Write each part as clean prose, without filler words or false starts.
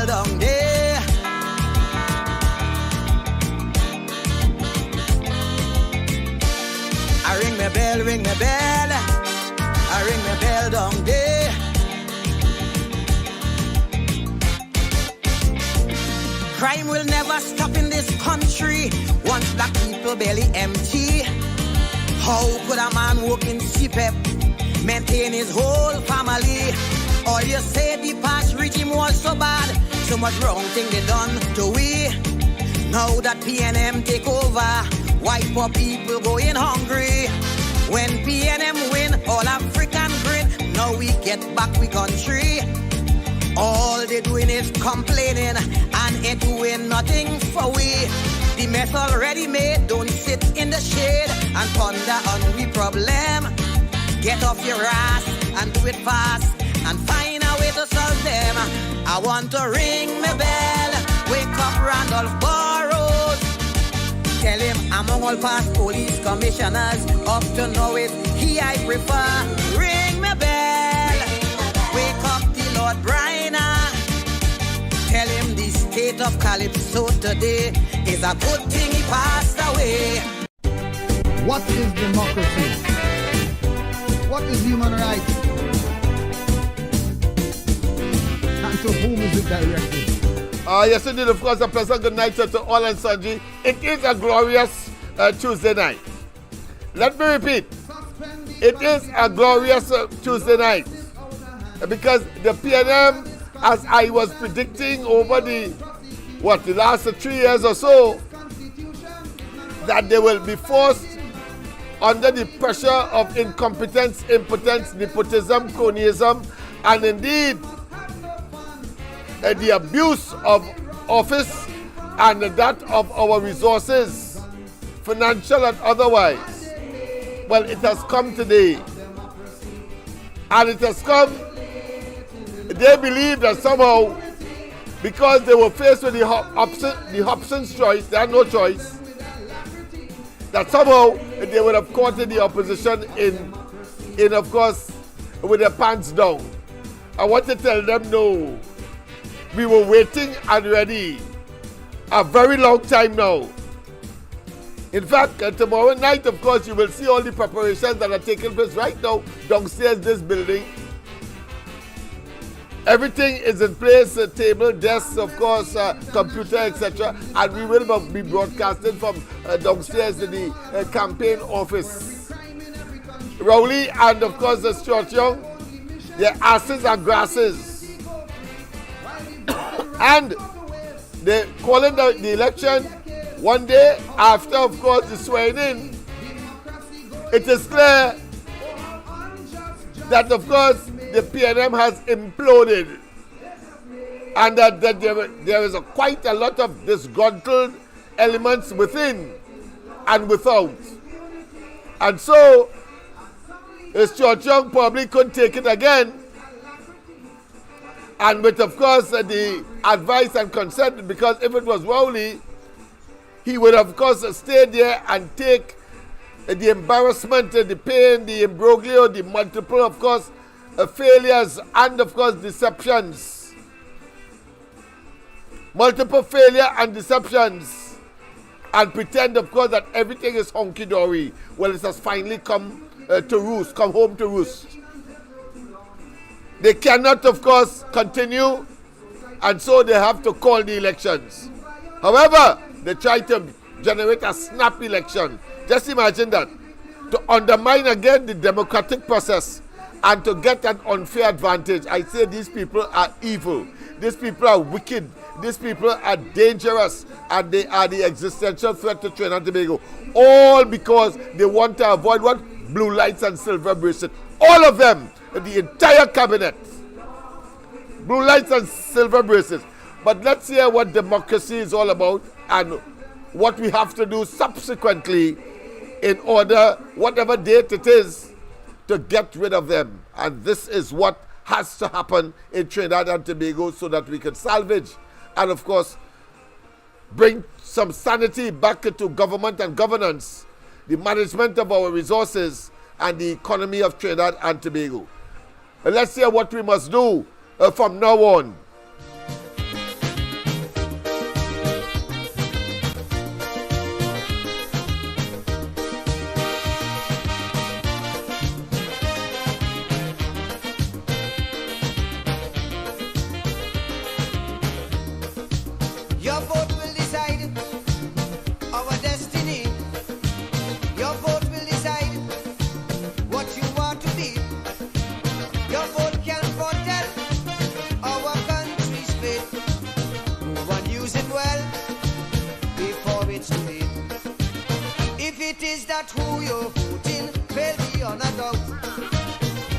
bell down there. I ring my bell, ring my bell. I ring my bell down there. Crime will never stop in this country once black people belly empty. How could a man work in CPEP, maintain his whole family? Or you say the past regime was so bad, so much wrong thing they done to we. Now that PNM take over, white poor people going hungry. When PNM win, all African grin. Now we get back we country. All they doing is complaining and ain't doing nothing for we. The mess already made, don't sit in the shade and ponder on we problem. Get off your ass and do it fast and find a way to solve them. I want to ring my bell, wake up Randolph Burrows. Tell him among all past police commissioners, up to now is he I prefer. Ring my bell, wake up the Lord Bryna. Tell him the state of Calypso today is a good thing he passed away. What is democracy? What is human rights? And to whom is it directed? Yes, indeed, of course, a pleasant good night to all and sundry. It is a glorious Tuesday night. Let me repeat. It is a glorious Tuesday night. Because the PNM, as I was predicting over the last 3 years or so, that they will be forced under the pressure of incompetence, impotence, nepotism, cronyism, and indeed the abuse of office and that of our resources, financial and otherwise. Well, it has come today. And it has come, they believe that somehow, because they were faced with the Hobson's choice, they had no choice, that somehow they would have caught the opposition in of course, with their pants down. I want to tell them no. We were waiting and ready a very long time now. In fact, tomorrow night, of course, you will see all the preparations that are taking place right now downstairs this building. Everything is in place, table, desks, of course, computer, etc. And we will be broadcasting from downstairs in the campaign office. Rowley and, of course, the Stuart Young, their asses and grasses. And they calling the election one day after, of course, the swearing in. It is clear that, of course, the PNM has imploded and that there is quite a lot of disgruntled elements within and without. And so, Stuart Young probably couldn't take it again. And with, of course, the advice and consent, because if it was Rowley, he would, of course, stay there and take the embarrassment, the pain, the imbroglio, the multiple, of course, failures and, of course, deceptions. Multiple failure and deceptions. And pretend, of course, that everything is honky-dory. Well, it has finally come to roost, come home to roost. They cannot, of course, continue, and so they have to call the elections. However, they try to generate a snap election. Just imagine that. To undermine again the democratic process and to get an unfair advantage. I say these people are evil. These people are wicked. These people are dangerous. And they are the existential threat to Trinidad and Tobago. All because they want to avoid what? Blue lights and silver bracelet. All of them. The entire cabinet. Blue lights and silver bracelets. But let's hear what democracy is all about and what we have to do subsequently in order, whatever date it is, to get rid of them. And this is what has to happen in Trinidad and Tobago so that we can salvage and, of course, bring some sanity back into government and governance, the management of our resources, and the economy of Trinidad and Tobago. Let's hear what we must do from now on. that who you're voting, fail beyond a doubt.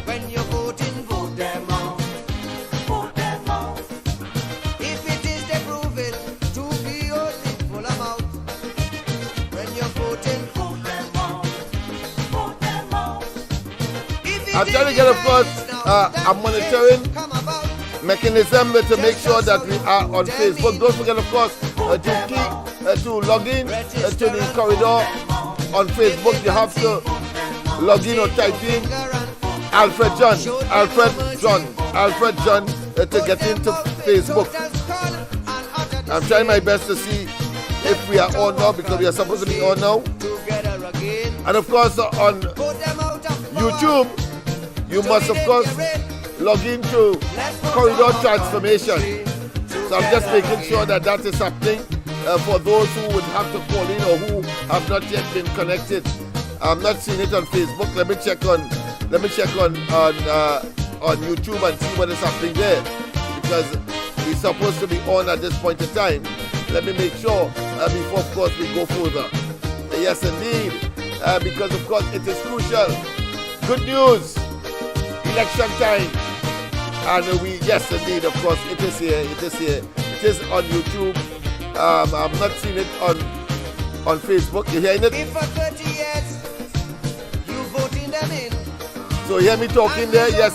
When you're voting, vote them out. Vote them out. If it is they prove it to be only full amount. When you're voting, vote them out. Vote them out. I'm trying to get, of course, a monitoring mechanism to make sure that we are on Facebook. Don't forget, of course, to log in to the corridor on Facebook. You have to log in or type in Alfred John to get into Facebook. I'm trying my best to see if we are on now, because we are supposed to be on now. And of course, on YouTube, you must, of course, log into Corridor Transformation. So I'm just making sure that that is happening for those who would have to call in or who have not yet been connected. I'm not seeing it on Facebook. Let me check on YouTube and see what is happening there, because we're supposed to be on at this point in time. Let me make sure before, of course, we go further. Yes, indeed, because of course it is crucial. Good news, election time. And yes, indeed, of course, it is here. It is on YouTube. I'm not seeing it on Facebook. You hearing it? If for 30 years you voting them in. So you hear me talking there? Yes.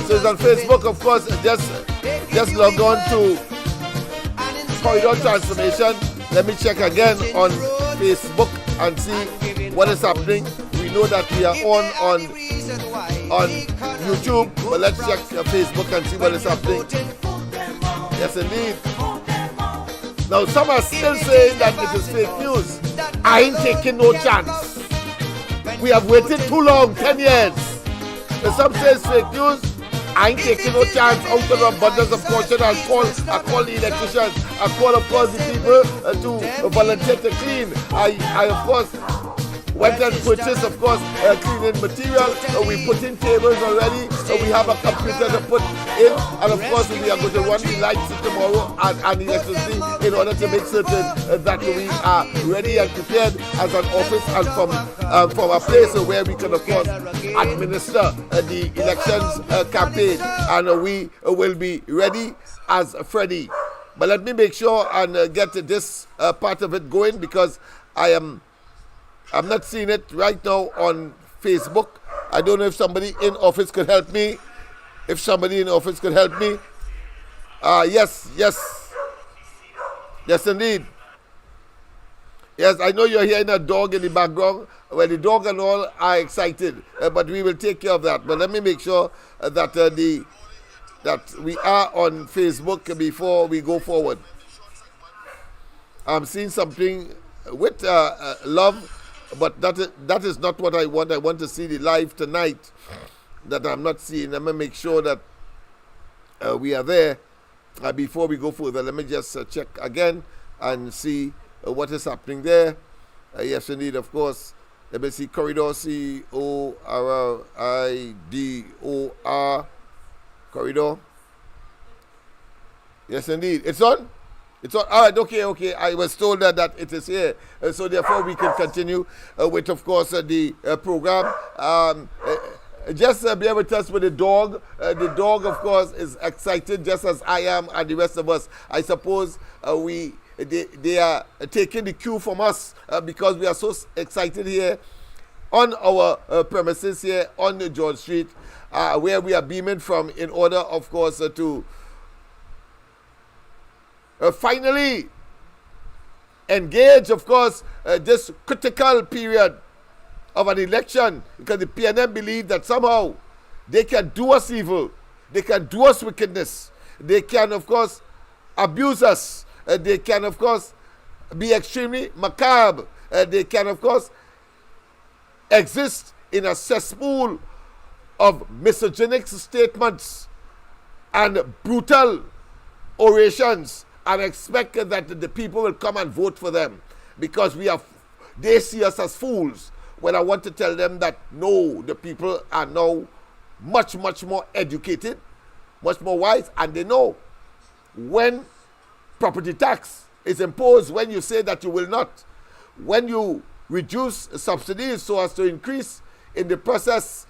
So it's on Facebook, of course. Just log on to Corridor Transformation. Let me check again on Facebook and see what is happening. We know that we are on YouTube, but let's check Facebook and see what is happening. Yes, indeed. Now, some are still saying that it is fake news. I ain't taking no chance. We have waited too long, 10 years. If some say it's fake news, I ain't taking no chance. Out of abundance of caution, I call the electricians. I call, of course, the people to volunteer to clean. I of course, went and purchased, of course, cleaning material. We put in tables already. We have a computer to put in. And of course, we are going to run the lights tomorrow and the electricity in order to make certain that we are ready and prepared as an office and from a place where we can, of course, administer the elections campaign. And we will be ready as Freddie. But let me make sure and get this part of it going, because I'm not seeing it right now on Facebook. I don't know if somebody in office could help me. If somebody in office could help me. Yes, indeed. Yes, I know you're hearing a dog in the background. Well, the dog and all are excited, but we will take care of that. But let me make sure that we are on Facebook before we go forward. I'm seeing something with love. But that is not what I want. I want to see the live tonight that I'm not seeing. Let me make sure that we are there before we go further. Let me just check again and see what is happening there. Yes, indeed, of course. Let me see. Corridor, CORRIDOR. Corridor. Yes, indeed. It's on? It's all right. Okay. I was told that it is here, so therefore we can continue with, of course, the program. Just bear with us with the dog. The dog, of course, is excited just as I am and the rest of us. I suppose they are taking the cue from us because we are so excited here on our premises here on the George Street, where we are beaming from, in order, of course, to finally engage, of course, this critical period of an election, because the PNM believe that somehow they can do us evil, they can do us wickedness, they can, of course, abuse us, they can, of course, be extremely macabre, they can, of course, exist in a cesspool of misogynic statements and brutal orations, and expect that the people will come and vote for them because they see us as fools. When I want to tell them that no, the people are now much more educated, much more wise, and they know when property tax is imposed, when you say that you will not, when you reduce subsidies so as to increase in the process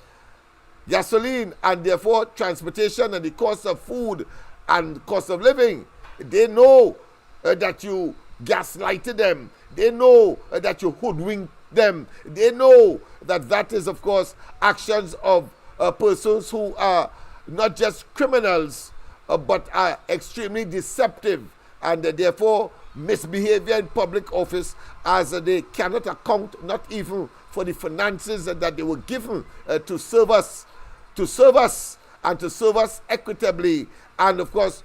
gasoline and therefore transportation and the cost of food and cost of living. They know that you gaslighted them. They know that you hoodwinked them. They know that that is, of course, actions of persons who are not just criminals, but are extremely deceptive and therefore misbehavior in public office, as they cannot account not even for the finances that they were given to serve us and to serve us equitably and, of course,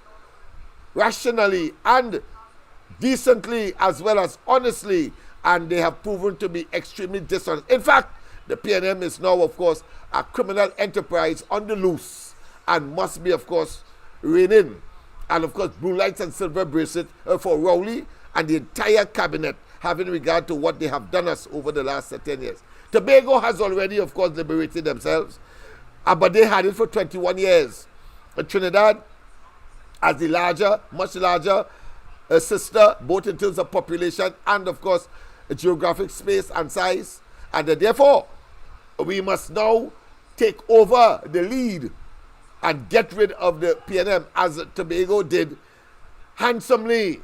rationally and decently as well as honestly, and they have proven to be extremely dishonest. In fact, the PNM is now, of course, a criminal enterprise on the loose and must be, of course, reined in. And, of course, blue lights and silver bracelet for Rowley and the entire cabinet, having regard to what they have done us over the last 10 years. Tobago has already, of course, liberated themselves, but they had it for 21 years. Trinidad, as the larger, much larger sister, both in terms of population and, of course, geographic space and size. And therefore, we must now take over the lead and get rid of the PNM, as Tobago did handsomely,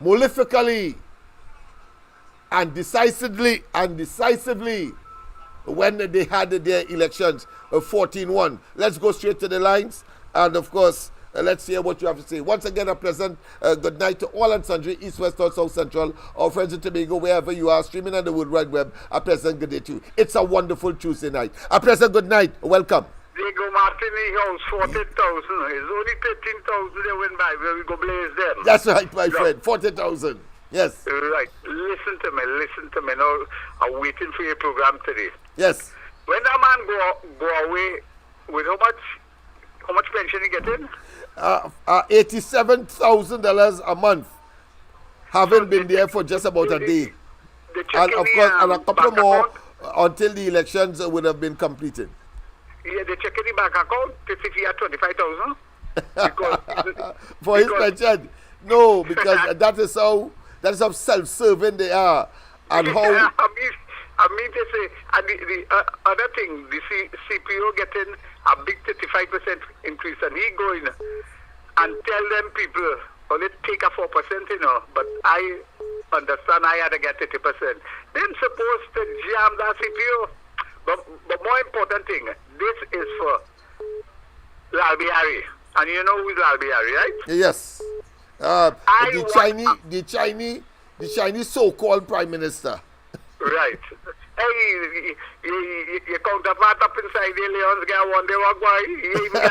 malefically, and decisively when they had their elections 14-1. Let's go straight to the lines, and of course, let's hear what you have to say. Once again, a pleasant good night to all and sundry, East, West, or South Central, our friends in Tobago, wherever you are, streaming on the World Wide Web. A pleasant good day to you. It's a wonderful Tuesday night. A pleasant good night. Welcome. Diego Martini house 40,000. It's only 13,000 they went by. Where we go blaze them. That's right, my friend. 40,000. Yes. Right. Listen to me. Now, I'm waiting for your program today. Yes. When that man go away, with how much pension he getting? $87,000 a month. Haven't been there for just about a day. And of course, and a couple more until the elections would have been completed. Yeah, they check in the bank account to see if he had 25,000. For his pension. No, because that is how self-serving they are. And how I mean to say, and the other thing, the CPO getting a big 35% increase, and he going and tell them people, only take a 4%, but I understand I had to get 30%. Then supposed to jam that CPO. But more important thing, this is for Lalbiari. And you know who is Lalbiari, right? Yes. The Chinese so-called Prime Minister. Right. Hey, you counterpart up inside the Leon's guy one day walk by. You even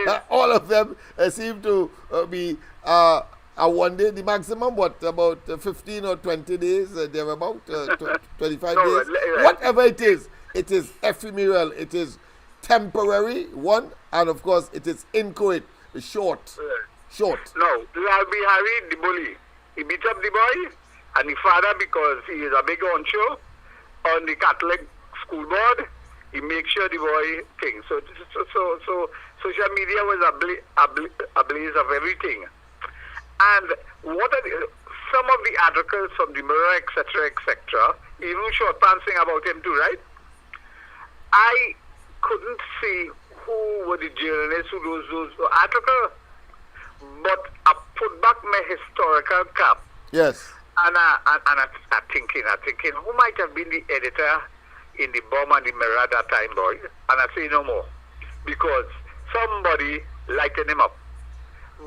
got all of them seem to be a one day, the maximum, about 15 or 20 days, they're about 25 days. Whatever it is ephemeral, it is temporary, one, and of course it is inchoate, short. No, Lalbiari, the bully, he beat up the boy, and the father, because he is a big honcho on the Catholic school board, he makes sure the boy things. So social media was a blaze of everything. And what are some of the articles from the Mirror, etc., even short pantsing about him too, right? I couldn't see who were the journalists who wrote those articles, but I put back my historical cap. Yes. And I'm thinking, who might have been the editor in the Bomb and the Mirror that time, boy? And I say no more, because somebody lightened him up.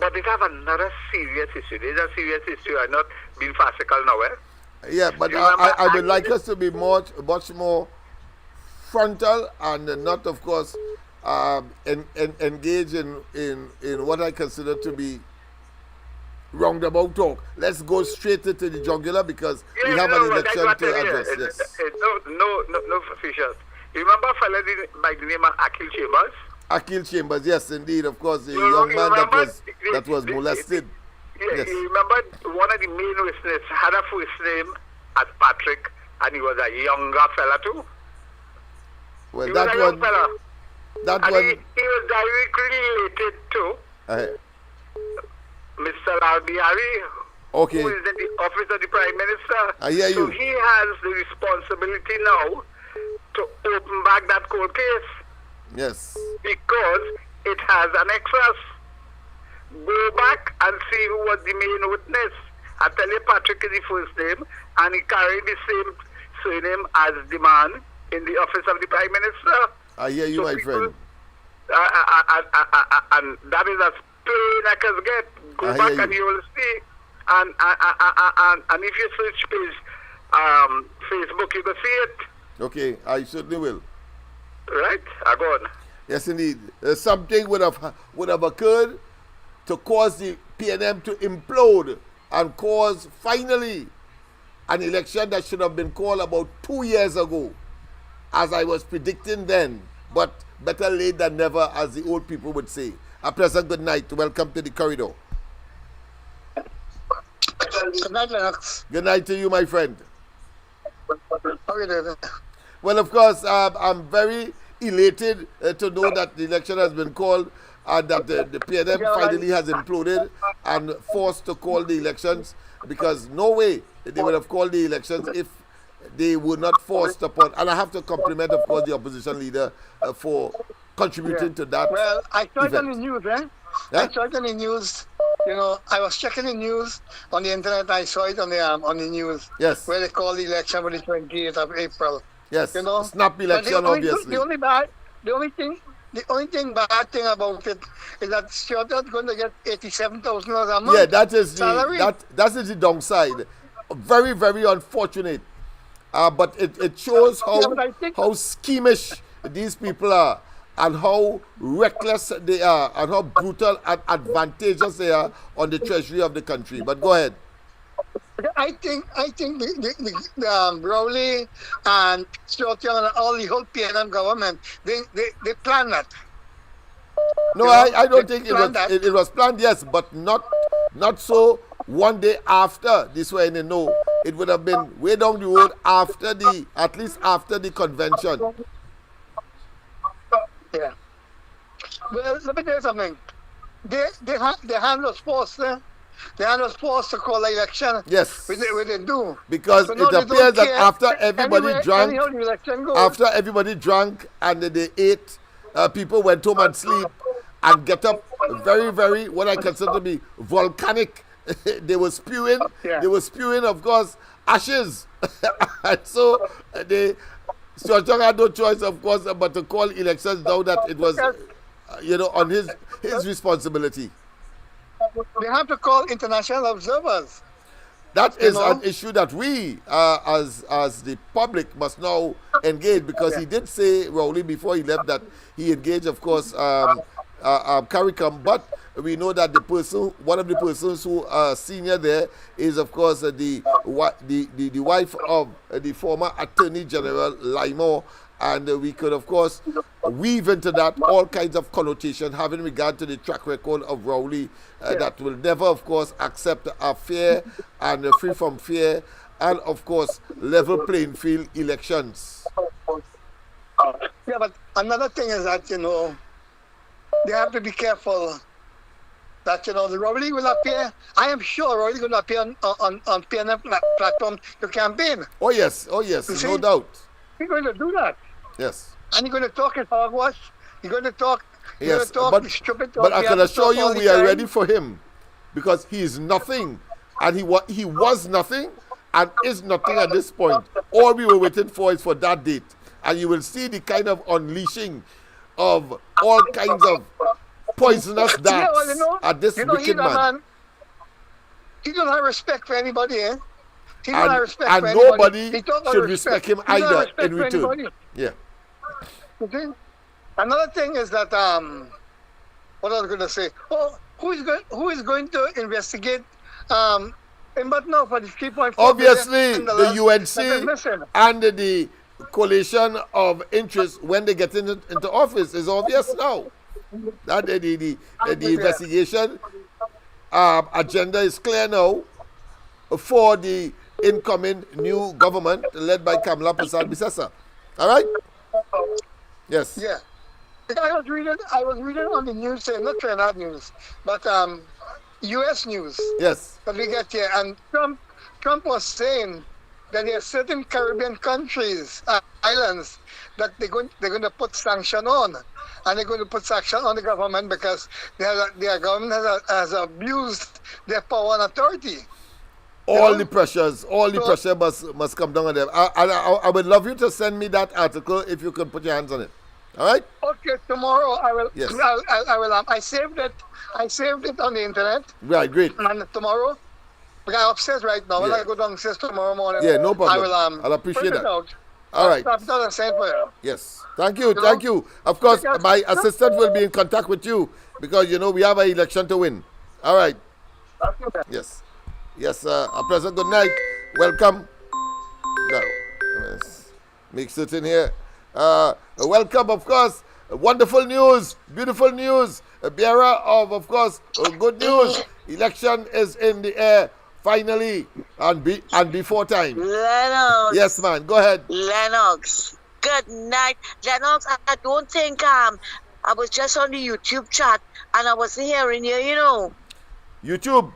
But it have another serious issue. There's a serious issue. I'm not being farcical now, eh? Yeah, but I would like us to be much more frontal and not, of course, engage in what I consider to be roundabout talk. Let's go straight to the jugular, because we have an election to address. Yes. No, Fisher. You remember a fellow by the name of Akil Chambers? Akil Chambers, yes, indeed. Of course, the young man that was molested. Yes. You remember one of the main witnesses had a first name as Patrick, and he was a younger fella too. Well, he was a young fella. He was directly related to Mr. Albiari, Okay. who is in the office of the Prime Minister. I hear So you. he has the responsibility now to open back that court case Yes. because it has an excess. Go back and see who was the main witness. I tell you, Patrick is the first name, and he carried the same surname as the man in the office of the Prime Minister. I hear you, So my people- friend. And that is as plain I can get. Go I back hear and you. you will see. And if you search page Facebook, you can see it. Okay, I certainly will. Right? I go on. Yes, indeed. Something would have occurred to cause the PNM to implode and cause finally an election that should have been called about 2 years ago, as I was predicting then. But better late than never, as the old people would say. A pleasant good night. Welcome to the corridor. Good night, Lennox. Good night to you, my friend. How are you doing? Well, of course, I'm very elated to know that the election has been called and that the PNM finally has imploded and forced to call the elections, because no way they would have called the elections if they were not forced upon. And I have to compliment, of course, the opposition leader for contributing to that. Well, I saw it on the event. news, Yeah? I saw it on the news. You know, I was checking the news on the internet. I saw it on the news. Yes. Where they called the election for the 28th of April. Yes, You know, snap But election, obviously. The only bad thing about it is that Stuart is going to get $87,000 a month. Yeah, that is salary. that is the downside. Very, very unfortunate. But it shows but I think- how schemish these people are, and how reckless they are, and how brutal and advantageous they are on the treasury of the country. But go ahead. I think the Rowley and Stuart Young and all the whole PNM government, they planned that. No, You know, I don't they think it was planned that. it was planned, yes, but not so one day after this way. No, it would have been way down the road at least after the convention. Yeah. Well, let me tell you something. The hand was forced. The hand was forced to call the election. Yes. We didn't do. Because So now it they appears don't that care. after everybody Anyway, drank, anyhow the election goes. after everybody drank and they ate, people went home and sleep and get up very, very, what I consider to be volcanic. They were spewing, Yeah. of course, ashes. And so Stuart Young had no choice, of course, but to call elections now that it was, on his responsibility. They have to call international observers. That is know? an issue that we, as the public, must now engage, because he did say, Rowley, before he left, that he engaged, of course, CARICOM, but we know that one of the persons who are senior there is, of course, the wife of the former Attorney General Lymore, and we could, of course, weave into that all kinds of connotation having regard to the track record of Rowley, that will never, of course, accept a fair and free from fear and, of course, level playing field elections. Yeah, but another thing is that, they have to be careful that, the Rowley will appear. I am sure Rowley will appear on PNM platform to campaign. Oh, yes, You no see? doubt. He's going to do that. Yes. And he's going to talk in hogwash. He's going to talk. Yes, the stupid talk. but I He can has to assure talk you all we the are time. ready for him, because he is nothing, and he was nothing and is nothing at this point. All we were waiting for is for that date, and you will see the kind of unleashing of all kinds of poisonous darts at this he's wicked a man. He don't have respect for anybody, eh? He don't have respect And for anybody. nobody He don't have should respect him He don't have either respect in for return. anybody. Yeah. Okay. Another thing is that what I was going to say. Oh, who is going to investigate but now for the 3.4 Obviously, billion the that is missing. UNC and the coalition of interest, when they get into office, is obvious now. That the investigation agenda is clear now for the incoming new government led by Kamala Persad-Bissessar. All right? Yes. Yeah. I was reading on the news, not Trinidad news, but U.S. news Yes. that we get here, and Trump was saying that there are certain Caribbean countries, islands, that they're going to put sanction on, and they're going to put sanction on the government because their government has abused their power and authority. All the pressure must come down on them. I would love you to send me that article if you could put your hands on it. All right? Okay, tomorrow I will. Yes. I will. I saved it. I saved it on the internet. Right, great. And tomorrow, because I'm upstairs right now. When Yeah. I go downstairs tomorrow morning, Yeah, no problem. I will. I'll appreciate print it that. out. All right. I've done the same for you. Yes. Thank you. Of course, my assistant will be in contact with you because, we have an election to win. All right. Yes. Yes, a pleasant good night. Welcome. Now, let's make certain here. Welcome, of course. Wonderful news, beautiful news. A bearer of course, good news. Election is in the air finally and before time. Lennox. Yes, man. Go ahead. Lennox. Good night. Lennox, I don't think I was just on the YouTube chat and I wasn't hearing you, YouTube.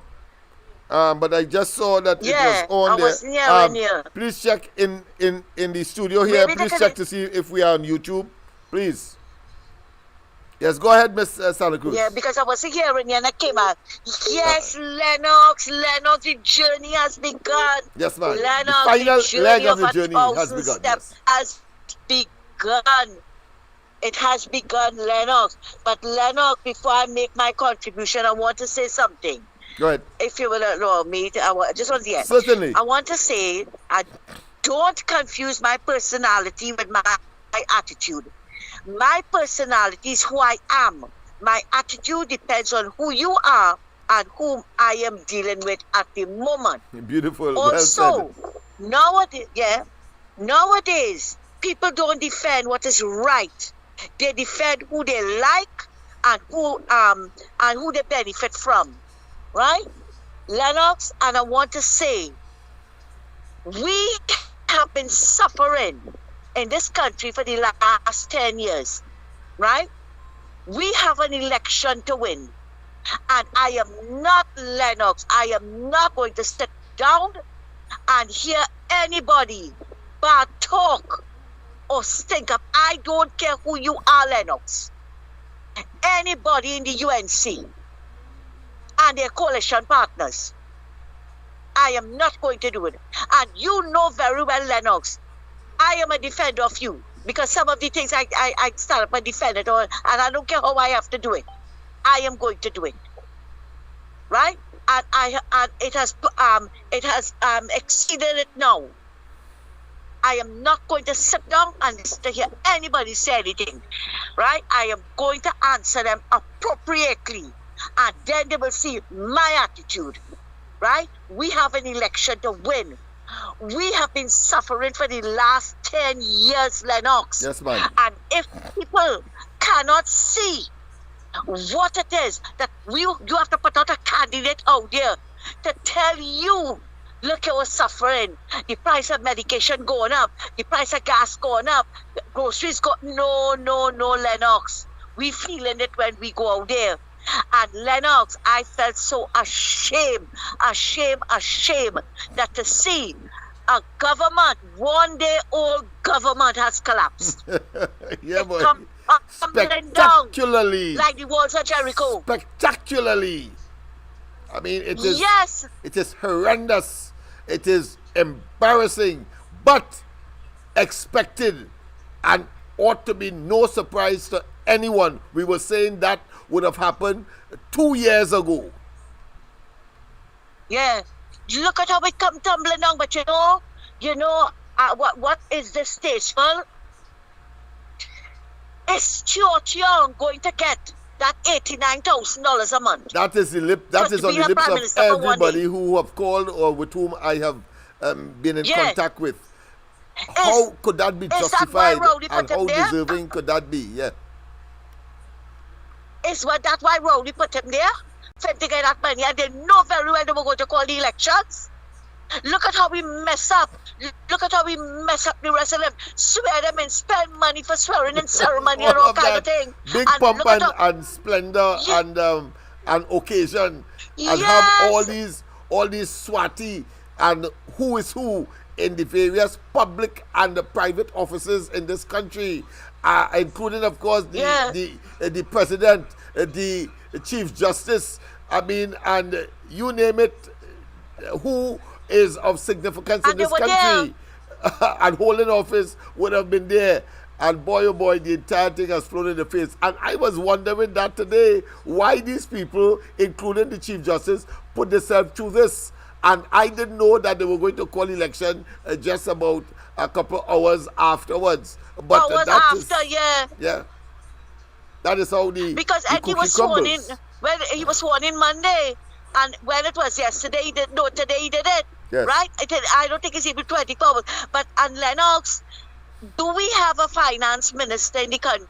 But I just saw that it was on I there. wasn't hearing you. Please check in the studio here. Maybe Please check to see if we are on YouTube. Please. Yes, go ahead, Miss Santa Cruz. Yeah, because I wasn't hearing you and I came out. Yes, Lennox, the journey has begun. Yes, ma'am. Lennox, The final journey leg of the a journey has 1,000 begun. steps Yes. has begun. It has begun, Lennox. But Lennox, before I make my contribution, I want to say something. Go ahead. If you will allow me, just on the end. Certainly. I want to say, don't confuse my personality with my attitude. My personality is who I am. My attitude depends on who you are and whom I am dealing with at the moment. Beautiful. Also, well said. nowadays, people don't defend what is right. They defend who they like and who they benefit from. Right? Lennox, and I want to say, we have been suffering in this country for the last 10 years, right? We have an election to win. And I am not, Lennox, I am not going to sit down and hear anybody bad talk or stink up. I don't care who you are, Lennox. Anybody in the UNC and their coalition partners. I am not going to do it. And you know very well, Lennox, I am a defender of you because some of the things I stand up and defend it all, and I don't care how I have to do it. I am going to do it, right? And it has exceeded it now. I am not going to sit down and listen to hear anybody say anything, right? I am going to answer them appropriately, and then they will see my attitude, right? We have an election to win. We have been suffering for the last 10 years, Lennox. Yes, ma'am. And if people cannot see what it is that you have to put out a candidate out there to tell you, look, you're suffering. The price of medication going up. The price of gas going up. Groceries go. No, Lennox. We feeling it when we go out there. And Lennox, I felt so ashamed that to see a government, one day old government has collapsed. Yeah, boy. Tumbling down Spectacularly. like the walls of Jericho. Spectacularly. I mean, it is. Yes. It is horrendous. It is embarrassing, but expected, and ought to be no surprise to anyone. We were saying that would have happened 2 years ago. Yeah. Look at how it come tumbling down. But what is distasteful? Is Chiang going to get that $89,000 a month? That is on the lips of everybody who have called or with whom I have been in contact with. How could that be justified, and how deserving could that be? Yeah. Is that why Rowley put him there? For him to get that money, and they know very well they were going to call the elections. Look at how we mess up. Look at how we mess up the rest of them. Swear them and spend money for swearing and ceremony and all kind of thing. Big pomp and splendor and occasion. and have Yes. all these swati and who is who in the various public and the private offices in this country, including, of course, Yeah. the president, the chief justice. I mean, and you name it, who is of significance in And they this were there. country and holding office would have been there. And boy, oh boy, the entire thing has flown in the face. And I was wondering that today, why these people, including the Chief Justice, put themselves through this. And I didn't know that they were going to call election just about a couple hours afterwards. But Hours that is, after, yeah. yeah, that is how the Because the Eddie cookie was sworn in. crumbles. Well, he was sworn in Monday, and when it was yesterday, he did no. Today he did it. Yes. Right? I don't think it's even 24 hours. But and Lennox, do we have a finance minister in the country?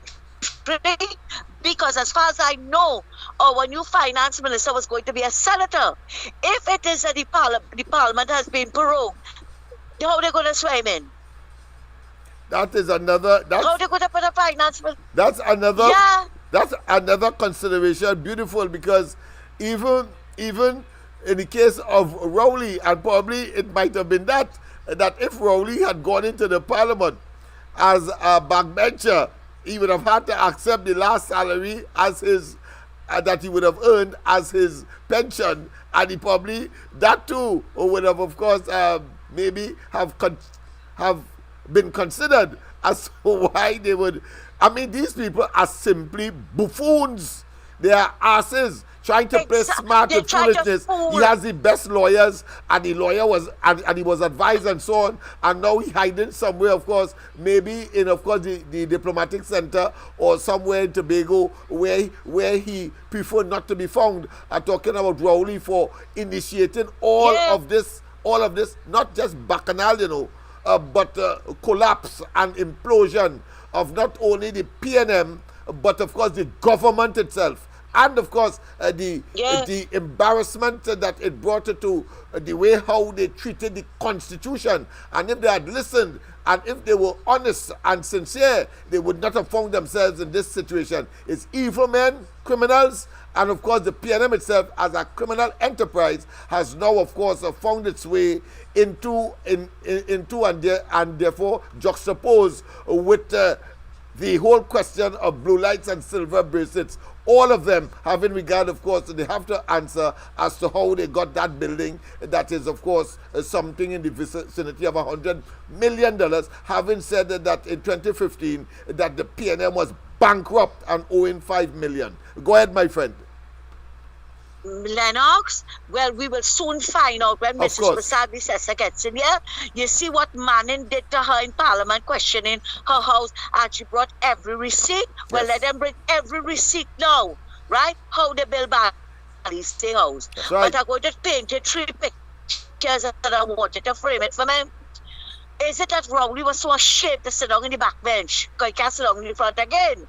Because as far as I know, our new finance minister was going to be a senator. If it is that the parliament has been prorogued, how are they going to swear him in? That is another. How are they going to put a finance minister? That's another. Yeah. That's another consideration. Beautiful, because even in the case of Rowley, and probably it might have been that if Rowley had gone into the parliament as a backbencher, he would have had to accept the last salary as his that he would have earned as his pension, and he probably that too would have, of course, maybe have been considered as to why they would. I mean, these people are simply buffoons. They are asses trying to play smart They with try to foolishness. fool. He has the best lawyers, and the lawyer was and he was advised and so on, and now he hiding somewhere, of course, maybe in, of course, the diplomatic center or somewhere in Tobago where he preferred not to be found. I'm talking about Rowley for initiating all Yeah. of this, not just bacchanal, but collapse and implosion of not only the PNM, but of course the government itself, and of course the embarrassment that it brought to the way how they treated the Constitution. And if they had listened, and if they were honest and sincere, they would not have found themselves in this situation. It's evil men, criminals, and of course the PNM itself as a criminal enterprise has now, of course, found its way into and therefore juxtaposed with the whole question of blue lights and silver bracelets. All of them having regard, of course, they have to answer as to how they got that building. That is, of course, something in the vicinity of $100 million. Having said that in 2015, that the PNM was bankrupt and owing $5 million. Go ahead, my friend. Lennox, well, we will soon find out when Of Mrs. course. Prasad Bisessa gets in here. You see what Manning did to her in Parliament, questioning her house, and she brought every receipt. Well, Yes. let them bring every receipt now, right? How they build back this thing house. That's right. But I'm going to paint you 3 pictures that I wanted to frame it for me. Is it that Rowley was so ashamed to sit down in the back bench? Because he can't sit down in the front again.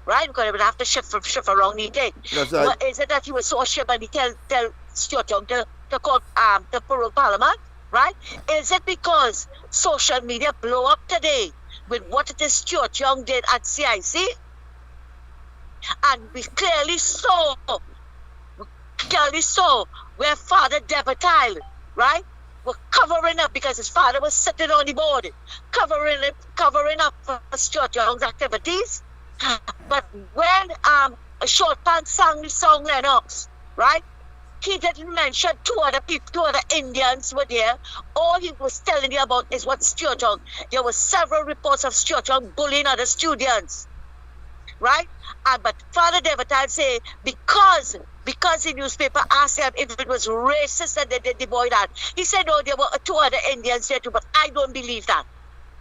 Right? Because he would have to shift around the thing. That's right. But is it that he was so ashamed and he tell Stuart Young to call the Borough Parliament? Right? Is it because social media blow up today with what it is Stuart Young did at CIC? And we clearly saw where Father Devertile, right, were covering up because his father was sitting on the board, covering up for Stuart Young's activities. But when Short Pants sang the song Lennox, right, he didn't mention two other Indians were there. All he was telling you about is what Stuart Young. There were several reports of Stuart Young bullying other students, right? But Father Devertile say because the newspaper asked him if it was racist that they did the boy that. He said, no, there were 2 other Indians there too, but I don't believe that.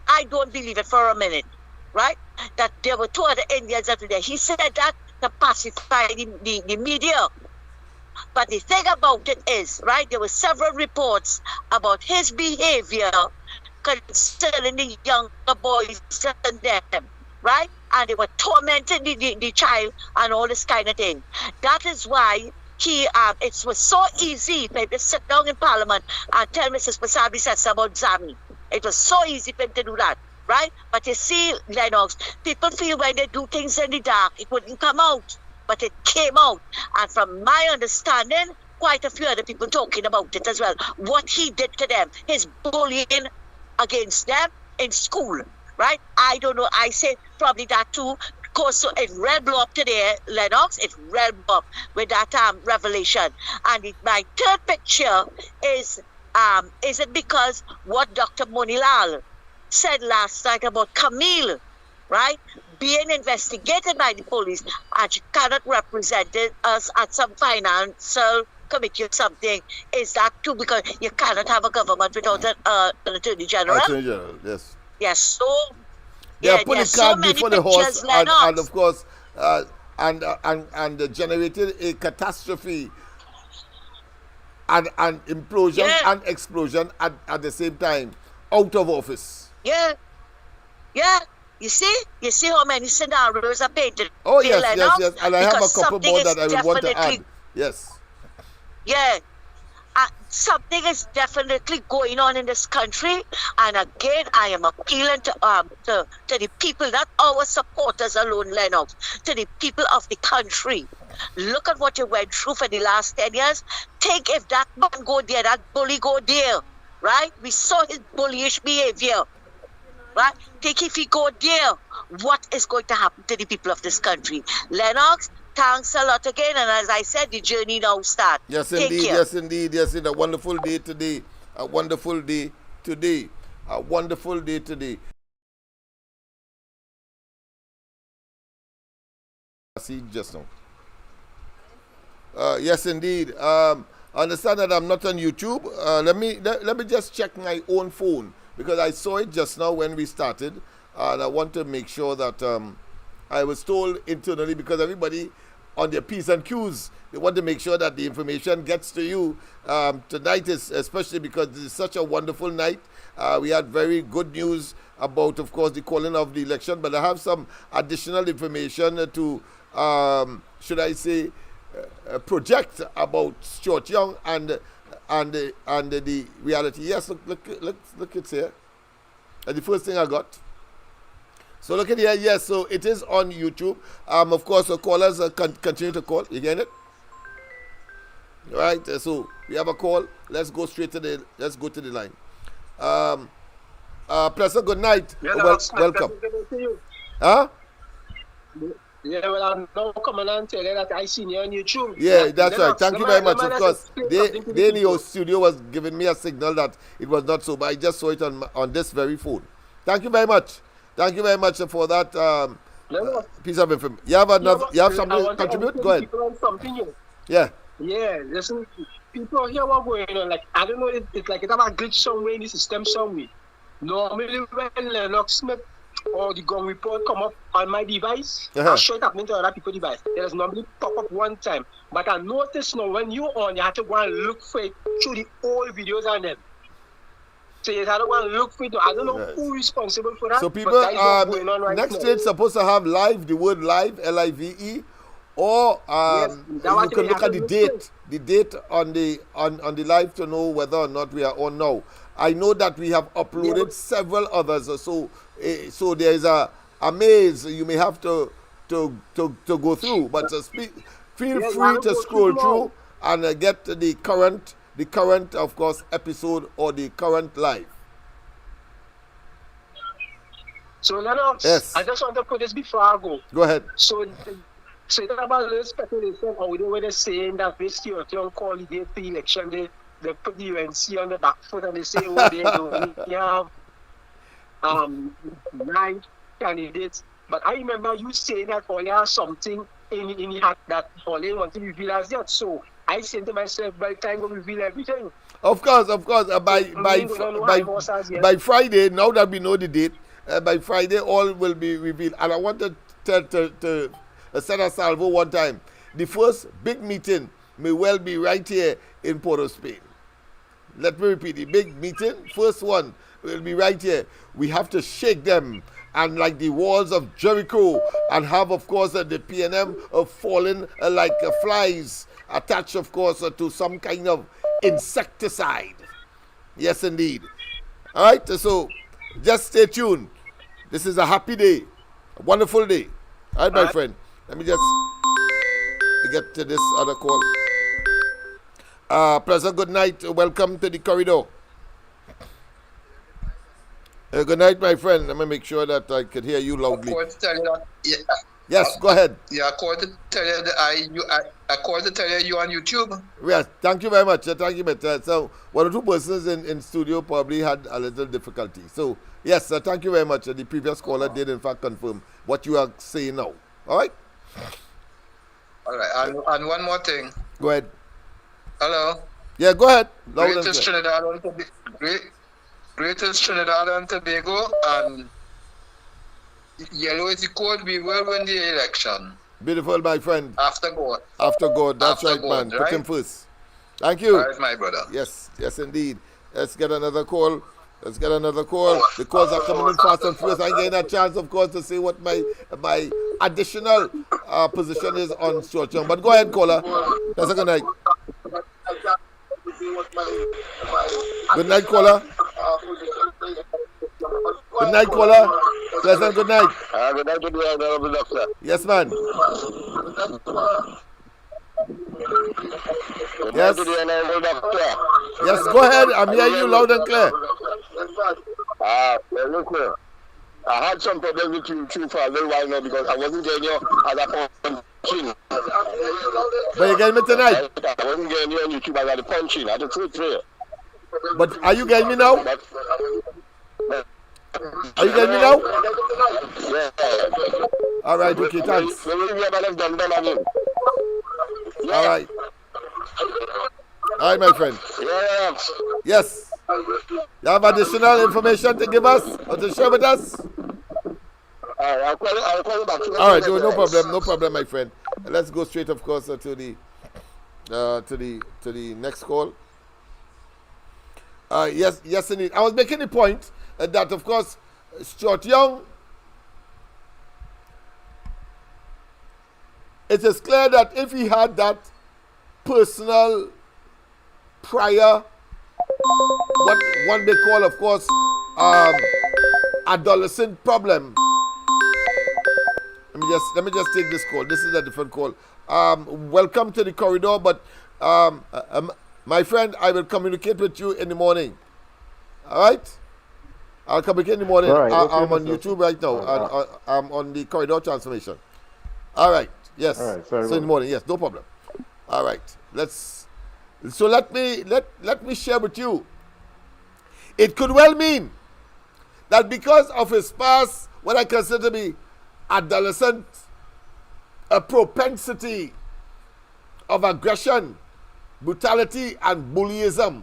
I don't believe it for a minute. Right? That there were 2 other Indians that were there. He said that to pacify the media. But the thing about it is, right, there were several reports about his behavior concerning the younger boys and them, right? And they were tormenting the child and all this kind of thing. That is why it was so easy for him to sit down in Parliament and tell Mrs. Prasad Bisessa about Zami. It was so easy for him to do that. Right? But you see, Lennox, people feel when they do things in the dark, it wouldn't come out. But it came out. And from my understanding, quite a few other people talking about it as well. What he did to them, his bullying against them in school, right? I don't know. I say probably that too. Because so it red blow up today, Lennox, it red blow up with that revelation. And my third picture is it because what Dr. Monilal said last night about Camille, right, being investigated by the police, and she cannot represent us at some financial committee or something. Is that too? Because you cannot have a government without an attorney general. Attorney General, yes. Yes, so They are putting so cart many before the horse, pictures, Lennox. and of course, and generated a catastrophe and implosion and explosion at the same time, out of office. Yeah. You see how many scenarios are painted. Oh here, yes, Lennox? yes, and I have a Because couple more that I would want to definitely- add. Yes. Yeah. Something is definitely going on in this country, and again, I am appealing to the people, not our supporters alone, Lennox, to the people of the country. Look at what you went through for the last 10 years. Think if that man go there, that bully go there, right? We saw his bullyish behavior, right? Think if he go there, what is going to happen to the people of this country? Lennox, thanks a lot again, and as I said, the journey now starts. Yes, Take indeed. care. Yes, indeed. Yes, indeed. A wonderful day today. A wonderful day today. A wonderful day today. I see just now. Yes, indeed. Understand that I'm not on YouTube. Let me just check my own phone, because I saw it just now when we started, and I want to make sure that I was told internally, because everybody on their P's and Q's, they want to make sure that the information gets to you. Tonight is especially because this is such a wonderful night. We had very good news about, of course, the calling of the election, but I have some additional information to, should I say, project about Stuart Young and the reality. Yes, look it's here. The first thing I got. So look at here. Yes, so it is on YouTube. Of course, the callers continue to call. You get it? All right. So we have a call. Let's go to the line. Professor, good night. Welcome. Huh? Yeah, well, I'm now coming and tell you that I seen you on YouTube. Yeah, that's right. Thank you very much. Of course, they in your studio was giving me a signal that it was not so, but I just saw it on this very phone. Thank you very much. Thank you very much for that piece of information. You have something to contribute? Go ahead. Yeah. Yeah, listen, people here what going on. Like, I don't know, it's like it have a glitch somewhere in the system somewhere. Normally when Lennox Smith or the gun report come up on my device, I show it happening to other people's device. It does normally pop up one time. But I notice now when you on, you have to go and look for it through the old videos on them. So you have to go and look for it. I don't know who is responsible for that. So people, but that is what's going on right next now. stage supposed to have live, the word live, L-I-V-E, or you can look at the date on the live to know whether or not we are on now. I know that we have uploaded several others, so there is a maze you may have to go through, but feel free to scroll through and get the current of course episode or the current live. So Lennox, yes. I just want to put this before I go. Go ahead. So it's about a little speculation, or where they're saying that this year don't call the date for the election, they put the UNC on the back foot and they say, oh, they only have 9 candidates. But I remember you saying that all has something in the hat that all they want to reveal as yet. So I said to myself, by the time we reveal everything. Of course. By Friday, now that we know the date, by Friday all will be revealed. And I want to set a salvo one time. The first big meeting may well be right here in Port of Spain. Let me repeat, the big meeting, first one will be right here. We have to shake them and like the walls of Jericho, and have, of course, the PNM falling like flies attached, of course, to some kind of insecticide. Yes, indeed. All right, so just stay tuned. This is a happy day, a wonderful day. All right, my friend. Let me just get to this other call. President, good night. Welcome to the corridor. Good night, my friend. Let me make sure that I could hear you loudly. Yes, go ahead. Yeah, according to tell you that according to tell you on YouTube. Yes, thank you very much. Thank you, Mr. So one or two persons in studio probably had a little difficulty. So yes, thank you very much. The previous caller did in fact confirm what you are saying now. All right. All right, and one more thing. Go ahead. Hello. Yeah, go ahead. Greatest Trinidad and Tobago, and yellow is the code. We will win the election. Beautiful, my friend. After God. After God. That's After right, God, man. right? Put him first. Thank you. All right, my brother. Yes, yes, indeed. Let's get another call. The calls are coming in fast and furious. I'm getting a chance, of course, to say what my additional position is on Stuart Young. But go ahead, caller. That's a good night. Good night, caller. Good night, caller. Pleasant good night. Good night to the Honorable Doctor. Yes, man. Good Yes. night to the Honorable Doctor. Yes, go ahead. I'm hearing you loud and clear. Well, listen. I had some problems with you for a little while now because I wasn't getting you as a punching. But you getting me tonight? I wasn't getting you on YouTube as a punching. I had to tweet for you. But are you getting me now? Are you getting me now? Yeah. All right, okay, thanks. All right. All right, my friend. Yeah. Yes. You have additional information to give us or to share with us? I'll call you back. All right, no problem, my friend. Let's go straight, of course, to the next call. Yes, indeed. I was making the point that, of course, Stuart Young, it is clear that if he had that personal prior, what one may call, of course, adolescent problem. Let me just take this call. This is a different call. Welcome to the corridor, but my friend, I will communicate with you in the morning. All right? I'll communicate in the morning. Right, I'm on YouTube right now. I'm on the corridor transformation. All right. Yes. All right, so in the morning. Yes, no problem. All right. So let me share with you. It could well mean that because of his past, what I consider to be adolescent, a propensity of aggression, brutality, and bullyism.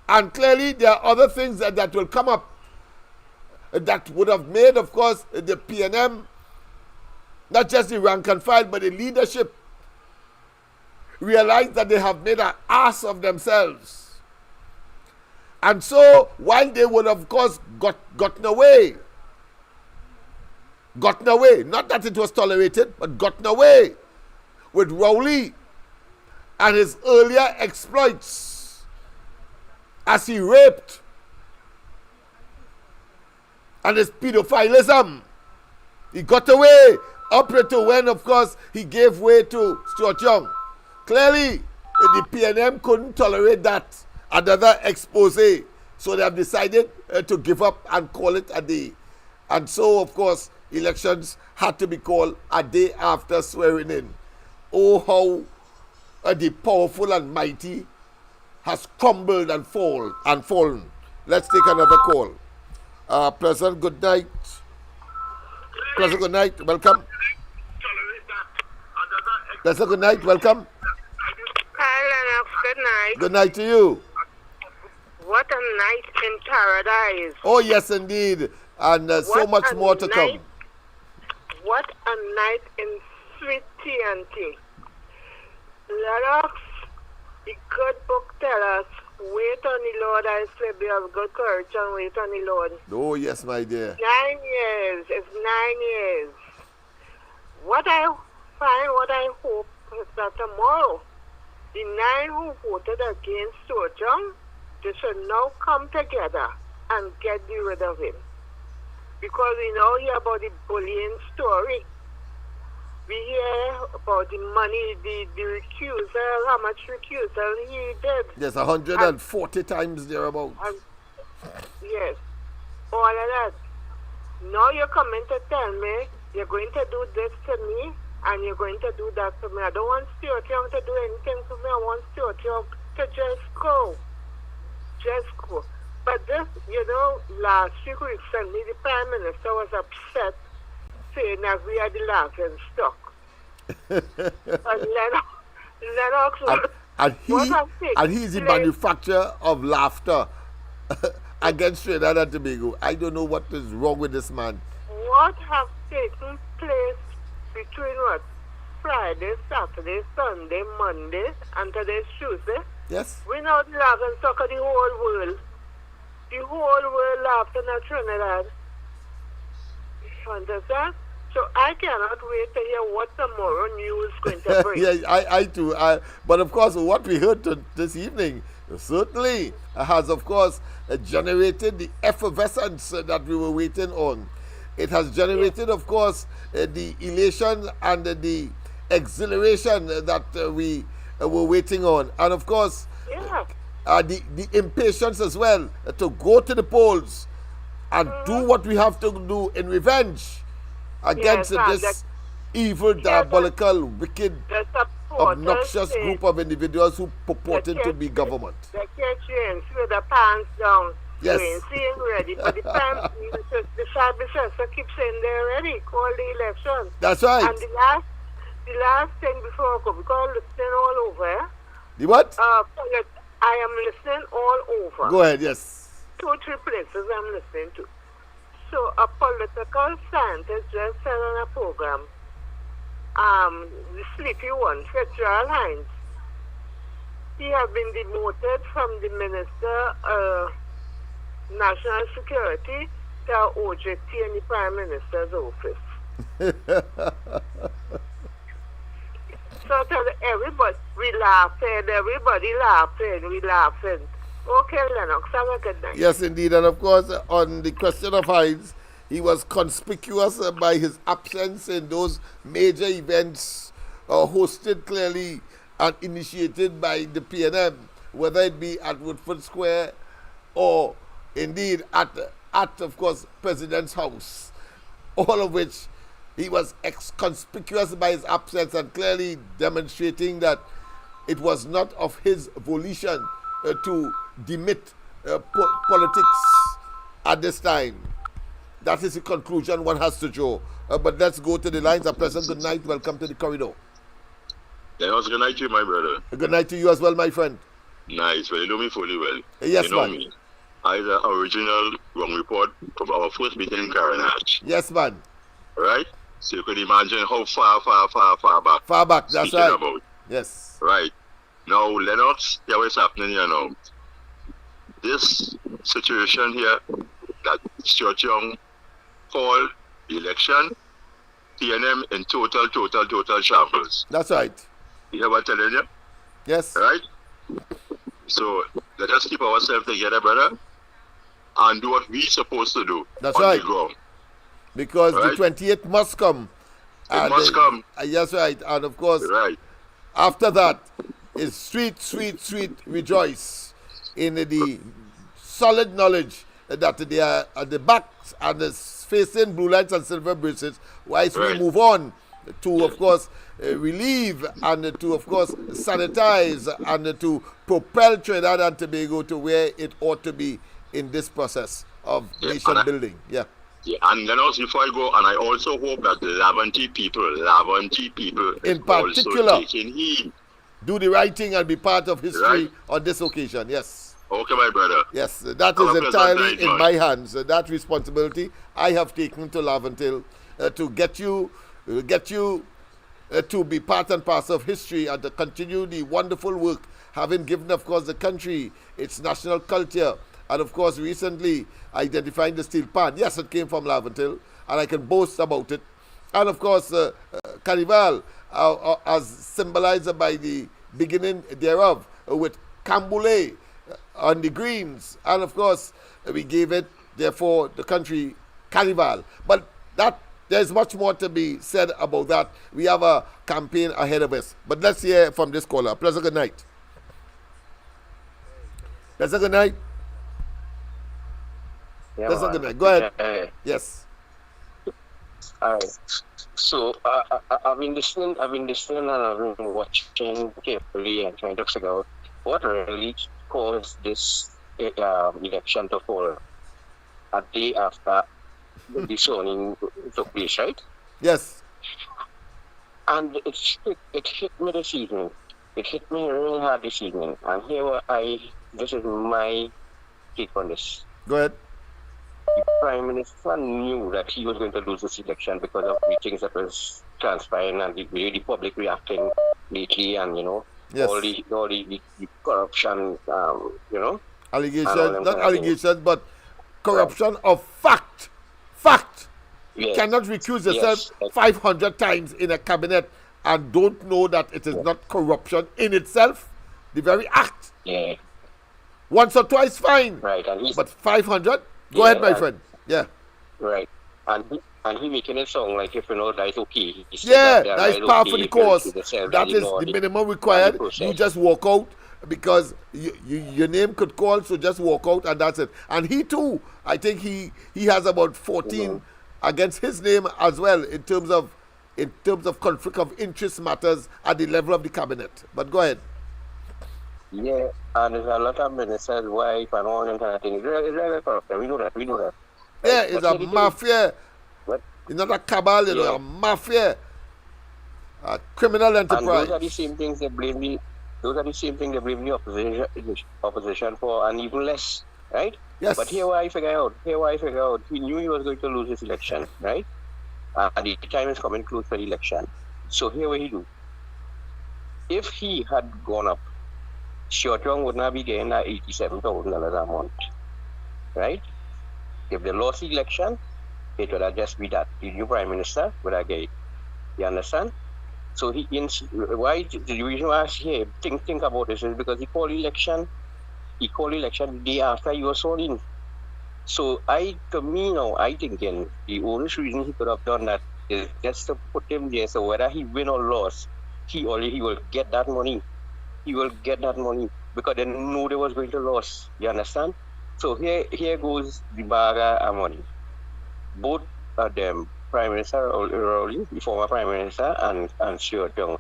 And clearly there are other things that will come up that would have made, of course, the PNM, not just the rank and file, but the leadership, realize that they have made an ass of themselves. And so, while they would, of course, gotten away, not that it was tolerated, but gotten away with Rowley and his earlier exploits as he raped and his pedophilism. He got away up to when, of course, he gave way to Stuart Young. Clearly, the PNM couldn't tolerate that, another expose. So they have decided to give up and call it a day. And so, of course, elections had to be called a day after swearing in. Oh, how the powerful and mighty has crumbled and fallen. Let's take another call. Pleasant good night. Pleasant good night. Welcome. Pleasant good night. Welcome. Hi, Lennox. Good night. Good night to you. What a night in paradise. Oh, yes, indeed. And so much more to come. What a night in sweet TNT. Lennox, the good book tells us, wait on the Lord, I say, be of good courage and wait on the Lord. Oh, yes, my dear. 9 years. It's 9 years. What I hope is that tomorrow, the 9 who voted against Stuart Young, they should now come together and get rid of him. Because we now hear about the bullying story. we hear about the money, the recusal, how much recusal he did. Yes, 140 times thereabout. And, yes, all of that. Now you're coming to tell me you're going to do this to me and you're going to do that to me. I don't want Stuart Young to do anything to me. I want Stuart Young to just go. Just go. But this, last week recently, the Prime Minister was upset, saying that we are the laughing stock. And Lennox and he's the manufacturer of laughter against Trinidad and Tobago. I don't know what is wrong with this man. What have taken place between what? Friday, Saturday, Sunday, Monday, and today's Tuesday? Yes. We know the laughing stock of the whole world. The whole world laughing at Trinidad. You understand? So I cannot wait to hear what tomorrow news is going to bring. Yeah, I too. But of course, what we heard this evening certainly has, of course, generated the effervescence that we were waiting on. It has generated, of course, the elation and the exhilaration that we were waiting on. And of course, the impatience as well to go to the polls and do what we have to do in revenge against this evil, diabolical, wicked, obnoxious group of individuals who purported to be government. The kitchens with the pants down. Yes. Seeing ready, but the Prime Minister keeps saying they're ready. Call the election. That's right. And the last thing before I go, because I'm listening all over. The what? I am listening all over. Go ahead, yes. 2-3 places I'm listening to. So a political scientist just said on a program, the sleepy one, Fitzgerald Hines, he has been demoted from the Minister of National Security to OJT in the Prime Minister's office. So tell everybody, we laughing, we laughing. Okay, Lennox, have a good night. Yes, indeed. And of course, on the question of Hines, he was conspicuous by his absence in those major events hosted clearly and initiated by the PNM, whether it be at Woodford Square or indeed at of course, President's house, all of which he was conspicuous by his absence and clearly demonstrating that it was not of his volition to demit politics at this time. That is the conclusion one has to draw. But let's go to the lines. A pleasant good night. Welcome to the corridor. Yeah, it was good night to you, my brother. Good night to you as well, my friend. Nice. Well, you know me fully well. Yes, you know man. Me. I the original wrong report from our first meeting in Carenage. Yes, man. Right? So you could imagine how far back. Far back, that's right. About. Yes. Right. Now, Lennox, here's what's happening here now. This situation here that Stuart Young called the election, TNM in total shambles. That's right. You hear what I'm telling you? Yes. Right? So let us keep ourselves together, brother, and do what we're supposed to do. That's on right. The ground. Because right? the 28th must come. It must come. Yes, right. And of course, right. After that is sweet rejoice in the solid knowledge that they are at the backs and facing blue lights and silver bracelets, whilst we move on to, of course, relieve and to, of course, sanitize and to propel Trinidad and Tobago to where it ought to be in this process of nation building. Yeah, and then also before I go, and I also hope that the Lavanti people in particular, also taking heed. Do the right thing and be part of history on this occasion. Yes. Okay, my brother. Yes, that is entirely in my hands. That responsibility I have taken to Lavantil to get you to be part and parcel of history and to continue the wonderful work, having given, of course, the country its national culture, and of course, recently identifying the steel pan. Yes, it came from Lavantil, and I can boast about it. And of course, Carnival, as symbolized by the beginning thereof, with Camboulé on the greens, and of course we gave it therefore the country Carnival. But that there's much more to be said about that. We have a campaign ahead of us. But let's hear from this caller. Pleasant good night. Pleasant good night. Yeah, Pleasant good night. Go ahead. Yes. All right. So I've been listening and I've been watching carefully and trying to figure out what really caused this election to fall a day after the zoning took place, right? Yes. And it hit me this evening. It hit me really hard this evening. And this is my take on this. Go ahead. The Prime Minister knew that he was going to lose this election because of the things that was transpiring and the public reacting lately, and Yes. all the corruption, Allegations, not allegations, but corruption of fact. Fact. You Yes. cannot recuse yourself Yes. 500 times in a cabinet and don't know that it is not corruption in itself. The very act. Yeah. Once or twice, fine. Right. And But 500? Go ahead, my friend. Yeah. Right. And he making it sound like if that's okay. He said Yeah, that that is okay, par for the course. themselves That and is ignore the the- minimum required. the process. You just walk out because your name could call, so just walk out and that's it. And he too, I think he has about 14 against his name as well in terms of conflict of interest matters at the level of the cabinet. But go ahead. Yeah, and there's a lot of ministers, wife, and all that kind of things. It's really corruption. We know that. Yeah, Right? it's But a here the thing- mafia. What? It's not a cabal, Yeah. a mafia. A criminal And enterprise. those are the same things they blame the opposition for, and even less, right? Yes. But here I figure out, he knew he was going to lose this election, right? And the time is coming close for the election. So here what he do. If he had gone up, Shortron would not be getting that $87,000 a month, right? If they lost the election, it would have just be that the new prime minister would have get it. You understand? So the reason why I say think about this is because he called election the day after he was sworn in. So I thinking the only reason he could have done that is just to put him there, so whether he win or lost, he will get that money. He will get that money because they knew they was going to lose. You understand? So here goes the bag of money. Both of them, Prime Minister Rowley, the former Prime Minister, and Stuart Young,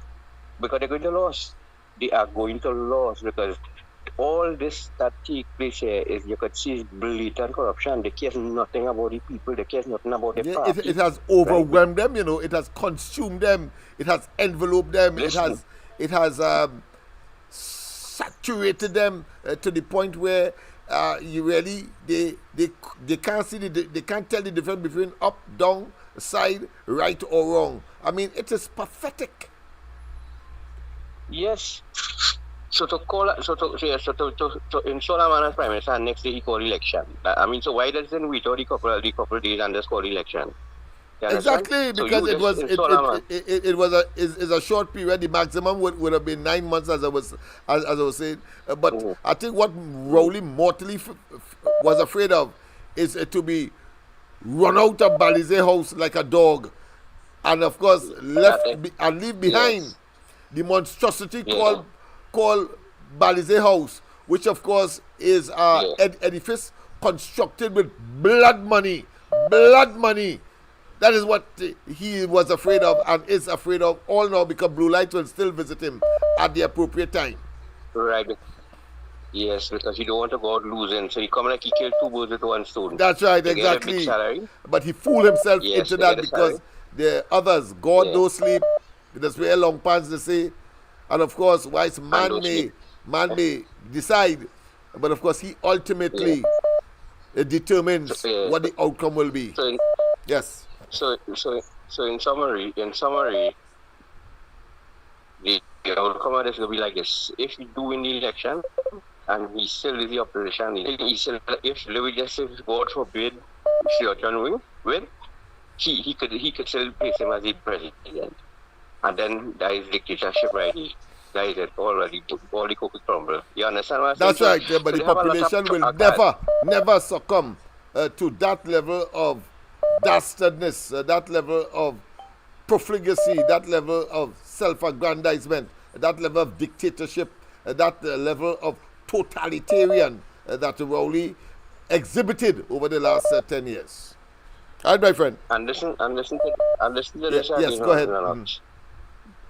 because they're going to lose. They are going to lose because all this that take place here is, you could see, blatant corruption. They care nothing about the people. They care nothing about the party. It has overwhelmed them, it has consumed them, it has enveloped them, Listen. it has saturated them to the point where they can't see they can't tell the difference between up, down, side, right or wrong. I mean, it is pathetic. Yes. So install a man as Prime Minister, and next day he call election. I mean, so why doesn't we wait the couple days and just call election? You understand? Exactly, So because you just install a man. it was a short period. The maximum would have been 9 months, as I was saying. But I think what Rowley mortally was afraid of is to be run out of Balize house like a dog, and of course leave behind the monstrosity called Balize house, which of course is edifice constructed with blood money. That is what he was afraid of and is afraid of all now, because Blue Light will still visit him at the appropriate time. Right. Yes, because he don't want to go out losing. So he come like he killed two birds with one stone. That's right, They get a big exactly. salary. But he fooled himself Yes, into they that get a because salary. the others, God Yeah. don't sleep. That's where long pants they say. And of course, whilst man don't may sleep. decide, but of course he ultimately determines So, what the outcome will be. So Yes. So in summary, the outcome of this will be like this: if he do win the election, and he still is the opposition, if Louis Justice, God forbid, John win, he could still place him as the president, and then that is dictatorship right there. That is it. All the cookies crumble. You understand what I'm That's saying? right, yeah, but So the they have a lot of population will never succumb to that level of dastardness, that level of profligacy, that level of self-aggrandizement, that level of dictatorship, that level of totalitarian that Rowley exhibited over the last 10 years. All right, my friend. And listen to this. Yes, go ahead.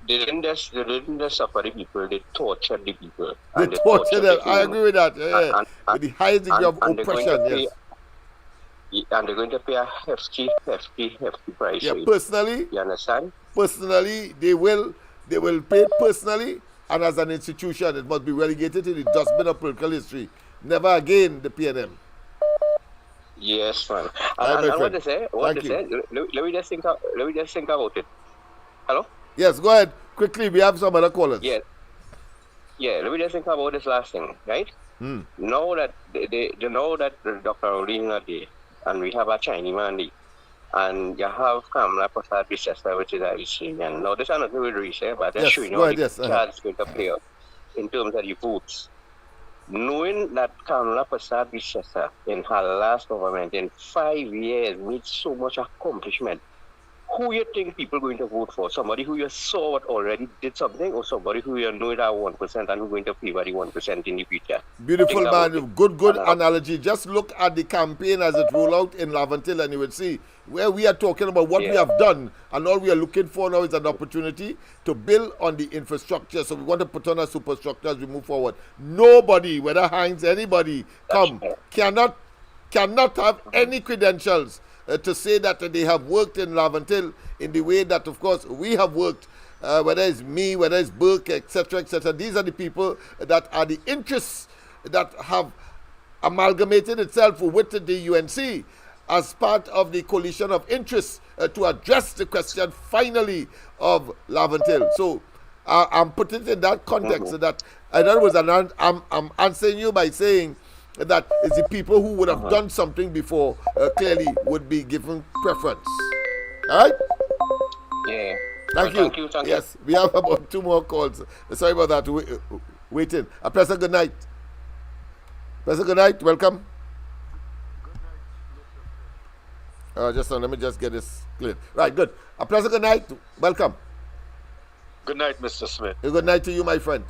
They didn't just suffer the people, they tortured the people. They tortured them. I agree with that. With the highest degree of oppression, yes. And they're going to pay a hefty price. Yeah, personally. You understand? Personally, they will pay personally, and as an institution, it must be relegated to the dustbin of political history. Never again the PNM. Yes, man. And what to say? Let me just think about it. Hello? Yes, go ahead. Quickly, we have some other callers. Yeah, let me just think about this last thing, right? Now that they know that Dr. Rowley is not there, and we have a Chinese man there, and you have Kamala Prasad Vishesha, which is Iranian. Now, this is not really research, but that's showing how the cards going to play out in terms of the votes. Knowing that Kamala Prasad Vishesha in her last government in 5 years made so much accomplishment, who you think people are going to vote for? Somebody who you saw what already did something, or somebody who you know that 1% and who's going to favor the 1% in the future? Beautiful, man. Good analogy. Just look at the campaign as it rolled out in Laventille, and you will see where we are talking about what we have done, and all we are looking for now is an opportunity to build on the infrastructure. So we want to put on a superstructure as we move forward. Nobody, whether Heinz, anybody, cannot have any credentials to say that they have worked in Laventille in the way that, of course, we have worked, whether it's me, whether it's Burke, etc., etc. These are the people that are the interests that have amalgamated itself with the UNC as part of the coalition of interests to address the question, finally, of Laventille. So I'm putting it in that context that, in other words, I'm answering you by saying that is the people who would have done something before clearly would be given preference. All right? Yeah. Thank you. Yes, we have about 2 more calls. Sorry about that. Waiting. Professor, good night. Professor, good night. Welcome. Let me just get this clear. Right, good. Professor, good night. Welcome. Good night, Mr. Smith. Good night to you, my friend.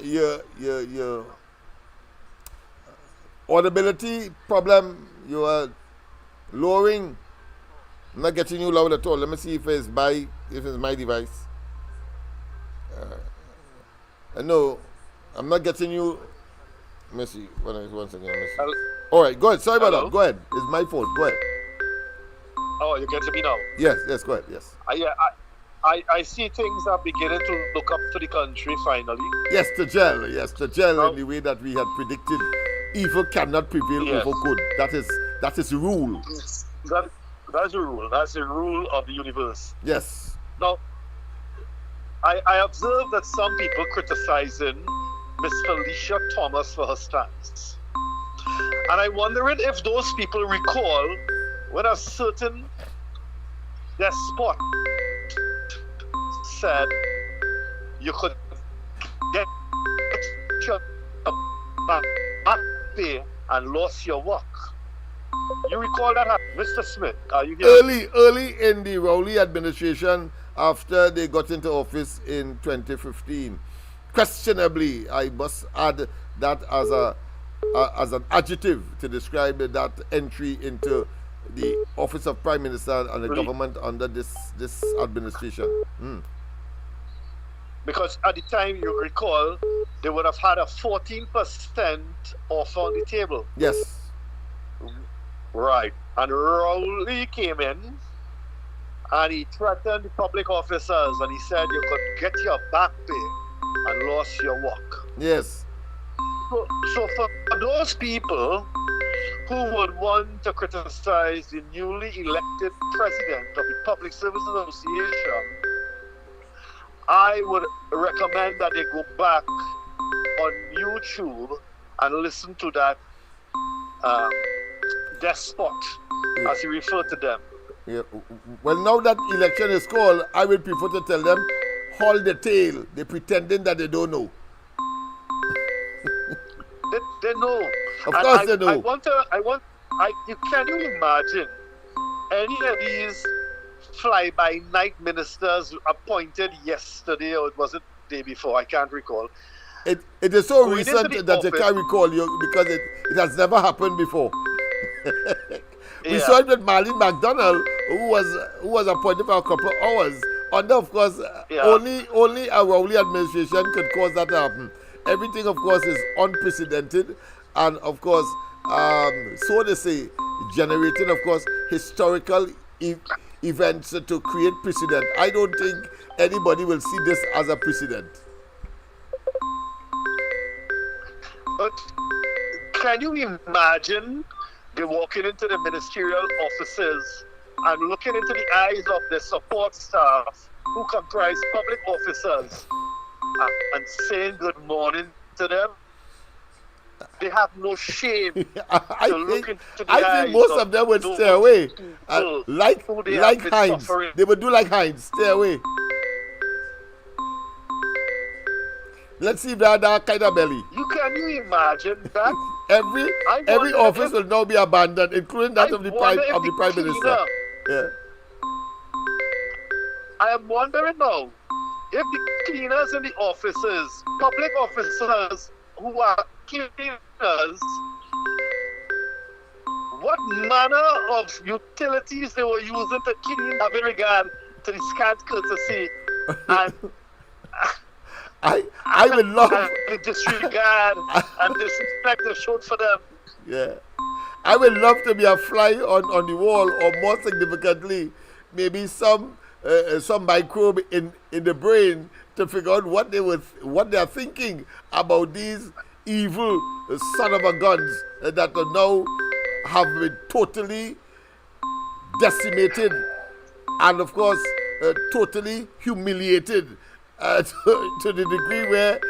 Your audibility problem, you are lowering. I'm not getting you loud at all. Let me see if it's my device. No, I'm not getting you. Let me see. Once again. Let me see. All right, go ahead. Sorry about that. Go ahead. It's my fault. Go ahead. Oh, you getting me now? Yes, go ahead. Yes. I see things are beginning to look up to the country finally. Yes, to gel in the way that we had predicted. Evil cannot prevail over good. That is the rule. That's the rule. That's the rule of the universe. Yes. Now, I observe that some people criticizing Miss Felicia Thomas for her stance. And I'm wondering if those people recall when a certain despot said you could get your back pay and lost your work. You recall that, Mr. Smith? Are you here? Early in the Rowley administration, after they got into office in 2015, questionably, I must add that as an adjective to describe that entry into the office of Prime Minister and the government under this administration. Because at the time, you recall, they would have had a 14% offer on the table. Yes. Right. And Rowley came in and he threatened the public officers and he said you could get your back pay and lost your work. Yes. So for those people who would want to criticize the newly elected president of the Public Service Association, I would recommend that they go back on YouTube and listen to that despot, as he referred to them. Yeah. Well, now that election is called, I will prefer to tell them, hold the tail. They're pretending that they don't know. They know. Of And course they know. Can you imagine any of these fly-by-night ministers appointed yesterday, or was it the day before? I can't recall. It is so Going recent into the that you office- can't recall you because it has never happened before. We Yeah. saw it with Marlene McDonald, who was appointed for a couple of hours. Under, of course, Yeah. only a Rowley administration could cause that to happen. Everything, of course, is unprecedented, and of course, so they say, generating, of course, historical events to create precedent. I don't think anybody will see this as a precedent. But can you imagine they walking into the ministerial offices and looking into the eyes of the support staff who comprise public officers and saying good morning to them? They have no shame I to look think into the eyes most of them would those stay away. people Like who they have been Heinz. suffering. They would do like Heinz, stay away. Let's see if they have that kind of belly. Can you imagine that? Every wonder office if- will now be abandoned, including that I of the wonder if the prime minister. cleaner- Yeah. I am wondering now if the cleaners in the offices, public officers who are cleaners, what manner of utilities they were using to clean having regard to the scant courtesy and I would love the disregard and disrespect they showed for them. Yeah. I would love to be a fly on the wall, or more significantly, maybe some microbe in the brain to figure out what they are thinking about these evil son of a guns that are now have been totally decimated and of course totally humiliated to the degree where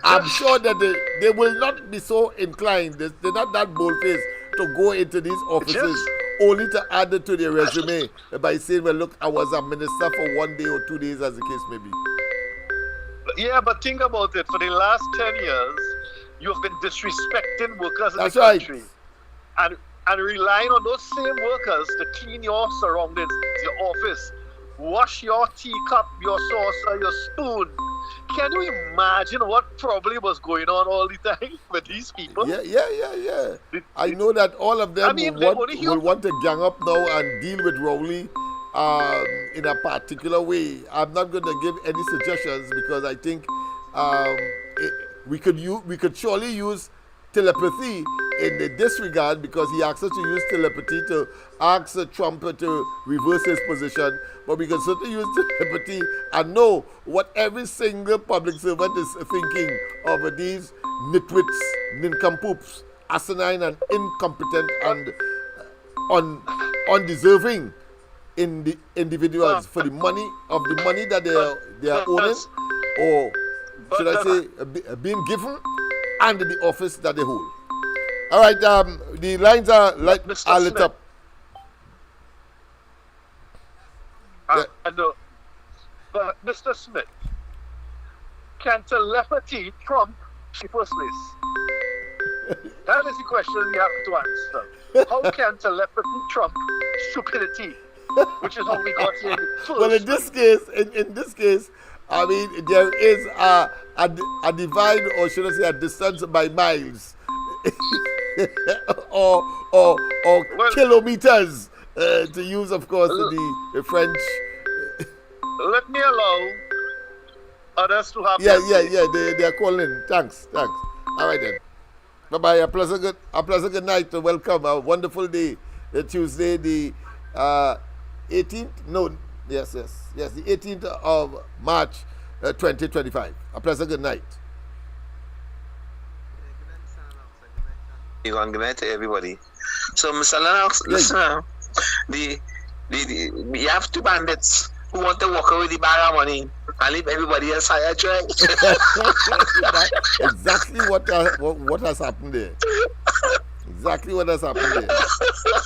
I'm sure that they will not be so inclined. They're not that bold-faced to go into these offices only to add it to their resume by saying, well, look, I was a minister for 1 day or 2 days, as the case may be. Yeah, but think about it. For the last 10 years, you've been disrespecting workers in That's the right. country. And relying on those same workers to clean your surroundings, your office, wash your teacup, your saucer, your spoon. Can you imagine what probably was going on all the time with these people? Yeah. I know that all of them will want to gang up now and deal with Rowley in a particular way. I'm not going to give any suggestions because I think we could surely use telepathy in the disregard, because he asked us to use telepathy to ask Trump to reverse his position, but we can certainly use telepathy and know what every single public servant is thinking of these nitwits, nincompoops, asinine and incompetent and undeserving individuals for the money that they are owning, or should I say being given, and the office that they hold. All right, the lines are lit up. I know. But Mr. Smith, can telepathy trump the first place? That is the question we have to answer. How can telepathy trump stupidity? Which is how we got here first. Well, in this case, I mean, there is a divide, or should I say a distance by miles or kilometers, to use, of course, the French. Let me allow others to have Yeah, they are calling. Thanks. All right then. Bye-bye. A pleasant good night. Welcome. A wonderful day. Tuesday, the 18th. No, yes. The 18th of March, 2025. A pleasant good night. Good night to everybody. So, Mr. Lennox, listen now. You have two bandits who want to walk away with the bag of money and leave everybody else higher track. Exactly what has happened there. Exactly what has happened there.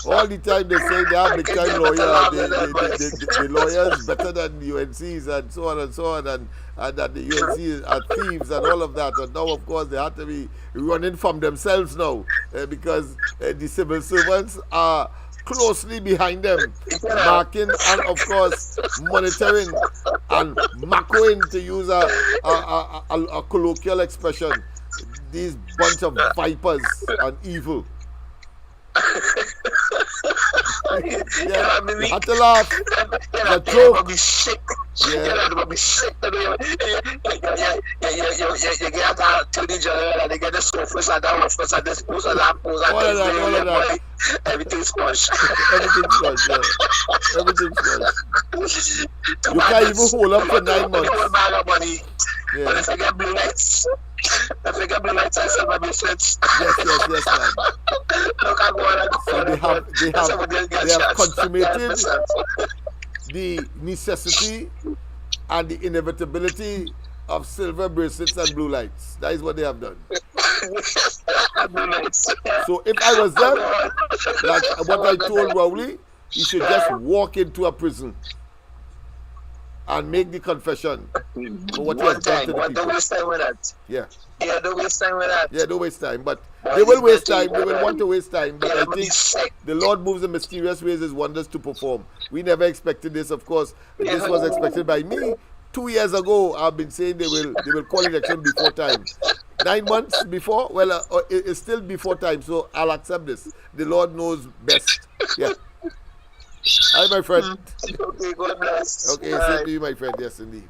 All the time they say they have big time lawyers, the lawyers better than the UNCs and so on and so on, and that the UNCs are thieves and all of that. And now, of course, they have to be running from themselves now because the civil servants are closely behind them, marking and, of course, monitoring and macroing, to use a colloquial expression, these bunch of vipers and evil. Yeah, you have to laugh. It's a joke. Yeah. You get that attorney general and they get the surface and that office and this post and that post and all of that. Everything's squash. Everything's squash, yeah. Everything's squash. You can't even hold up for 9 months. Yeah. But if I get blue lights, I sell my business. Yes, man. Look at what so they have consummated the necessity and the inevitability of silver bracelets and blue lights. That is what they have done. So if I was them, like what I told Rowley, he should just walk into a prison and make the confession for what he has done to the people. Don't waste time with that. Yeah, don't waste time with that. Yeah, don't waste time. But they will waste time. They will want to waste time. But I think the Lord moves in mysterious ways, His wonders to perform. We never expected this, of course. This was expected by me. 2 years ago, I've been saying they will call election before time. 9 months before, well, it's still before time. So I'll accept this. The Lord knows best. Yeah. Hi, my friend. Okay, God bless. Okay, same to you, my friend. Yes, indeed.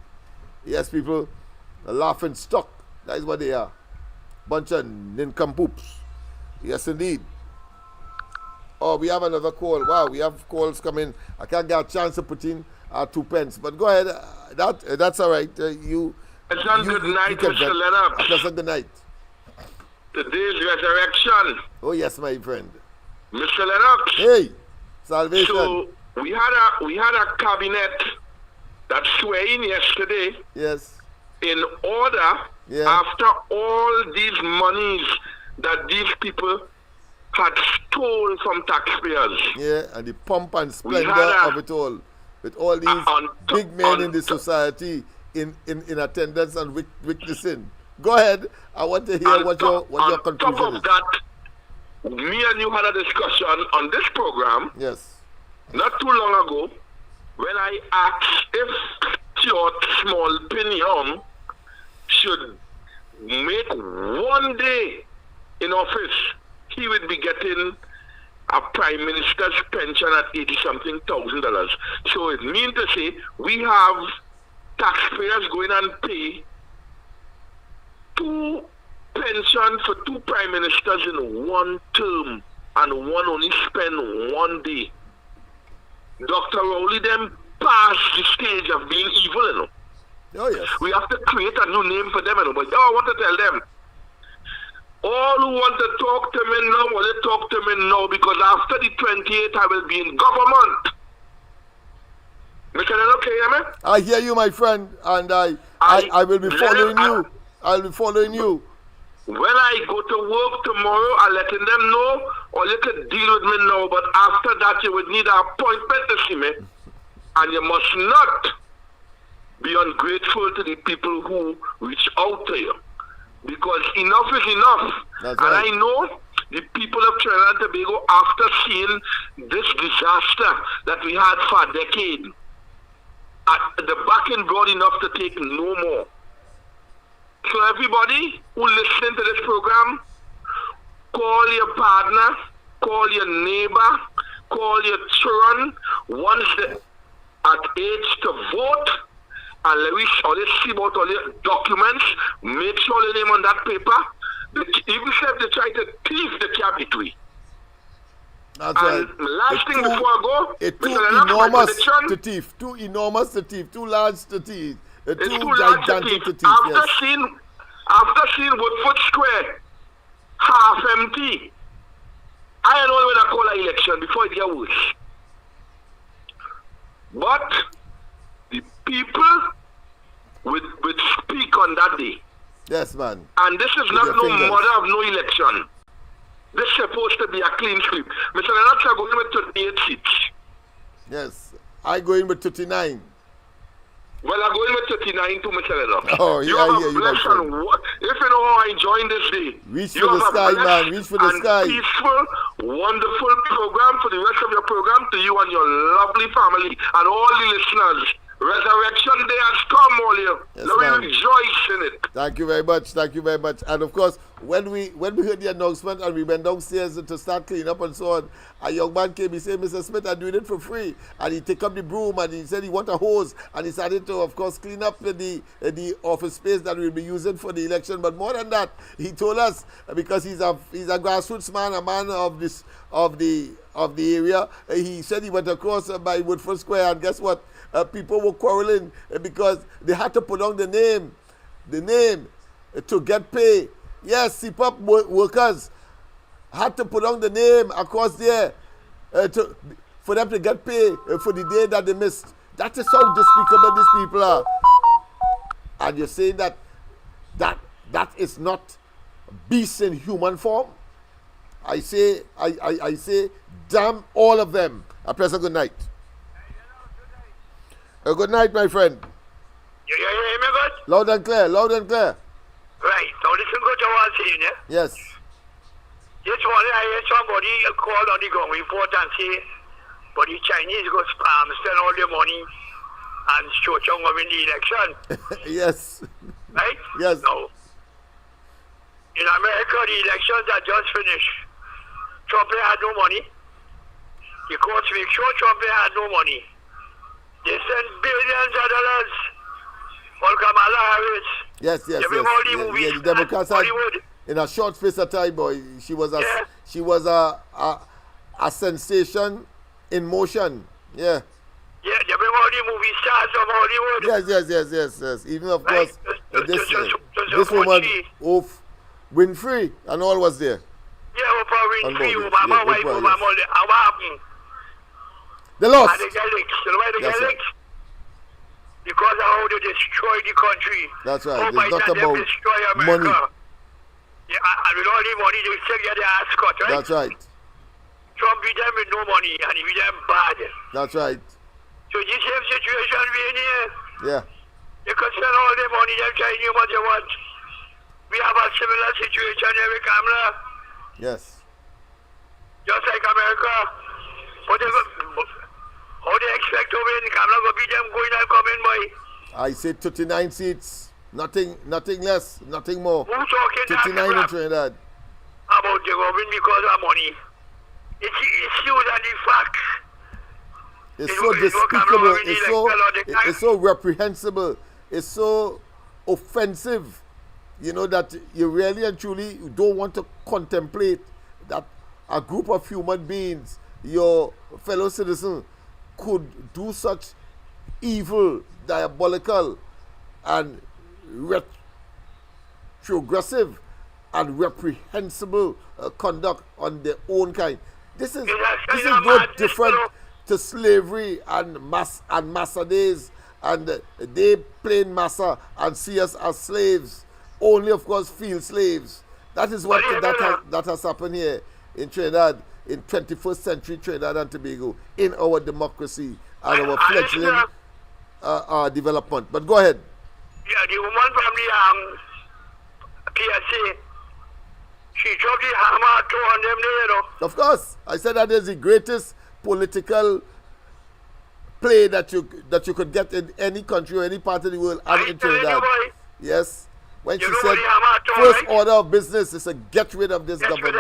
Yes, people, a laughing stock. That is what they are. Bunch of nincompoops. Yes, indeed. Oh, we have another call. Wow, we have calls coming. I can't get a chance to put in 2 pence. But go ahead. That's all right. Good night, Mr. Lennox. Pleasant good night. Today's resurrection. Oh, yes, my friend. Mr. Lennox. Hey. Salvation. So we had a cabinet that swore in yesterday. Yes. In order, after all these monies that these people had stolen from taxpayers. Yeah, and the pomp and splendor of it all, with all these big men in the society in attendance and witnessing. Go ahead. I want to hear what your conclusion is. That, me and you had a discussion on this program. Yes. Not too long ago, when I asked if your small opinion should make 1 day in office, he would be getting a prime minister's pension at $80-something thousand. So it means to say we have taxpayers going and pay 2 pension for 2 prime ministers in 1 term, and one only spend 1 day. Dr. Rowley them passed the stage of being evil, you know. Oh, yes. We have to create a new name for them, you know. But I want to tell them, all who want to talk to me now, will they talk to me now? Because after the 28th, I will be in government. Mr. Lennox, can you hear me? I hear you, my friend, and I will be following you. I'll be following you. When I go to work tomorrow, I'm letting them know, or you can deal with me now, but after that you would need an appointment to see me. And you must not be ungrateful to the people who reach out to you. Because enough is enough. That's and right. I know the people of Trinidad and Tobago, after seeing this disaster that we had for a decade, the backing broad enough to take no more. So everybody who listen to this program, call your partner, call your neighbor, call your children once they're at age to vote, and let me see about all your documents, make sure your name on that paper. Even if they try to thief, they can't be tweet. That's right. Last thing before I go, it's too enormous to thief, too enormous to thief, too large to thief. It's too gigantic to thief. After seeing Woodford Square half empty, I don't know when I call an election before it gets worse. But the people would speak on that day. Yes, man. And this is not no mother of no election. This is supposed to be a clean sweep. Mr. Lennox are going with 38 seats. Yes. I go in with 39. Well, I'm going with 39 to Mr. Lennox. Oh, yeah, you have yeah, a blessed and if you know how I enjoyed this day. Reach for the sky, man. Reach for the sky. Peaceful, wonderful program for the rest of your program to you and your lovely family and all the listeners. Resurrection Day has come, all you. Yes, Let man. me rejoice in it. Thank you very much. Thank you very much. And of course, when we heard the announcement and we went downstairs to start cleaning up and so on, a young man came. He said, "Mr. Smith, I'm doing it for free." And he take up the broom and he said he want a hose and he started to, of course, clean up the office space that we'll be using for the election. But more than that, he told us, because he's a grassroots man, a man of the area. He said he went across by Woodford Square, and guess what? People were quarreling because they had to put on the name to get pay. Yes, CPAP workers had to put on the name across there for them to get pay for the day that they missed. That is how despicable these people are. And you're saying that is not beast in human form? I say, damn all of them. A pleasant good night. Good night, my friend. You hear me good? Loud and clear, loud and clear. Right, now listen good to what I'm saying, yeah? Yes. This morning I heard somebody call on the ground report and say, but the Chinese go spend all their money and Cho Chong will win the election. Yes. Right? Yes. Now, in America, the elections are just finished. Trump had no money. The courts make sure Trump had no money. They send billions of dollars for Kamala Harris. Yes. The Democrats had, in a short space of time, boy, she was a sensation in motion. Yeah. Yeah, they bring all the movie stars of Hollywood. Yes. Even of course, this woman, Winfrey, and all was there. Yeah, Oprah Winfrey, Obama wife, Obama, what happened? They lost. And they get licked. You know why they get licked? Because of how they destroy the country. That's right. It's not about destroy America. Money. Yeah, and with all the money, they still get their ass cut, right? That's right. Trump beat them with no money, and he beat them bad. That's right. So this same situation we in here. Yeah. They could spend all the money, they're trying you what they want. We have a similar situation here with Kamala. Yes. Just like America. But how they expect to win? Kamala go beat them going and coming, boy. I say 39 seats. Nothing less, nothing more. Who talking 39 in Trinidad. About they go win because of money. It's issues and the facts. It's so despicable. It's so reprehensible. It's so offensive. You know, that you really and truly don't want to contemplate that a group of human beings, your fellow citizen, could do such evil, diabolical, and retrogressive and reprehensible conduct on their own kind. This is no different to slavery and massa days, and they playing massa and see us as slaves. Only, of course, field slaves. That is what that has happened here in Trinidad, in 21st century Trinidad and Tobago, in our democracy and our fledgling development. But go ahead. Yeah, the woman from the PSA, she dropped the hammer to on them there, you know. Of course. I said that is the greatest political play that you could get in any country or any part of the world and in Trinidad. Yes. When she said first order of business is to get rid of this government.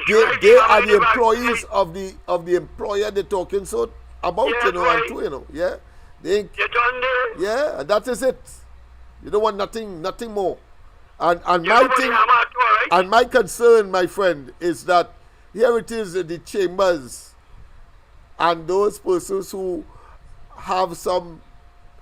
They are the employees of the employer they're talking so about, you know, and to, you know. Yeah. Yeah, and that is it. You don't want nothing more. And my thing, and my concern, my friend, is that here it is in the chambers, and those persons who have some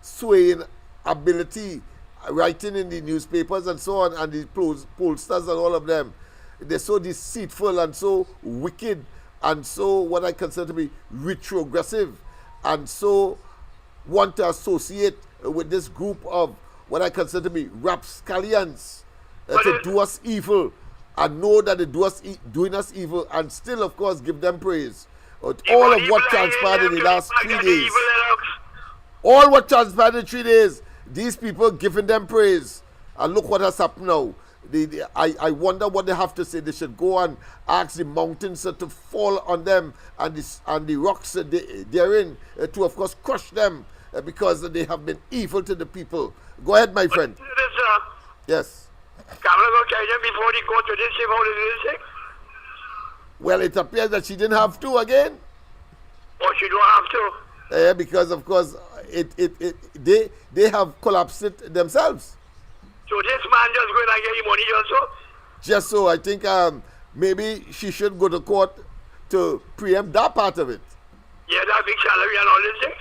swaying ability, writing in the newspapers and so on, and the pollsters and all of them, they're so deceitful and so wicked and so what I consider to be retrogressive, and so want to associate with this group of what I consider to be rapscallions to do us evil and know that they doing us evil, and still, of course, give them praise. All of what transpired in the last 3 days. All what transpired in 3 days, these people giving them praise. And look what has happened now. I wonder what they have to say. They should go and ask the mountains to fall on them, and the rocks therein to, of course, crush them because they have been evil to the people. Go ahead, my friend. Yes. Before the court to this, well, it appears that she didn't have to again. Or she don't have to. Because, of course, they have collapsed it themselves. So this man just going and get money also? Just so. I think maybe she should go to court to preempt that part of it. Yeah, that big salary and all this thing?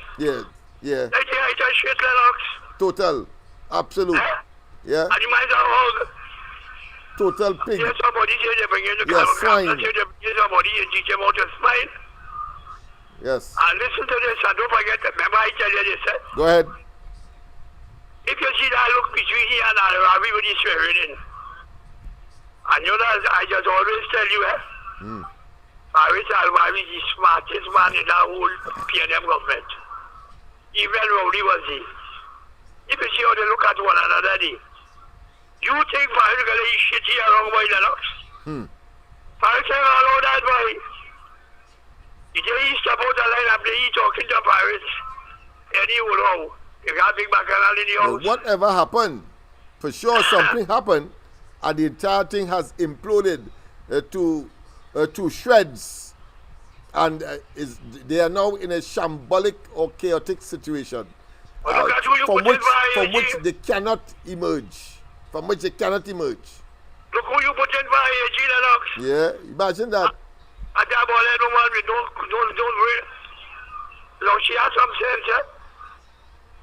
Yeah. Like it's a shit, Lennox. Total. Absolute. Yeah. And you might have total pig. Yes, somebody say they bring in the swine. Say they bring somebody and teach them how to smile. Yes. And listen to this, and don't forget, remember I tell you this, Go ahead. If you see that look between here and everybody swearing in, and you know, I just always tell you, Faris Alwari is the smartest man in that whole PNM government. Even Rowley was he. If you see how they look at one another, you think Faris is going to eat shit here wrong by Lennox? Faris ain't all over that boy. If he step out the line and he talking to Faris, and he will know. You got big bacchanal in the house. Whatever happened, for sure something happened, and the entire thing has imploded to shreds, and they are now in a shambolic or chaotic situation from which they cannot emerge. From which they cannot emerge. Look who you put in by Lennox. Yeah, imagine that. And that boy, no man, don't worry. Look, she has some sense,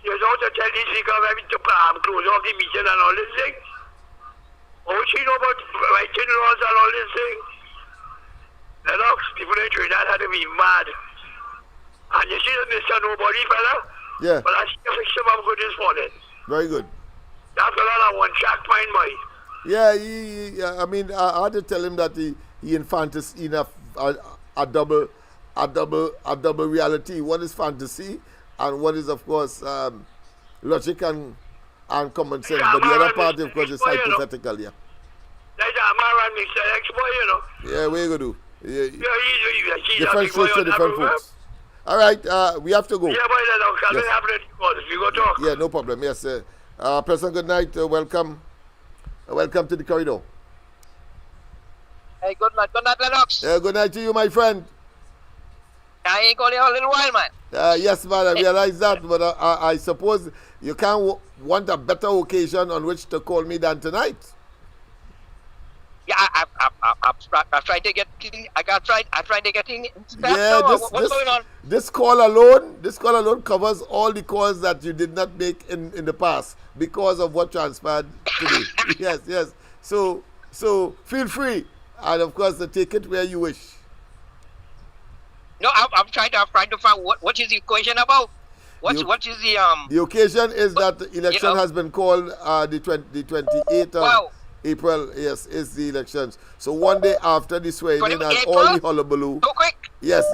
You don't tell these people having to close off the meeting and all this thing. Oh, she know about writing laws and all this thing. Lennox, people in Trinidad had to be mad. And you see that Mr. Nobody, fella? Yeah. But I see a fixture of good this morning. Very good. That's a one track mind, boy. Yeah, I mean, I had to tell him that he in fantasy enough a double reality. One is fantasy, and one is, of course, logic and common sense. But the other part, of course, is hypothetical. Yeah. That's a man, Mr. X-Boy, you know. Yeah, where you go do? Yeah, different strokes to different folks. All right, we have to go. Yeah, boy, that's yes. You go talk. Yeah, no problem. Yes, sir. President, good night. Welcome to the corridor. Hey, good night, Lennox. Good night to you, my friend. I ain't calling you a little while, man. Yes, man, I realize that, but I suppose you can't want a better occasion on which to call me than tonight. Yeah, I'm trying to get things. I'm trying to get things. Yeah, what's going on? This call alone covers all the calls that you did not make in the past because of what transpired today. yes. So feel free, and of course, take it where you wish. No, I'm trying to find what is the equation about. What is the The occasion is that the election has been called the 28th of April. Yes, is the elections. So one day after the swearing in and all the hullabaloo. So quick. Yes,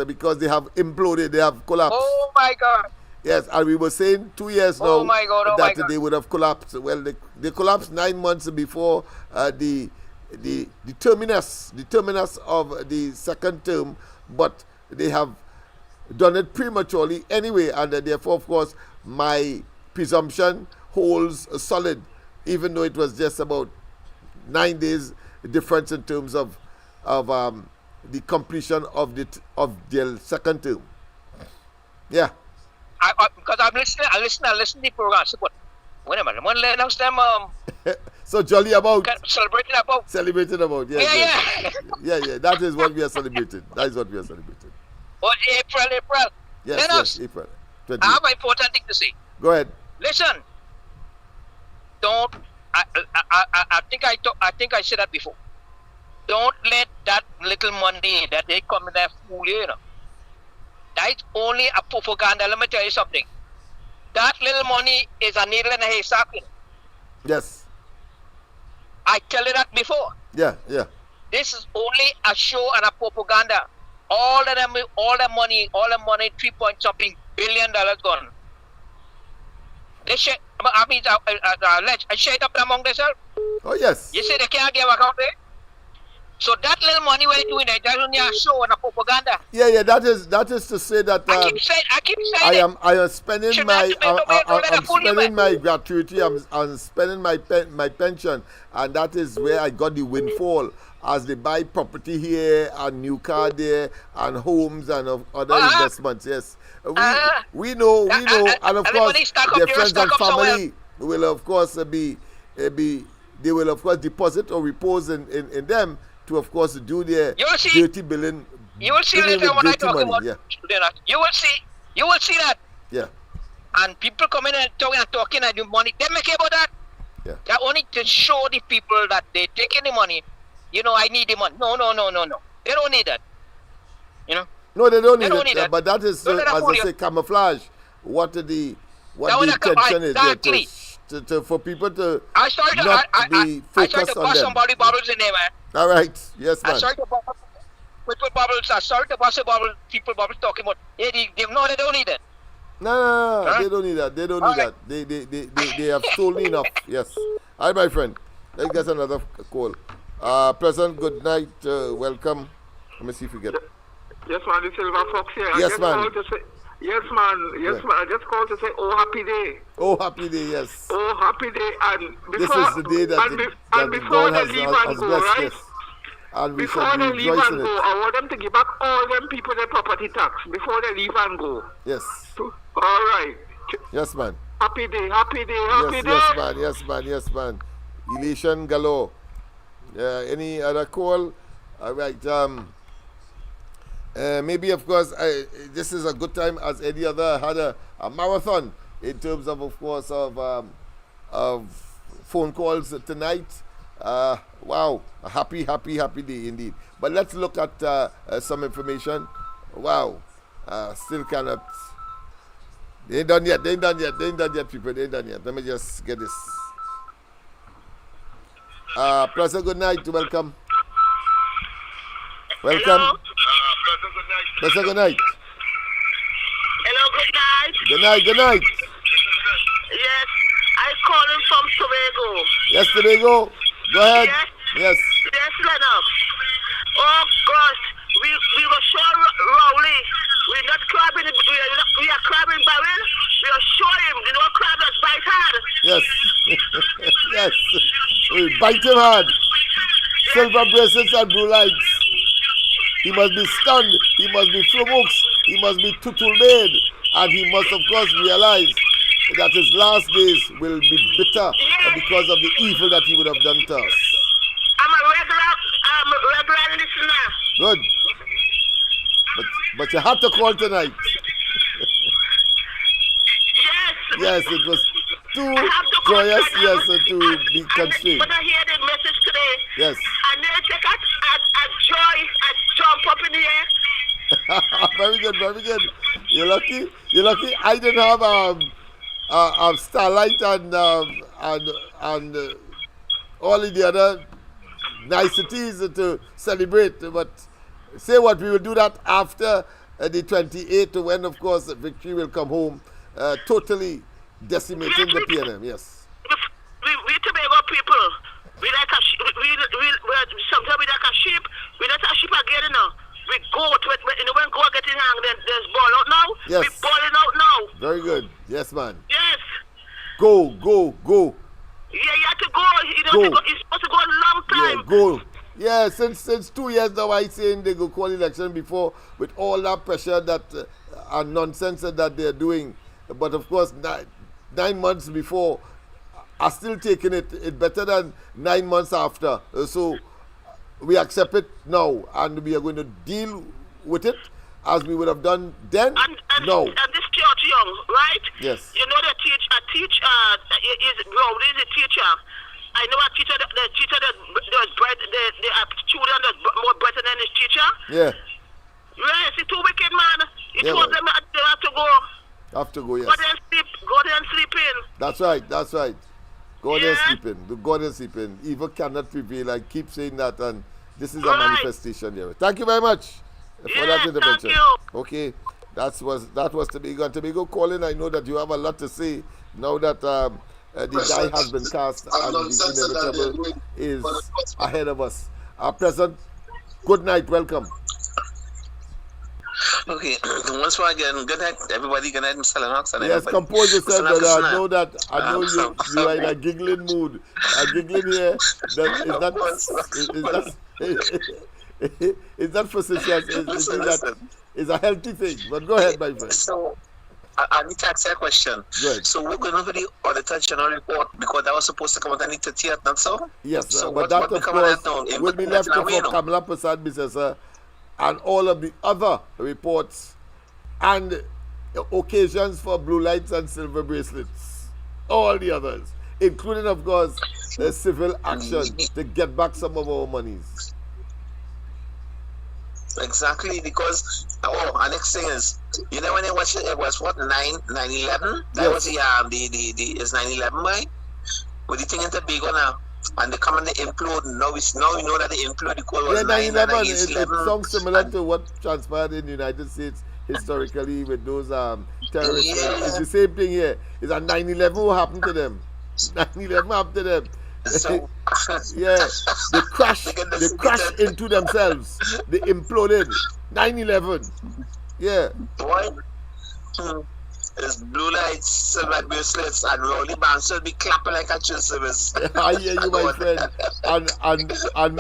because they have imploded, they have collapsed. Oh my God. Yes, and we were saying 2 years now that they would have collapsed. Well, they collapsed 9 months before the terminus of the second term, but they have done it prematurely anyway, and therefore, of course, my presumption holds solid, even though it was just about 9 days difference in terms of the completion of their second term. Yeah. Because I listen to the program. So, but wait a minute, when Lennox them so jolly about celebrating about. Yes, yeah. That is what we are celebrating. Oh, April. Yes, Lennox, April. I have an important thing to say. Go ahead. Listen. Don't. I think I said that before. Don't let that little money that they come in there fool you. That's only a propaganda. Let me tell you something. That little money is a needle in a haystack. Yes. I tell you that before. Yeah, yeah. This is only a show and a propaganda. All the money, 3 point something billion dollars gone. They share, I share it up among themselves. Oh yes. You say they can't give account there? So that little money we're doing, that's only a show and a propaganda. Yeah. That is to say that I keep saying I am spending I'm spending my gratuity. I'm spending my pension, and that is where I got the windfall as they buy property here and new car there and homes and other investments. Yes, we know, and of course their friends and family will of course be they will of course deposit or repose in them to of course do their dirty billing. You will see later when I talk about You will see that. Yeah. And people come in and talking and do money. They make about that. Yeah. They're only to show the people that they take any money. I need the money. No. They don't need that. No, they don't need that. But that is, as I say, camouflage. What the intention is exactly. For people to be focused on them. Somebody bubbles in there, man. All right. Yes, man. I started to bust bubbles. People bubbles talking about. Yeah, they don't need it. No. They don't need that. They don't need that. They have stolen enough. Yes. All right, my friend. Let's get another call. President, good night. Welcome. Let me see if we get. Yes, man. This is Silver Fox here. Yes, man. Yes, man. I just called to say, oh, happy day. Oh, happy day, yes. Oh, happy day. And before, this is the day that God has blessed right? us. And we before shall they be leave rejoicing and it. go, I want them to give back all them people their property tax before they leave and go. Yes. All right. Yes, man. Happy day. Day. Yes, man. Elation galore. Any other call? All right. Maybe, of course, this is a good time as any other had a marathon in terms of course, of phone calls tonight. Wow, a happy day indeed. But let's look at some information. Wow, still cannot. They ain't done yet, people. They ain't done yet. Let me just get this. Professor, good night. Welcome. Hello? Professor, good night. Hello, Good night. Yes, I'm calling from Tobago. Yes, Tobago. Go ahead. Yes. Yes, Lennox. Oh, gosh. We were so rowdy. We're not crabbing. We are crabbing barrel. We are showing him. Crab that bite hard. Yes. Yes. We bite him hard. Silver bracelets and blue lights. He must be stunned. He must be flummoxed. He must be tutul-made. And he must, of course, realize that his last days will be bitter because of the evil that he would have done to us. I'm a regular listener. Good. But you had to call tonight. Yes, it was too joyous, to be constrained. But I hear the message today. Yes. And then take a joy, a jump up in the air. Very good. You're lucky. I didn't have starlight and all of the other niceties to celebrate. But say what, we will do that after the 28th, when of course victory will come home, totally decimating the PNM. Yes. We Tobago people. We like a sheep. Sometimes we like a sheep. We like a sheep again, We go when go getting hung, then there's ball out now. Yes. We balling out now. Very good. Yes, man. Yes. Go. Yeah, you have to go. It's supposed to go a long time. Yeah, go. Yeah, since 2 years now, I saying they go call election before with all that pressure that and nonsense that they're doing. But of course, 9 months before, are still taking it better than 9 months after. So we accept it now, and we are going to deal with it as we would have done then. No. And this George Young, right? Yes. You know the teacher is a teacher. I know a teacher, the teacher that does bright, the student that's more better than his teacher. Yeah. Yes, he's too wicked, man. He told them they have to go. Have to go, yes. Go there and sleep in. That's right. God is sleeping. The God is sleeping. Evil cannot prevail. I keep saying that, and this is a manifestation here. Thank you very much for that intervention. Okay, that was Tobago. And Tobago calling, I know that you have a lot to say now that the die has been cast and the inevitable is ahead of us. Our President, good night. Welcome. Okay, once more again, good night, everybody. Good night, Mr. Lennox. And yes, compose yourself, brother. I know you are in a giggling mood. A giggling here. Is that facetious? It's a healthy thing. But go ahead, my friend. So, I need to ask you a question. Good. So, we're going to the Auditor General report because that was supposed to come out on the 30th, not so? Yes, so but that, of course, will be left for Kamala Prasad, Mr. And all of the other reports and occasions for blue lights and silver bracelets. All the others, including, of course, civil action to get back some of our monies. Exactly, because our next thing is, you know, when I watched it was what 9/11. That was is 9/11, right? With the thing in Tobago now. And they come and they implode. Now we know that they implode. The call was 9/11. It sounds similar to what transpired in the United States historically with those terrorists. Yeah. It's the same thing here. It's a 9/11 what happened to them. 9/11 happened to them. So, yeah, they crashed into themselves. They imploded. 9/11. Yeah. Boy. There's blue lights, silver bracelets, and Rowley bands will be clapping like a church service. I hear you, my friend. And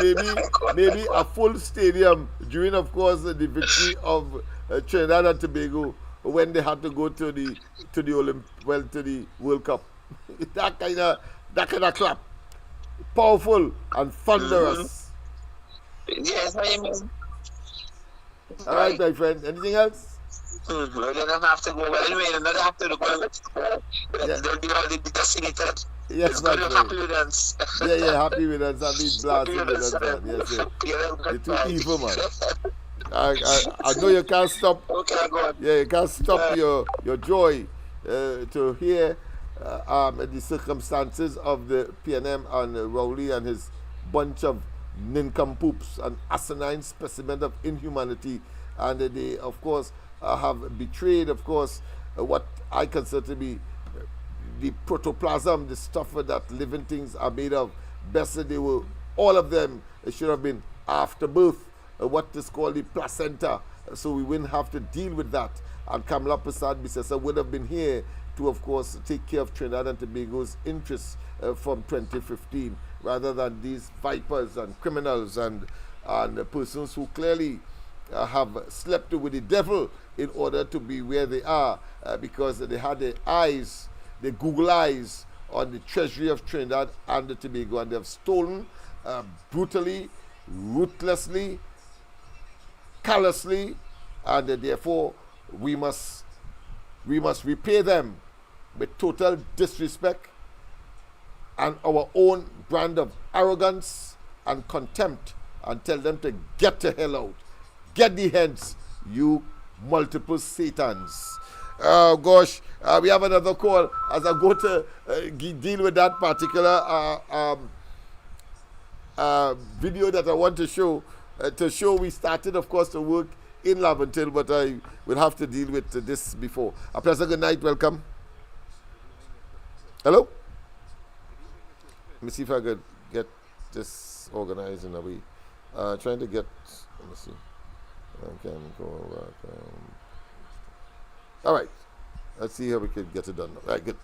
maybe a full stadium during, of course, the victory of Trinidad and Tobago when they had to go to the World Cup. that kind of clap, powerful and thunderous. Yes, I mean. All right, my friend. Anything else? We don't have to go. But anyway, they don't have to go. They'll be already designated. Yes, it's good. Happy with us. Yeah, happy with us. I mean, blasting with us, man. Yes, you're too evil, man. I know you can't stop. Okay, go on. Yeah, you can't stop your joy to hear the circumstances of the PNM and Rowley and his bunch of nincompoops, an asinine specimen of inhumanity, and they, of course, have betrayed, of course, what I consider to be the protoplasm, the stuff that living things are made of. Best they were, all of them should have been after birth, what is called the placenta, so we wouldn't have to deal with that. And Kamala Prasad Bisesa would have been here to, of course, take care of Trinidad and Tobago's interests from 2015, rather than these vipers and criminals and persons who clearly have slept with the devil in order to be where they are, because they had their eyes, their Google eyes, on the treasury of Trinidad and Tobago, and they have stolen brutally, ruthlessly, callously, and therefore we must repay them with total disrespect and our own brand of arrogance and contempt, and tell them to get the hell out. Get the hence, you multiple satans. Oh gosh, we have another call as I go to deal with that particular video that I want to show. We started, of course, to work in Laventille, but I will have to deal with this before. A pleasant good night, welcome. Hello? Let me see if I could get this organized in a way. Trying to get, let me see. Okay, all right. Let's see how we can get it done. All right, good.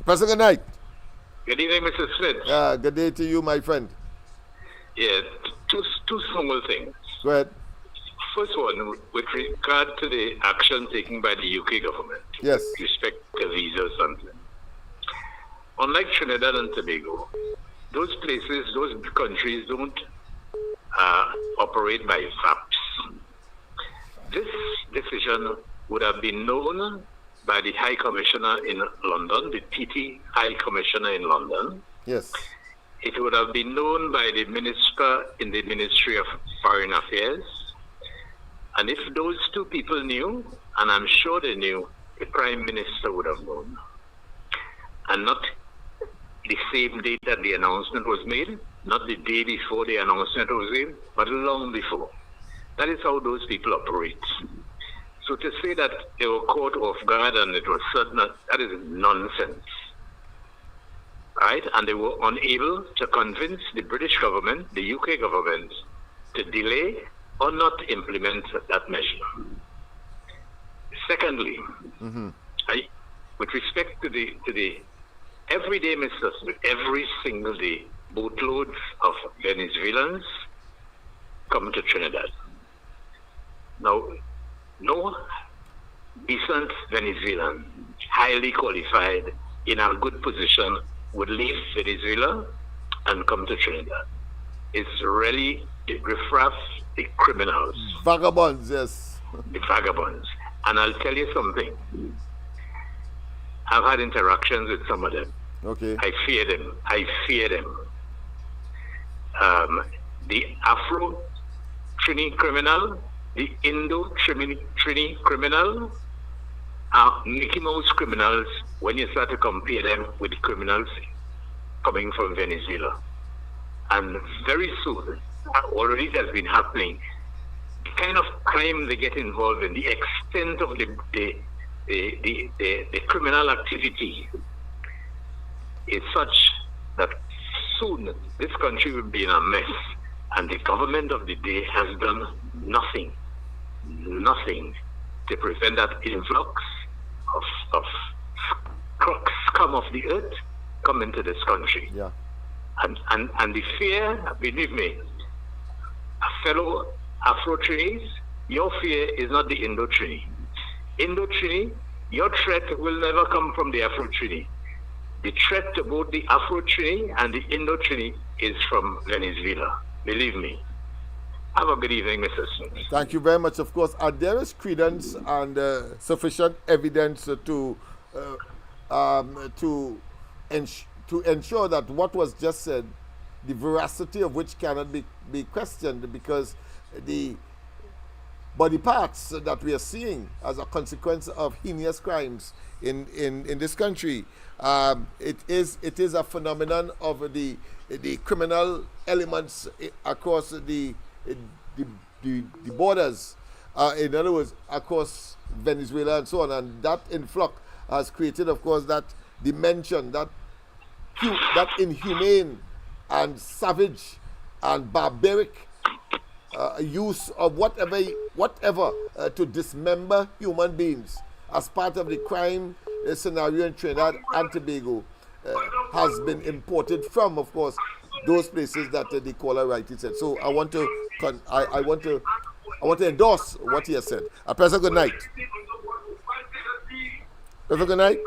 Professor, good night. Good evening, Mr. Smith. Good day to you, my friend. Yeah, two small things. Go ahead. First one, with regard to the action taken by the UK government. Yes. With respect to visa or something. Unlike Trinidad and Tobago, those places, those countries don't operate by FAPs. This decision would have been known by the High Commissioner in London, the TT High Commissioner in London. Yes. It would have been known by the Minister in the Ministry of Foreign Affairs. And if those two people knew, and I'm sure they knew, the Prime Minister would have known. And not the same date that the announcement was made, not the day before the announcement was made, but long before. That is how those people operate. So to say that they were caught off guard and it was certain, that is nonsense. Right? And they were unable to convince the British government, the UK government, to delay or not implement that measure. Secondly, with respect to the everyday, Mr. Smith, every single day, boatloads of Venezuelans come to Trinidad. Now, no decent Venezuelan, highly qualified, in a good position, would leave Venezuela and come to Trinidad. It's really the riffraff, the criminals. Vagabonds, yes. The vagabonds. And I'll tell you something. I've had interactions with some of them. Okay. I fear them. I fear them. The Afro-Trini criminal, the Indo-Trini criminal are Mickey Mouse criminals when you start to compare them with the criminals coming from Venezuela. And very soon, already it has been happening, the kind of crime they get involved in, the extent of the criminal activity is such that soon this country will be in a mess. And the government of the day has done nothing to prevent that influx of scum of the earth come into this country. Yeah. And the fear, believe me, fellow Afro-Trinis, your fear is not the Indo-Trini. Indo-Trini, your threat will never come from the Afro-Trini. The threat to both the Afro-Trini and the Indo-Trini is from Venezuela. Believe me. Have a good evening, Mr. Smith. Thank you very much. Of course, there is credence and sufficient evidence to ensure that what was just said, the veracity of which cannot be questioned, because the body parts that we are seeing as a consequence of heinous crimes in this country, it is a phenomenon of the criminal elements across the borders, in other words, across Venezuela and so on, and that influx has created, of course, that dimension, that inhumane and savage and barbaric use of whatever to dismember human beings as part of the crime scenario in Trinidad and Tobago has been imported from, of course, those places that the caller rightly said. So I want to endorse what he has said. A pleasant good night. Pleasant good night.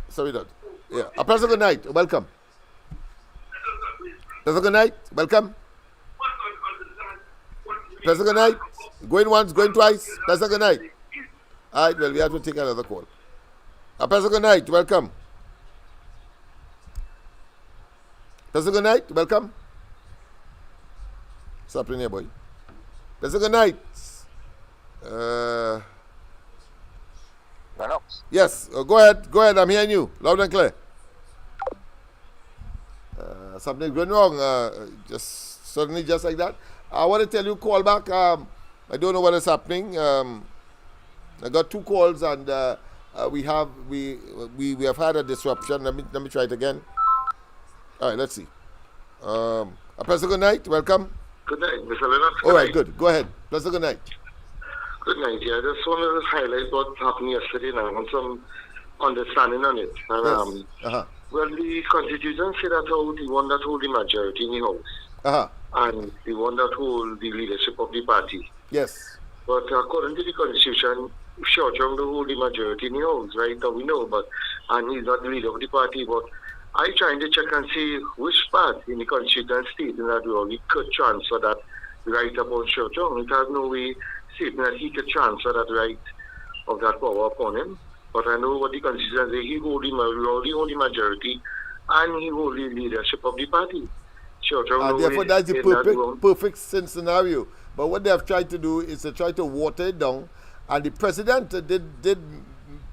Sorry, Dad. Yeah. A pleasant good night. Welcome. Pleasant good night. Welcome. Pleasant good night. Going once, going twice. Pleasant good night. All right, well, we have to take another call. A pleasant good night. Welcome. Pleasant good night. Welcome. What's happening here, boy? Pleasant good night. Lennox. Yes, go ahead. I'm hearing you loud and clear. Something's going wrong. Just like that. I want to tell you, call back. I don't know what is happening. I got two calls and we have had a disruption. Let me try it again. All right, let's see. A pleasant good night. Welcome. Good night, Mr. Lennox. All right, good. Go ahead. Pleasant good night. Good night. Yeah, I just want to highlight what happened yesterday, and I want some understanding on it. And, yes. Well, the Constitution said that the one that hold the majority in the House, and the one that hold the leadership of the party. Yes. But according to the Constitution, Short Young will hold the majority in the House, right? Now we know, and he's not the leader of the party. But I'm trying to check and see which part in the Constitution stating that we could transfer that right upon Short Young. It has no way stating that he could transfer that right of that power upon him. But I know what the Constitution says. He hold the majority, and he hold the leadership of the party. Therefore, that's the perfect scenario. But what they have tried to do is to try to water it down. And the president did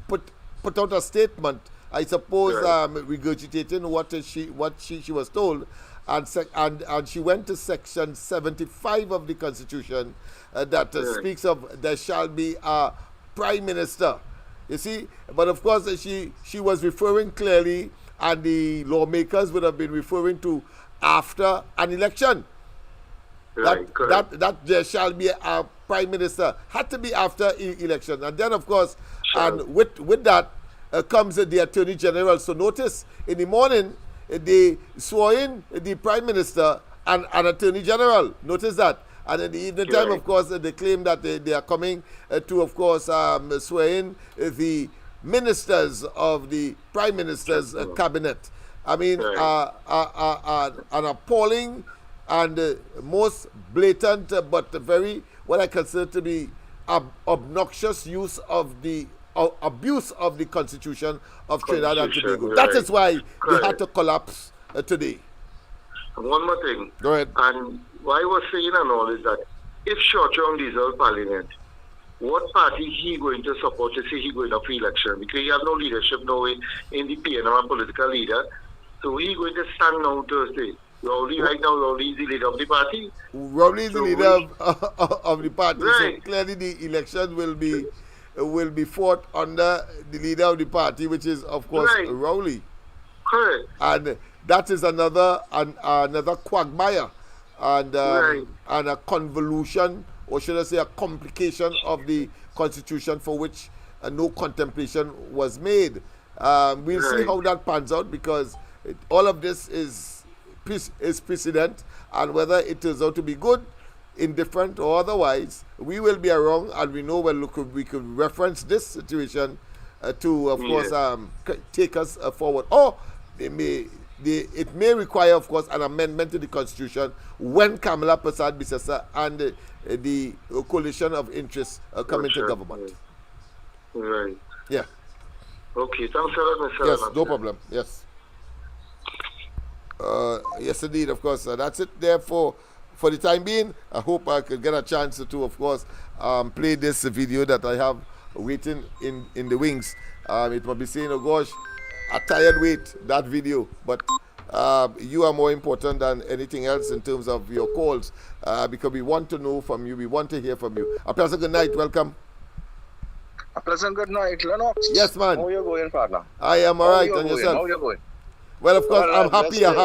put out a statement I suppose, Right. regurgitating what she was told, and she went to section 75 of the Constitution that Right. speaks of there shall be a prime minister. You see, but of course she was referring clearly, and the lawmakers would have been referring to after an election. Right, correct. That there shall be a prime minister had to be after election, and then of course, and with that comes the attorney general. So notice in the morning they swore in the prime minister and an attorney general. Notice that. And in the evening time, of course, they claim that they are coming to, of course, swear in the ministers of the prime minister's cabinet. I mean, an appalling and most blatant, but very, what I consider to be obnoxious use of the abuse of the Constitution of Trinidad and Tobago. That is why they had to collapse today. One more thing. Go ahead. And what I was saying and all is that if Shortron dissolve Parliament, what party he going to support to say he going up for election? Because he has no leadership now in the PNM political leader. So he going to stand now to say, Rowley right now, Rowley is the leader of the party. Rowley is the leader of the party. Right. So clearly the election will be fought under the leader of the party, which is of course Rowley. Correct. And that is another quagmire and a convolution, or should I say a complication of the Constitution for which no contemplation was made. We'll see how that pans out, because all of this is precedent, and whether it turns out to be good, indifferent, or otherwise, we will be wrong, and we know we could reference this situation to, of course, take us forward. Or it may require, of course, an amendment to the Constitution when Kamala Prasad Bisesa and the coalition of interests come into government. Right. Yeah. Okay, thanks a lot, Mr. Yes, Adams. no problem. Yes. Yes, indeed, of course. That's it there for the time being. I hope I could get a chance to, of course, play this video that I have waiting in the wings. It might be saying, oh gosh, a tired wait, that video. But you are more important than anything else in terms of your calls, because we want to know from you. We want to hear from you. A pleasant good night. Welcome. A pleasant good night, Lennox. Yes, man. How you going, partner? I am all right. And yourself? How you going? Well, of course, I'm happy. Let's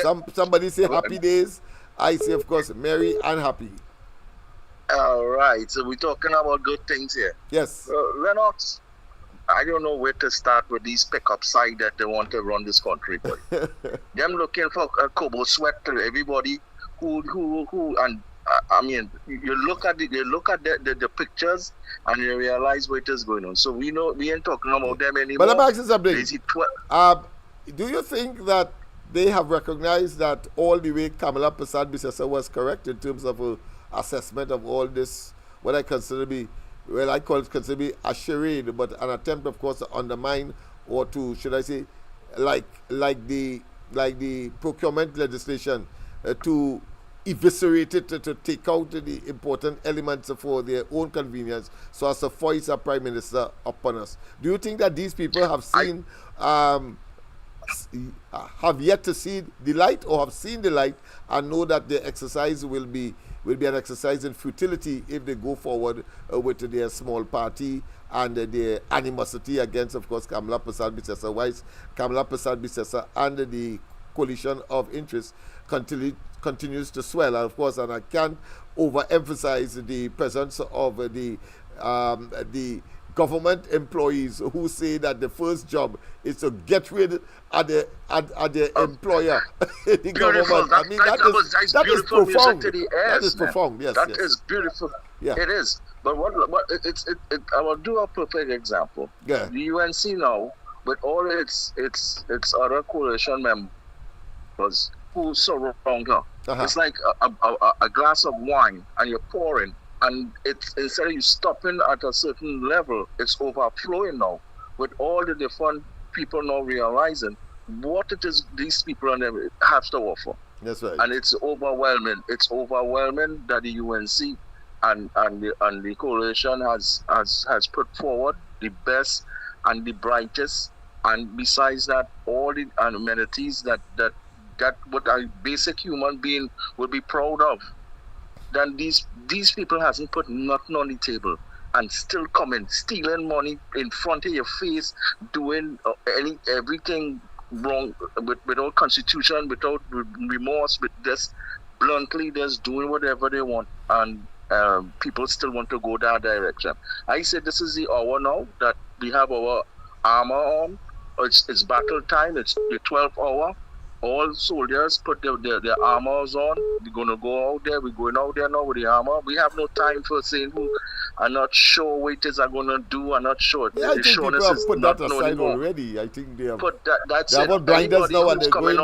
I'm happy. Somebody say happy days. I say, of course, merry and happy. All right. So we're talking about good things here. Yes. Lennox, I don't know where to start with these pickup side that they want to run this country. But them looking for a Kobo sweat to everybody who and I mean, you look at the pictures and you realize what is going on. So we know we ain't talking about them anymore. But I'm asking something. Do you think that they have recognized that all the way Kamala Prasad Bisesa was correct in terms of assessment of all this, what I consider to be, well, I consider to be a charade, but an attempt, of course, to undermine or to, should I say, like the procurement legislation, to eviscerate it, to take out the important elements for their own convenience, so as to force a prime minister upon us. Do you think that these people have seen, have yet to see the light, or have seen the light and know that the exercise will be an exercise in futility if they go forward with their small party and their animosity against, of course, Kamala Prasad Bisesa? Whilst Kamala Prasad Bisesa and the coalition of interests continues to swell, and of course, and I can't overemphasize the presence of the government employees who say that the first job is to get rid of the employer, the government. I mean, that is profound. That is profound. Yes, that is beautiful. Yeah, it is. But what I will do a perfect example. Yeah. The UNC now, with all its other coalition members who surround her, it's like a glass of wine, and you're pouring. And it's, instead of you stopping at a certain level, it's overflowing now, with all the different people now realizing what it is these people have to offer. That's right. And it's overwhelming. It's overwhelming that the UNC and the coalition has put forward the best and the brightest And besides that, all the amenities that what a basic human being would be proud of. Then these people hasn't put nothing on the table and still coming, stealing money in front of your face, doing everything wrong without constitution, without remorse, with just bluntly just doing whatever they want, and people still want to go that direction. I said this is the hour now that we have our armor on. It's battle time. It's the 12th hour. All soldiers put their armors on. We're going to go out there. We're going out there now with the armor. We have no time for saying who. I'm not sure what it is I'm going to do. I'm not sure. Yeah, I think people have put that aside already. I think they have. But that's they have blinders now and they're coming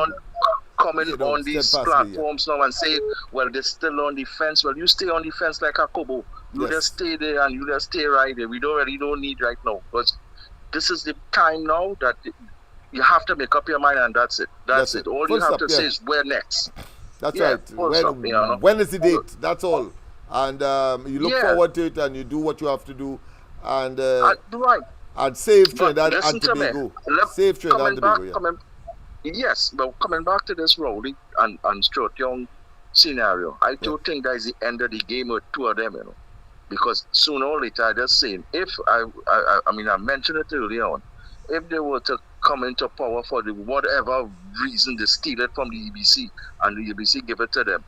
going on these platforms now and say, well, they're still on the fence. Well, you stay on the fence like a kobo. You just stay there and you just stay right there. We don't need right now. Because this is the time now that you have to make up your mind, and that's it. That's it. All you have to say is where next. That's right. When is the date? That's all. And you look forward to it, and you do what you have to do, and and save Trinidad and Tobago. Save Trinidad and Tobago. Yes, but coming back to this Rowley and Stuart Young scenario, I do think that is the end of the game with two of them, because sooner or later, I just saying, if I mentioned it earlier on, if they were to come into power for whatever reason they steal it from the EBC and the EBC give it to them,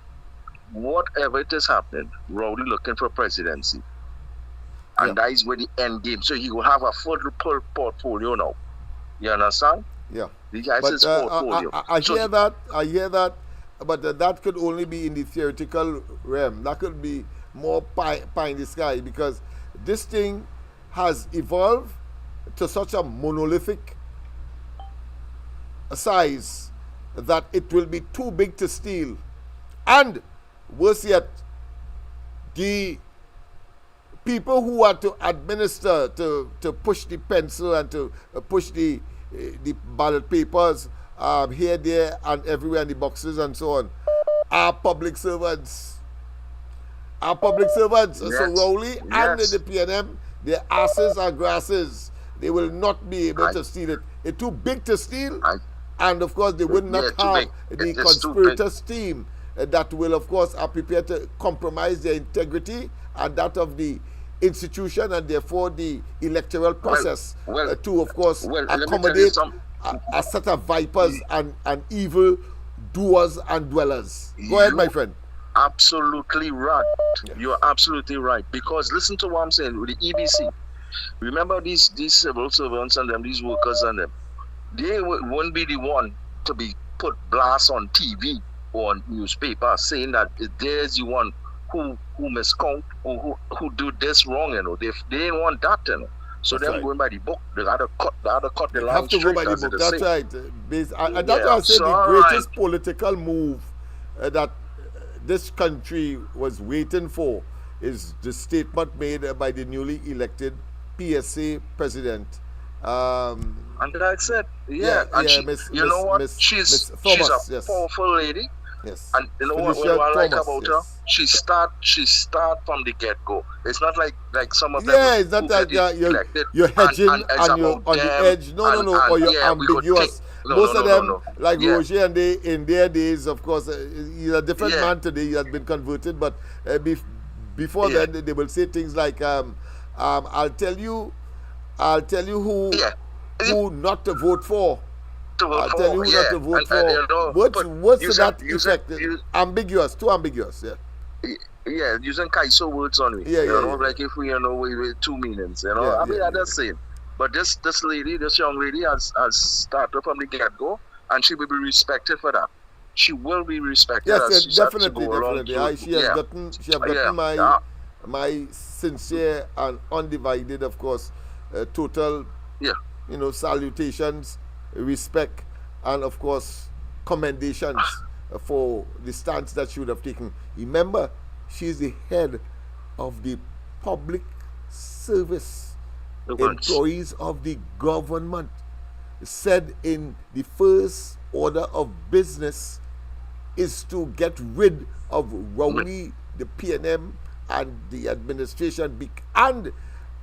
whatever it is happening, Rowley looking for presidency. And that is where the end game. So he will have a full portfolio now. You understand? Yeah. The guy's portfolio. I hear that, but that could only be in the theoretical realm. That could be more pie in the sky, because this thing has evolved to such a monolithic size that it will be too big to steal. And worse yet, the people who are to administer, to push the pencil and to push the ballot papers here, there, and everywhere in the boxes and so on, are public servants. Are public servants. Yes. So Rowley and the PNM, their asses are grasses. They will not be able to steal it. It's too big to steal. And of course, they would not have the conspirators team that will, of course, are prepared to compromise their integrity and that of the institution, and therefore the electoral process to, of course, accommodate a set of vipers and evil doers and dwellers. Go ahead, my friend. Absolutely right. You're absolutely right. Because listen to what I'm saying with the EBC. Remember these civil servants and them, these workers and them, they won't be the one to be put blast on TV or on newspaper saying that there's the one who miscount or who do this wrong, They didn't want that, So that's them going by the book. They had to cut the line. Have to go by the book. That's right. And that's why I said the greatest political move that this country was waiting for is the statement made by the newly elected PSA president. And that's it. She's a powerful lady. Yes. And you know what I like about her? She start from the get-go. It's not like some of them. Yeah, it's not like you're hedging and you're on the edge. No, or you're ambiguous. Most of them, like Roger, and they, in their days, of course, he's a different man today. He has been converted, but before then, they will say things like, "I'll tell you who not to vote for." I'll tell you who not to vote for. What's that effect? Ambiguous, too ambiguous, Yeah, using Kaiso words on me. Like if we with two meanings, I just saying. But this young lady has started from the get-go, and she will be respected for that. She will be respected. Yes, definitely. She has gotten my sincere and undivided, of course, total, salutations, respect, and of course commendations for the stance that she would have taken. Remember, she's the head of the public service, employees of the government. Said in the first order of business is to get rid of Rowley, the PNM, and the administration, and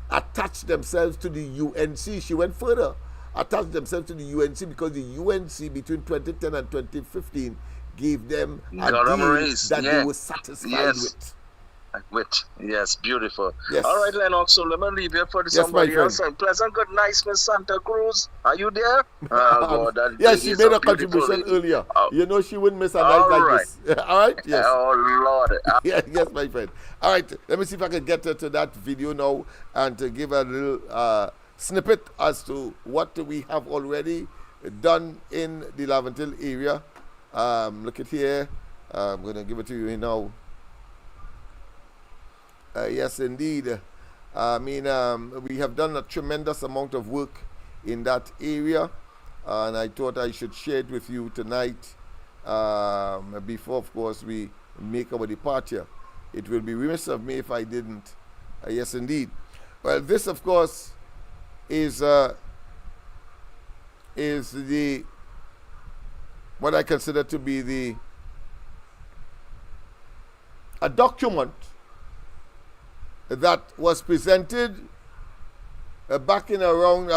attach themselves to the UNC. She went further attach themselves to the UNC because the UNC between 2010 and 2015 gave them a deal that they were satisfied with. Yes, beautiful. Yes. All right, Lennox, so let me leave you for Yes, somebody my friend. else. And pleasant good night, Miss Santa Cruz. Are you there? God, that Yes, she is made a beautiful contribution lady. earlier. You know she wouldn't miss a All night like right. this. All right? Yes. Oh, Lord. Yes, my friend. All right, let me see if I can get to that video now and to give a little snippet as to what we have already done in the Laventille area. Look at here. I'm going to give it to you now. Yes, indeed. I mean, we have done a tremendous amount of work in that area, and I thought I should share it with you tonight before, of course, we make our departure. It will be remiss of me if I didn't. Yes, indeed. Well, this, of course, is the what I consider to be a document that was presented back in around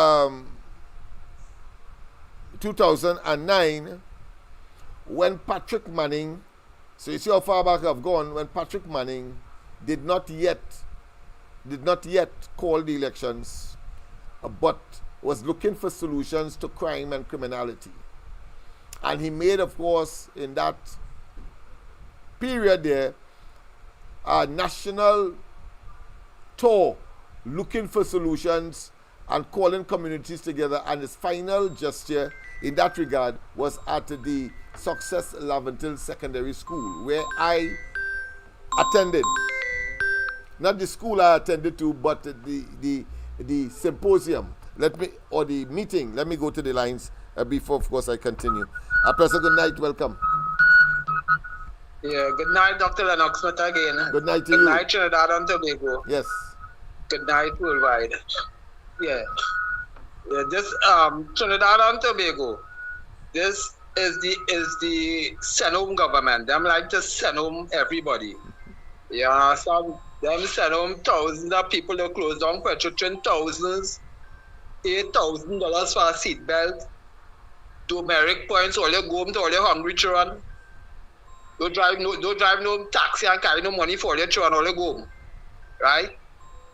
2009 when Patrick Manning, so you see how far back I've gone, when Patrick Manning did not yet call the elections, but was looking for solutions to crime and criminality. And he made, of course, in that period there, a national tour looking for solutions and calling communities together, and his final gesture in that regard was at the Success Laventille Secondary School, where I attended. Not the school I attended to, but the symposium. Or the meeting. Let me go to the lines before, of course, I continue. Professor, good night. Welcome. Yeah, good night, Dr. Lennox Smith again. Good night to you. Good you. night, Trinidad and Tobago. Yes. Good night, worldwide. Yeah. This Trinidad and Tobago, this is the send home government. Them like to send home everybody. Yeah, some them send home thousands of people to close down petrol train, thousands, $8,000 for a seat belt, numeric points, all you go home to all your hungry children. Don't drive no taxi and carry no money for your children, all you go home. Right?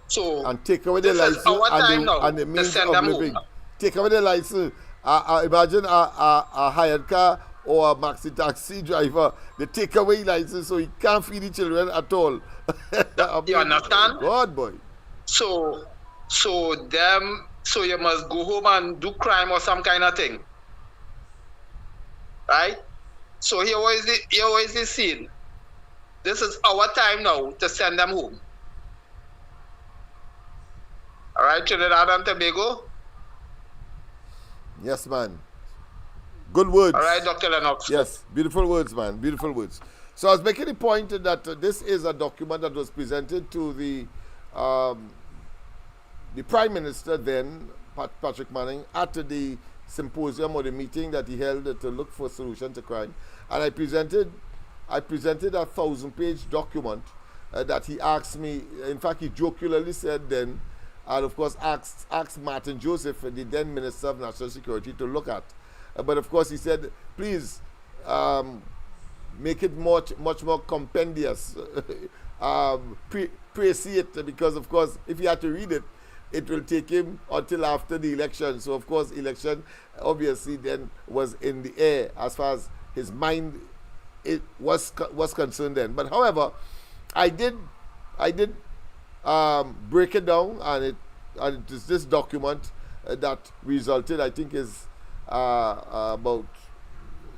So and take away the license and the means of living. Home. Take away the license. Imagine a hired car or a maxi taxi driver, they take away license so he can't feed the children at all. You understand? God, boy. So you must go home and do crime or some kind of thing. Right? So here is the scene. This is our time now to send them home. All right, Trinidad and Tobago? Yes, man. Good words. All right, Dr. Lennox. Yes, beautiful words, man. Beautiful words. So I was making the point that this is a document that was presented to the Prime Minister then, Patrick Manning, at the symposium or the meeting that he held to look for a solution to crime. And I presented a 1,000-page document that he asked me. In fact, he jocularly said then, and of course asked Martin Joseph, the then Minister of National Security, to look at. But of course he said, please make it much more compendious, précis it, because of course if he had to read it, it will take him until after the election. So of course election obviously then was in the air as far as his mind was concerned then. But however, I did break it down, and it is this document that resulted, I think, is about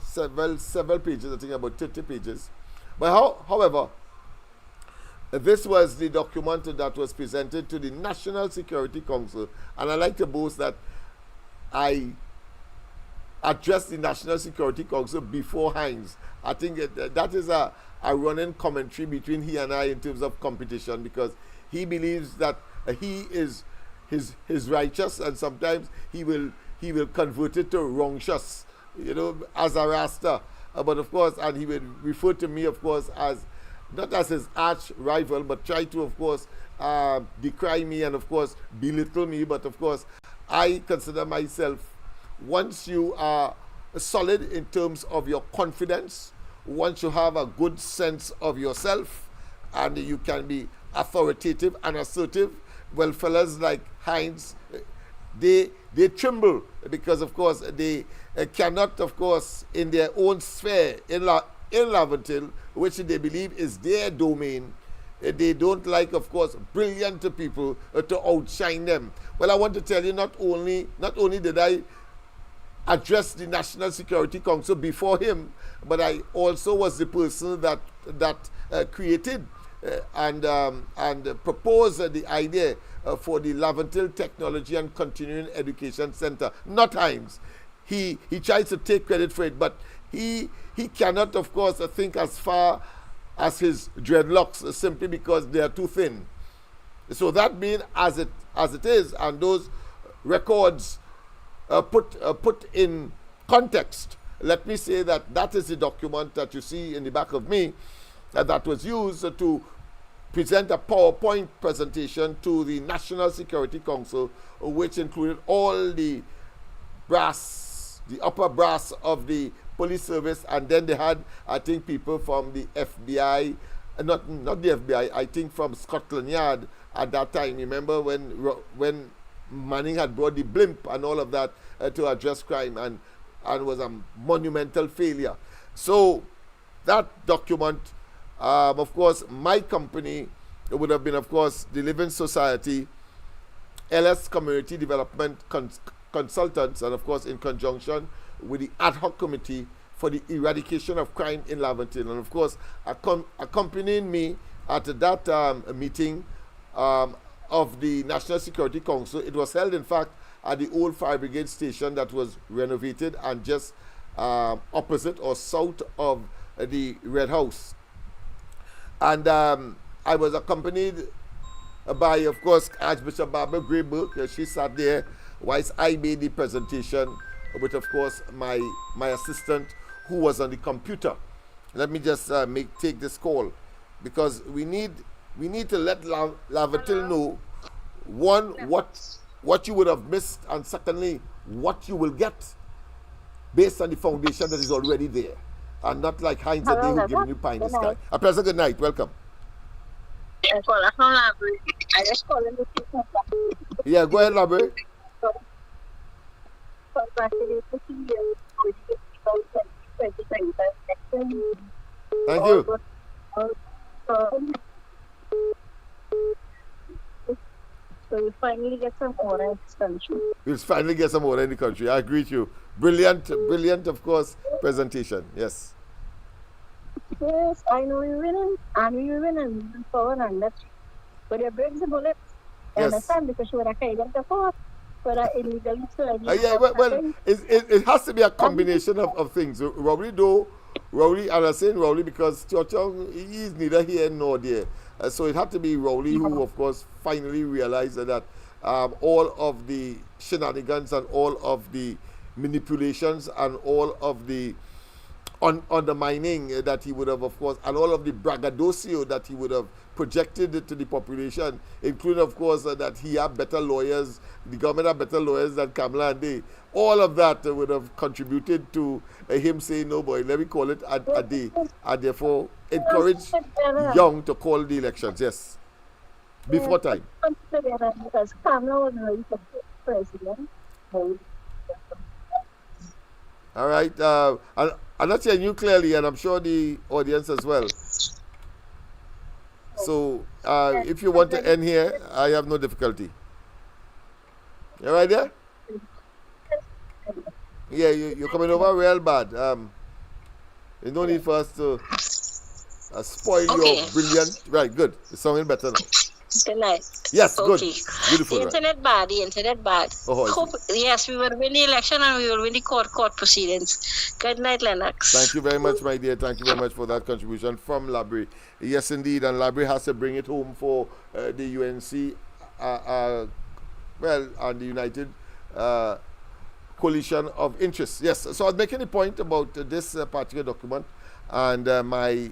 several pages, I think about 30 pages. But however, this was the document that was presented to the National Security Council, and I like to boast that I addressed the National Security Council before Hines. I think that is a running commentary between he and I in terms of competition, because he believes that he is righteous, and sometimes he will convert it to wrongtious, as a Rasta. But of course, and he will refer to me, of course, as not as his arch rival, but try to, of course, decry me and, of course, belittle me. But of course, I consider myself once you are solid in terms of your confidence, once you have a good sense of yourself, and you can be authoritative and assertive, well, fellas like Hines, they tremble because, of course, they cannot, of course, in their own sphere, in Laventille, which they believe is their domain, they don't like, of course, brilliant people to outshine them. Well, I want to tell you, not only did I address the National Security Council before him, but I also was the person that created and proposed the idea for the Laventille Technology and Continuing Education Center. Not Hines. He tries to take credit for it, but he cannot, of course, think as far as his dreadlocks simply because they are too thin. So that being as it is, and those records put in context, let me say that is the document that you see in the back of me that was used to present a PowerPoint presentation to the National Security Council, which included all the brass, the upper brass of the police service, and then they had, I think, people from the FBI, not the FBI, I think from Scotland Yard at that time. Remember when Manning had brought the blimp and all of that to address crime, and was a monumental failure. So that document, of course, my company would have been, of course, the Living Society, LS Community Development Consultants, and of course in conjunction with the ad hoc committee for the eradication of crime in Laventille. And of course, accompanying me at that meeting of the National Security Council, it was held in fact at the old fire brigade station that was renovated and just opposite or south of the Red House. And I was accompanied by, of course, Archbishop Barbara Gray Burke. She sat there whilst I made the presentation with, of course, my assistant who was on the computer. Let me just take this call, because we need to let Laventille know, one, what you would have missed, and secondly, what you will get based on the foundation that is already there, and not like Heinz a day who giving you pie in the sky. A pleasant good night. Welcome. Yeah, go ahead, Labrie. Thank you. So we finally get some order in this country. We'll finally get some order in the country. I agree with you. Brilliant, of course, presentation. Yes. Yes, I know we're winning, and we will win and moving forward, and let's. But it breaks the bullet. I understand, because you would have carried them to court. But illegally, so well, it has to be a combination of things. Rowley, and I'm saying Rowley because Churchill, he is neither here nor there. So it had to be Rowley who, of course, finally realized that all of the shenanigans and all of the manipulations and all of the undermining that he would have, of course, and all of the braggadocio that he would have projected to the population, including, of course, that he had better lawyers, the government had better lawyers than Kamala and they. All of that would have contributed to him saying, no, boy, let me call it a day, and therefore encourage Young to call the elections. Yes. Before time. Because Kamala was ready for president. All right. I'm not hearing you clearly, and I'm sure the audience as well. So if you want to end here, I have no difficulty. You right there? Yeah, you're coming over real bad. There's no need for us to spoil your brilliant. Right, good. It's sounding better now. Good night. Yes, okay. Good. Beautiful. The internet bad. Oh, yes, we will win the election and we will win the court proceedings. Good night, Lennox. Thank you very much, my dear. Thank you very much for that contribution from Labrie. Yes, indeed, and Labrie has to bring it home for the UNC, and the United Coalition of Interests. Yes, so I was making a point about this particular document and my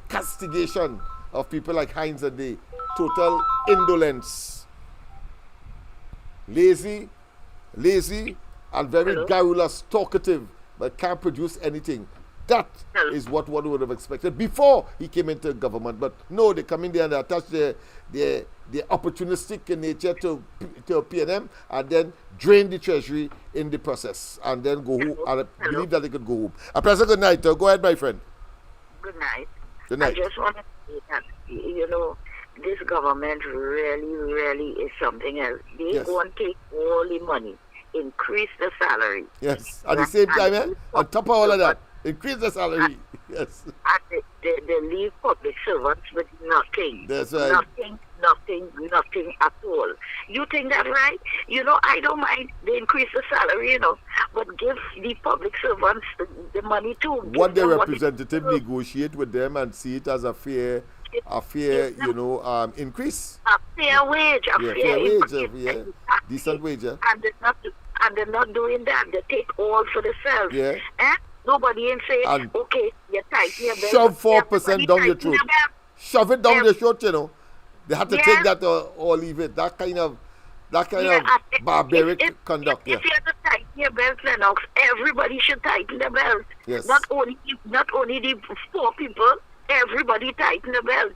castigation of people like Heinz and the total indolence, lazy, lazy and very garrulous, talkative, but can't produce anything. That is what one would have expected before he came into government. But no, they come in there and attach their opportunistic nature to PNM and then drain the treasury in the process and then go home. And I believe that they could go home. President, good night. Go ahead, my friend. Good night. Good night. I just want to say that, this government really is something else. They go and take all the money, increase the salary. Yes. At the same time, on top of all of that, increase the salary. Yes. And they leave public servants with nothing. That's right. Nothing at all. You think that right? I don't mind they increase the salary, but give the public servants the money too. What the representative negotiate with them and see it as a fair increase. A fair wage. Decent wage. Yeah. And they're not doing that. They take all for themselves. Yeah. Nobody ain't saying, okay, you're tight here. Shove 4% down your throat. Shove it down your throat, They have to take that or leave it. That kind of barbaric conduct. If you have to tighten your belt, Lennox, everybody should tighten their belt. Yes. Not only the poor people, everybody tighten the belt.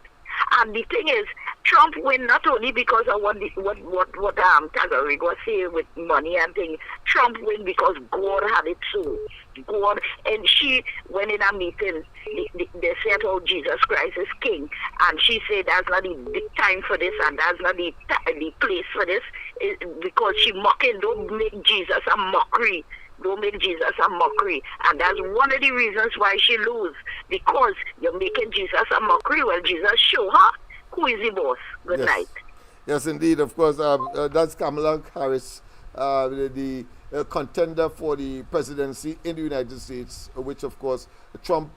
And the thing is, Trump win not only because of what Tagarig was saying with money and things. Trump win because God had it so. God, and she went in a meeting, they said, oh, Jesus Christ is king. And she said, that's not the time for this and that's not the place for this. Because she mocking, don't make Jesus a mockery. Don't make Jesus a mockery. And that's one of the reasons why she lose. Because you're making Jesus a mockery. Well, Jesus show her who is the boss. Good night. Yes, indeed. Of course, that's Kamala Harris, the contender for the presidency in the United States, which, of course, Trump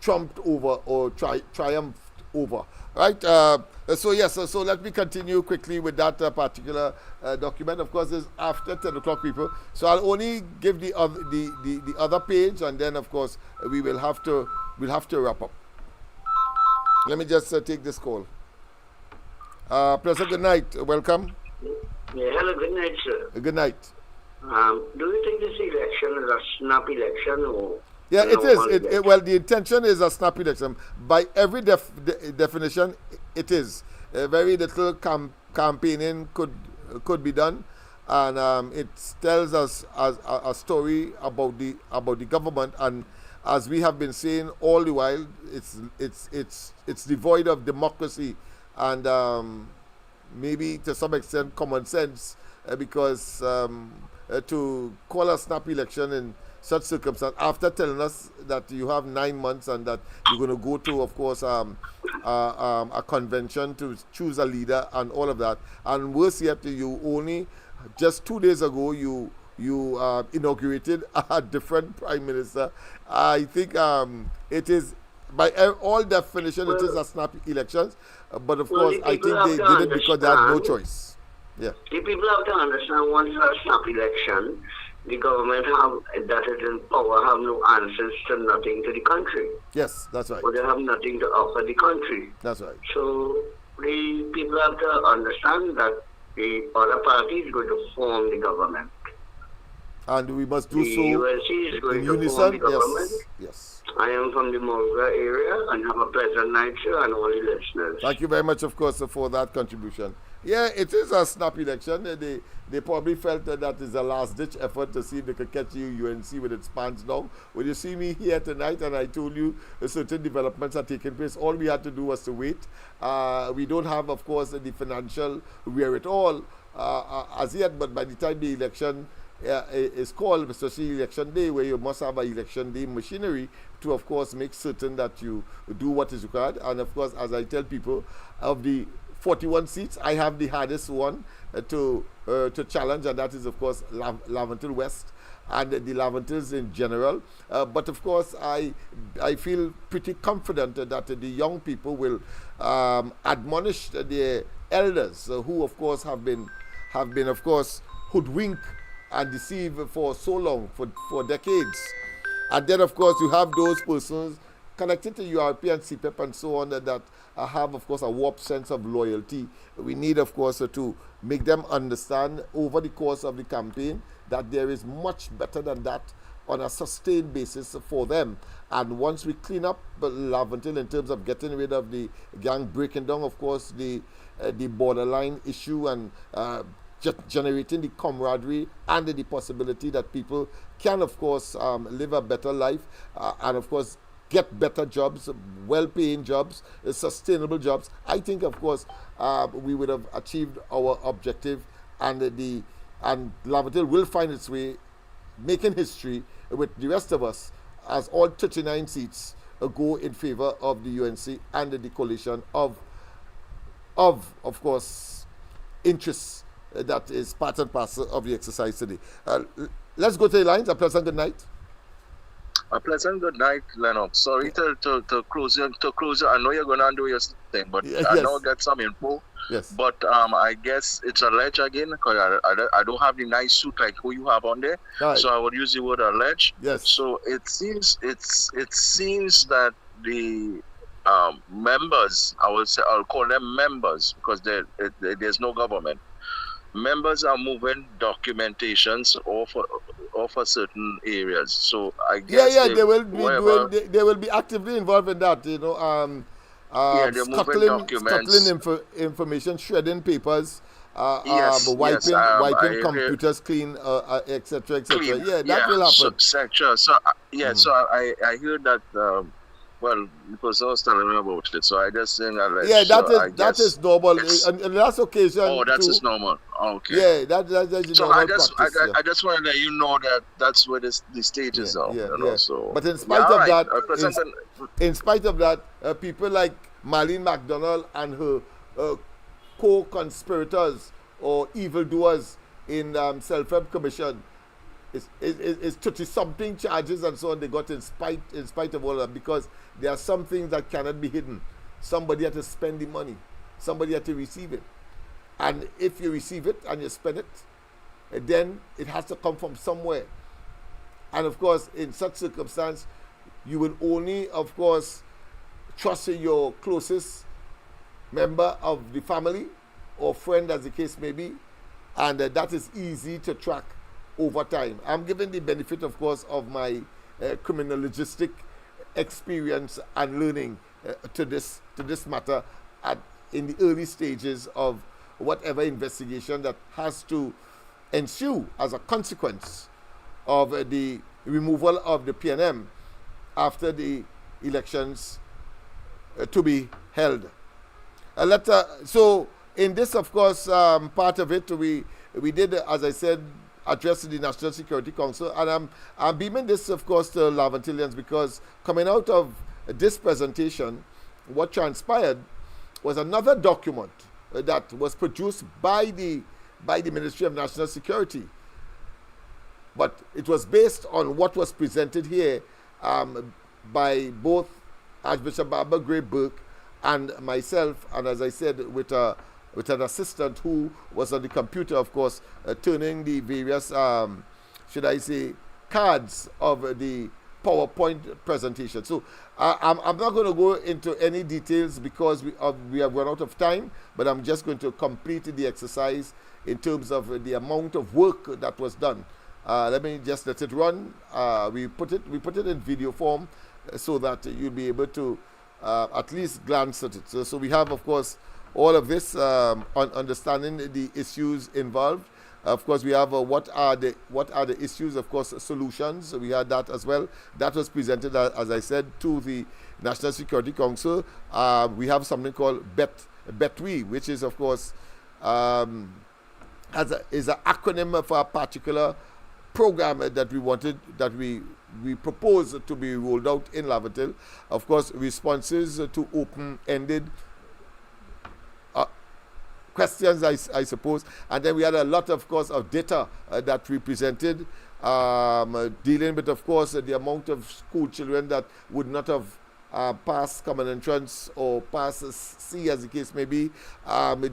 trumped over or triumphed over. Right? So let me continue quickly with that particular document. Of course, it's after 10 o'clock, people. So I'll only give the other page, and then, of course, we'll have to wrap up. Let me just take this call. President, good night. Welcome. Yeah, hello, good night, sir. Good night. Do you think this election is a snap election or? Yeah, it is. Well, the intention is a snap election. By every definition, it is. Very little campaigning could be done, and it tells us a story about the government. And as we have been saying all the while, it's devoid of democracy and maybe to some extent common sense, because to call a snap election in such circumstance, after telling us that you have 9 months and that you're going to go to, of course, a convention to choose a leader and all of that, and worse yet, you only just 2 days ago you inaugurated a different prime minister. I think it is, by all definition, it is a snap elections. But of course, I think they did it because they had no choice. Yeah. The people have to understand, once a snap election, the government that is in power have no answers to nothing to the country. Yes, that's right. Or they have nothing to offer the country. That's right. So the people have to understand that the other party is going to form the government. And we must do the so UNC is going in to unison. form the government. Yes. I am from the Morga area and have a pleasant night, sir, and all the listeners. Thank you very much, of course, for that contribution. Yeah, it is a snap election. They probably felt that is a last-ditch effort to see if they could catch UNC with its pants down. When you see me here tonight and I told you certain developments are taking place, all we had to do was to wait. We don't have, of course, the financial wherewithal as yet, but by the time the election is called, especially election day, where you must have an election day machinery to, of course, make certain that you do what is required. And, of course, as I tell people, of the 41 seats, I have the hardest one to challenge, and that is, of course, Laventille West and the Laventils in general. But, of course, I feel pretty confident that the young people will admonish their elders who, of course, have been, of course, hoodwinked and deceived for so long, for decades. And then, of course, you have those persons connected to URP and CPEP and so on that have, of course, a warped sense of loyalty. We need, of course, to make them understand over the course of the campaign that there is much better than that on a sustained basis for them. And once we clean up Laventille in terms of getting rid of the gang, breaking down, of course, the borderline issue, and generating the camaraderie and the possibility that people can, of course, live a better life and, of course, get better jobs, well-paying jobs, sustainable jobs. I think, of course, we would have achieved our objective, and Laventille will find its way making history with the rest of us, as all 39 seats go in favor of the UNC and the coalition of course, interests that is part and parcel of the exercise today. Let's go to the lines. A pleasant good night. A pleasant good night, Lennox. Sorry to close you. I know you're going to undo your thing, but yes. I know get some info. Yes. But I guess it's alleged again, because I don't have the nice suit like who you have on there. Right. So I would use the word alleged. Yes. So it seems that the members, I'll call them members, because there's no government. Members are moving documentations off certain areas. So I guess they will be actively involved in that. You know, scuttling information, shredding papers, wiping computers clean, etc., etc. Yeah, that will happen. So I heard that. Well, because I was telling me about it, so I just think that is normal. On last occasion. Oh, that is normal. Okay. Yeah, that's normal practice. I just want to let you know that that's where the stage is now. So. But in spite of that, in spite of that, people like Marlene McDonald and her co-conspirators or evildoers in Self-Help Commission is 30-something charges and so on they got in spite of all of that, because there are some things that cannot be hidden. Somebody had to spend the money. Somebody had to receive it. And if you receive it and you spend it, then it has to come from somewhere. And of course, in such circumstance, you will only, of course, trust your closest member of the family or friend, as the case may be. And that is easy to track over time. I'm giving the benefit, of course, of my criminologistic experience and learning to this matter in the early stages of whatever investigation that has to ensue as a consequence of the removal of the PNM after the elections to be held. So in this, of course, part of it, we did, as I said, address the National Security Council, and I'm beaming this, of course, to Laventillians, because coming out of this presentation, what transpired was another document that was produced by the Ministry of National Security, but it was based on what was presented here by both Archbishop Barbara Gray Burke and myself, and as I said, with an assistant who was on the computer, of course, turning the various, cards of the PowerPoint presentation. So I'm not going to go into any details because we have run out of time, but I'm just going to complete the exercise in terms of the amount of work that was done. Let me just let it run. We put it in video form so that you'll be able to at least glance at it. So we have, of course, all of this on understanding the issues involved. Of course, we have what are the issues, of course, solutions. We had that as well. That was presented, as I said, to the National Security Council. We have something called BETWE, which is, of course, is an acronym for a particular program that we proposed to be rolled out in Laventille. Of course, responses to open-ended questions, I suppose. And then we had a lot, of course, of data that we presented, dealing with, of course, the amount of school children that would not have passed common entrance or passed C, as the case may be.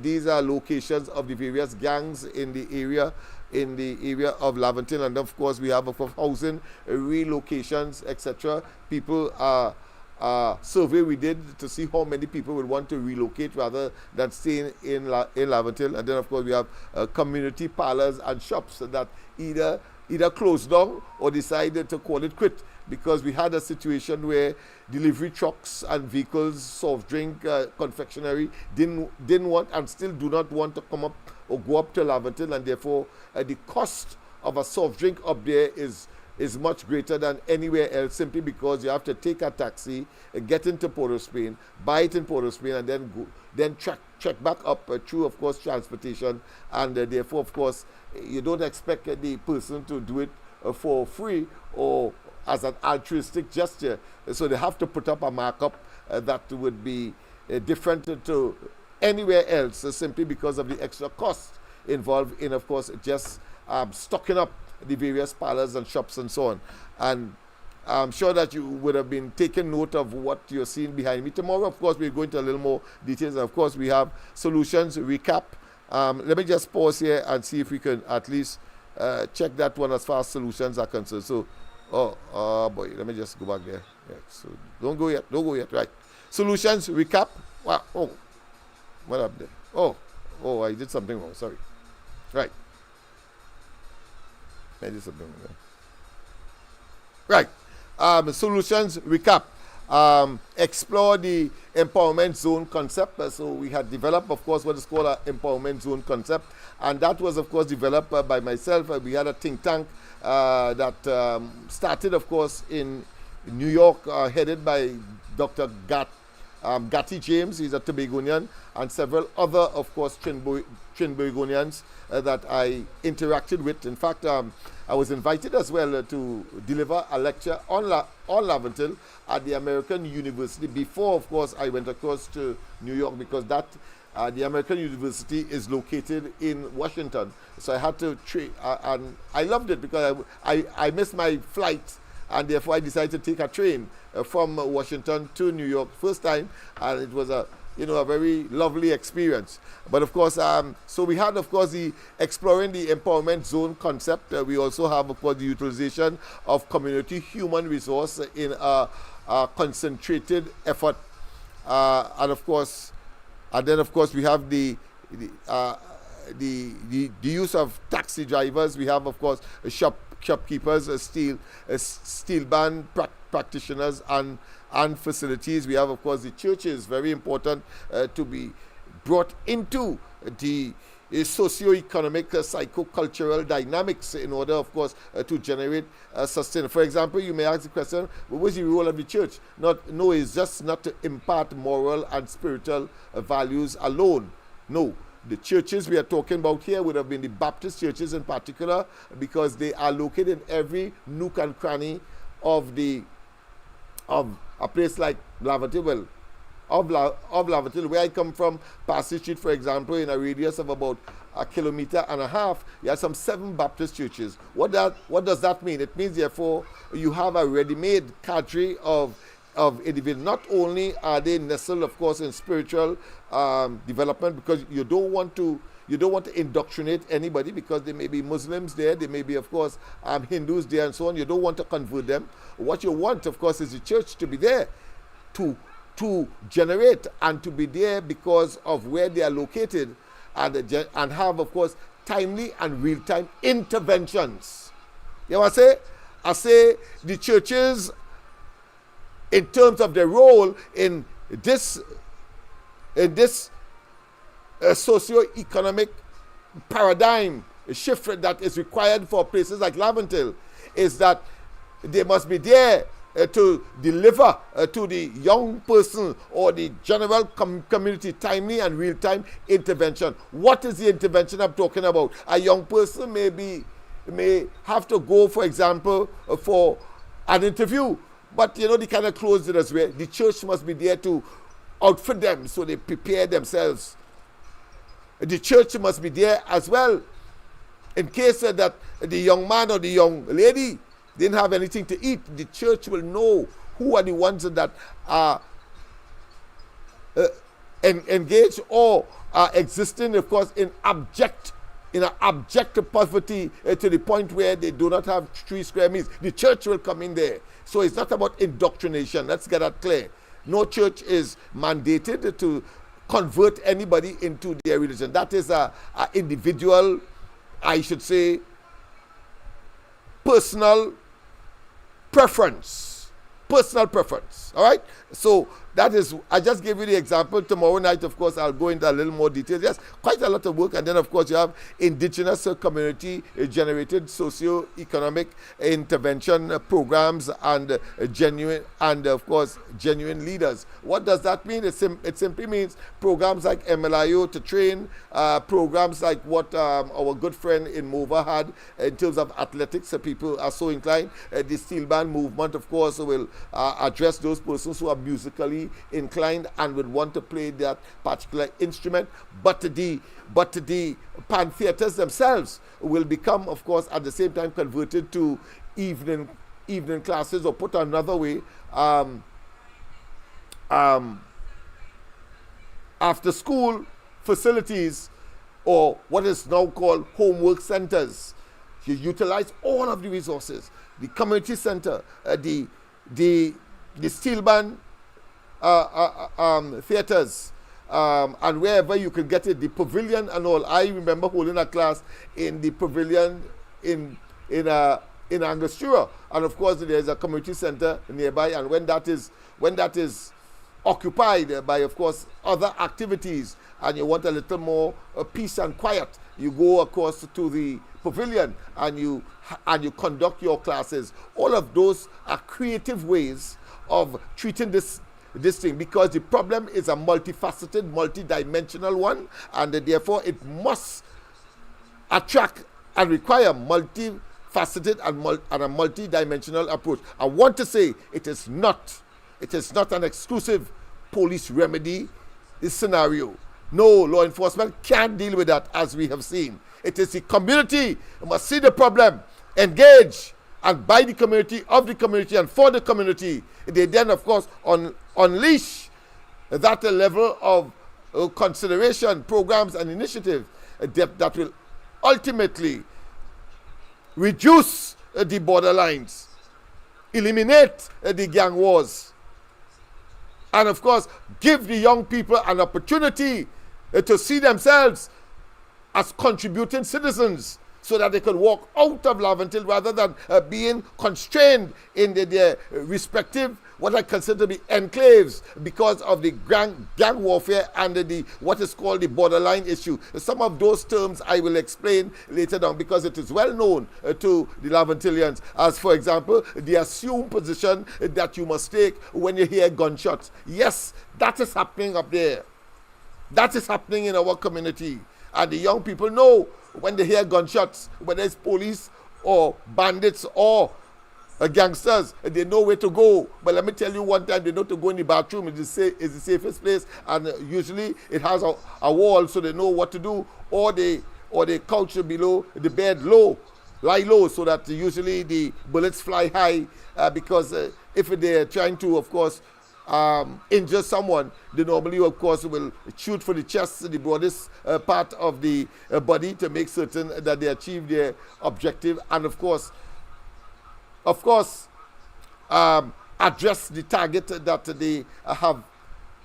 These are locations of the various gangs in the area of Laventille, and of course we have, of course, housing relocations, etc. People survey we did to see how many people would want to relocate rather than stay in Laventille. And then, of course, we have community parlors and shops that either closed down or decided to call it quit, because we had a situation where delivery trucks and vehicles, soft drink, confectionery, didn't want and still do not want to come up or go up to Laventille, and therefore the cost of a soft drink up there is much greater than anywhere else, simply because you have to take a taxi, get into Port of Spain, buy it in Port of Spain, and then check back up through, of course, transportation, and therefore, of course, you don't expect the person to do it for free or as an altruistic gesture. So they have to put up a markup that would be different to anywhere else, simply because of the extra cost involved in, of course, just stocking up the various parlors and shops and so on. And I'm sure that you would have been taking note of what you're seeing behind me. Tomorrow, of course, we'll go into a little more details. And of course, we have solutions recap. Let me just pause here and see if we can at least check that one as far as solutions are concerned. So, oh boy, let me just go back there. Yeah, so don't go yet. Right. Solutions recap. Wow. Oh, what happened there? Oh, I did something wrong. Sorry. Right. I did something wrong. Right. Solutions recap. Explore the empowerment zone concept. So we had developed, of course, what is called an empowerment zone concept, and that was, of course, developed by myself. We had a think tank that started, of course, in New York, headed by Dr. Gatti James. He's a Tobagonian, and several other, of course, Trinbagonians that I interacted with. In fact, I was invited as well to deliver a lecture on Laventille at the American University before, of course, I went across to New York, because that the American University is located in Washington. So I had to and I loved it because I missed my flight, and therefore I decided to take a train from Washington to New York first time, and it was a very lovely experience. But of course, so we had, of course, the exploring the empowerment zone concept. We also have, of course, the utilization of community human resource in a concentrated effort, and then, of course, we have the use of taxi drivers. We have, of course, shopkeepers, steel band practitioners, and facilities. We have, of course, the churches, very important to be brought into the socio-economic, psycho-cultural dynamics in order, of course, to generate sustain. For example, you may ask the question, what was the role of the church? No, it's just not to impart moral and spiritual values alone. No. The churches we are talking about here would have been the Baptist churches in particular, because they are located in every nook and cranny of a place like Laventille. Of Laventille, where I come from, Passy Street, for example, in a radius of about 1.5 kilometers, you have some 7 Baptist churches. What does that mean? It means, therefore, you have a ready-made cadre of individuals. Not only are they nestled, of course, in spiritual development, because you don't want to indoctrinate anybody, because there may be Muslims there, there may be, of course, Hindus there, and so on. You don't want to convert them. What you want, of course, is the church to be there to generate and to be there because of where they are located, and have, of course, timely and real-time interventions. You know what I say? The churches, in terms of their role in this socio-economic paradigm shift that is required for places like Laventille, is that they must be there to deliver to the young person or the general community timely and real-time intervention. What is the intervention I'm talking about? A young person may have to go, for example, for an interview, but they kind of close it as well. The church must be there to outfit them so they prepare themselves. The church must be there as well in case that the young man or the young lady didn't have anything to eat. The church will know who are the ones that are engaged or are existing, of course, in abject in an abject poverty to the point where they do not have 3 square meters. The church will come in there. So it's not about indoctrination. Let's get that clear. No church is mandated to convert anybody into their religion. That is a individual, I should say, personal preference. Personal preference. All right? So that is, I just gave you the example. Tomorrow night, of course, I'll go into a little more detail. Yes, quite a lot of work. And then, of course, you have indigenous community-generated socio-economic intervention programs and genuine leaders. What does that mean? It simply means programs like MLIO to train, programs like what our good friend in Mova had in terms of athletics. So people are so inclined. The steel band movement, of course, will address those persons who are musically inclined and would want to play that particular instrument, but the pan theaters themselves will become, of course, at the same time converted to evening classes, or put another way, after school facilities, or what is now called homework centers. You utilize all of the resources, the community center, the steel band theaters, and wherever you can get it, the pavilion and all. I remember holding a class in the pavilion in Angostura, and of course there's a community center nearby, and when that is occupied by, of course, other activities, and you want a little more peace and quiet, you go, of course, to the pavilion and you conduct your classes. All of those are creative ways of treating this thing, because the problem is a multifaceted, multidimensional one, and therefore it must attract and require multifaceted and a multidimensional approach. I want to say it is not an exclusive police remedy scenario. No, law enforcement can't deal with that, as we have seen. It is the community who must see the problem, engage, and by the community, of the community, and for the community. They then, of course, unleash that level of consideration, programs, and initiatives that will ultimately reduce the borderlines, eliminate the gang wars, and, of course, give the young people an opportunity to see themselves as contributing citizens, so that they can walk out of Laventille rather than being constrained in their respective, what I consider to be enclaves, because of the gang warfare and what is called the borderline issue. Some of those terms I will explain later down, because it is well known to the Laventillians, as, for example, the assumed position that you must take when you hear gunshots. Yes, that is happening up there. That is happening in our community. And the young people know when they hear gunshots, whether it's police or bandits or gangsters, they know where to go. But let me tell you, one time they know to go in the bathroom. It's the safest place, and usually it has a wall, so they know what to do. Or they couch below the bed, lie low, so that usually the bullets fly high, because if they're trying to, of course, injure someone, they normally, of course, will shoot for the chest, the broadest part of the body, to make certain that they achieve their objective, and of course, address the target that they have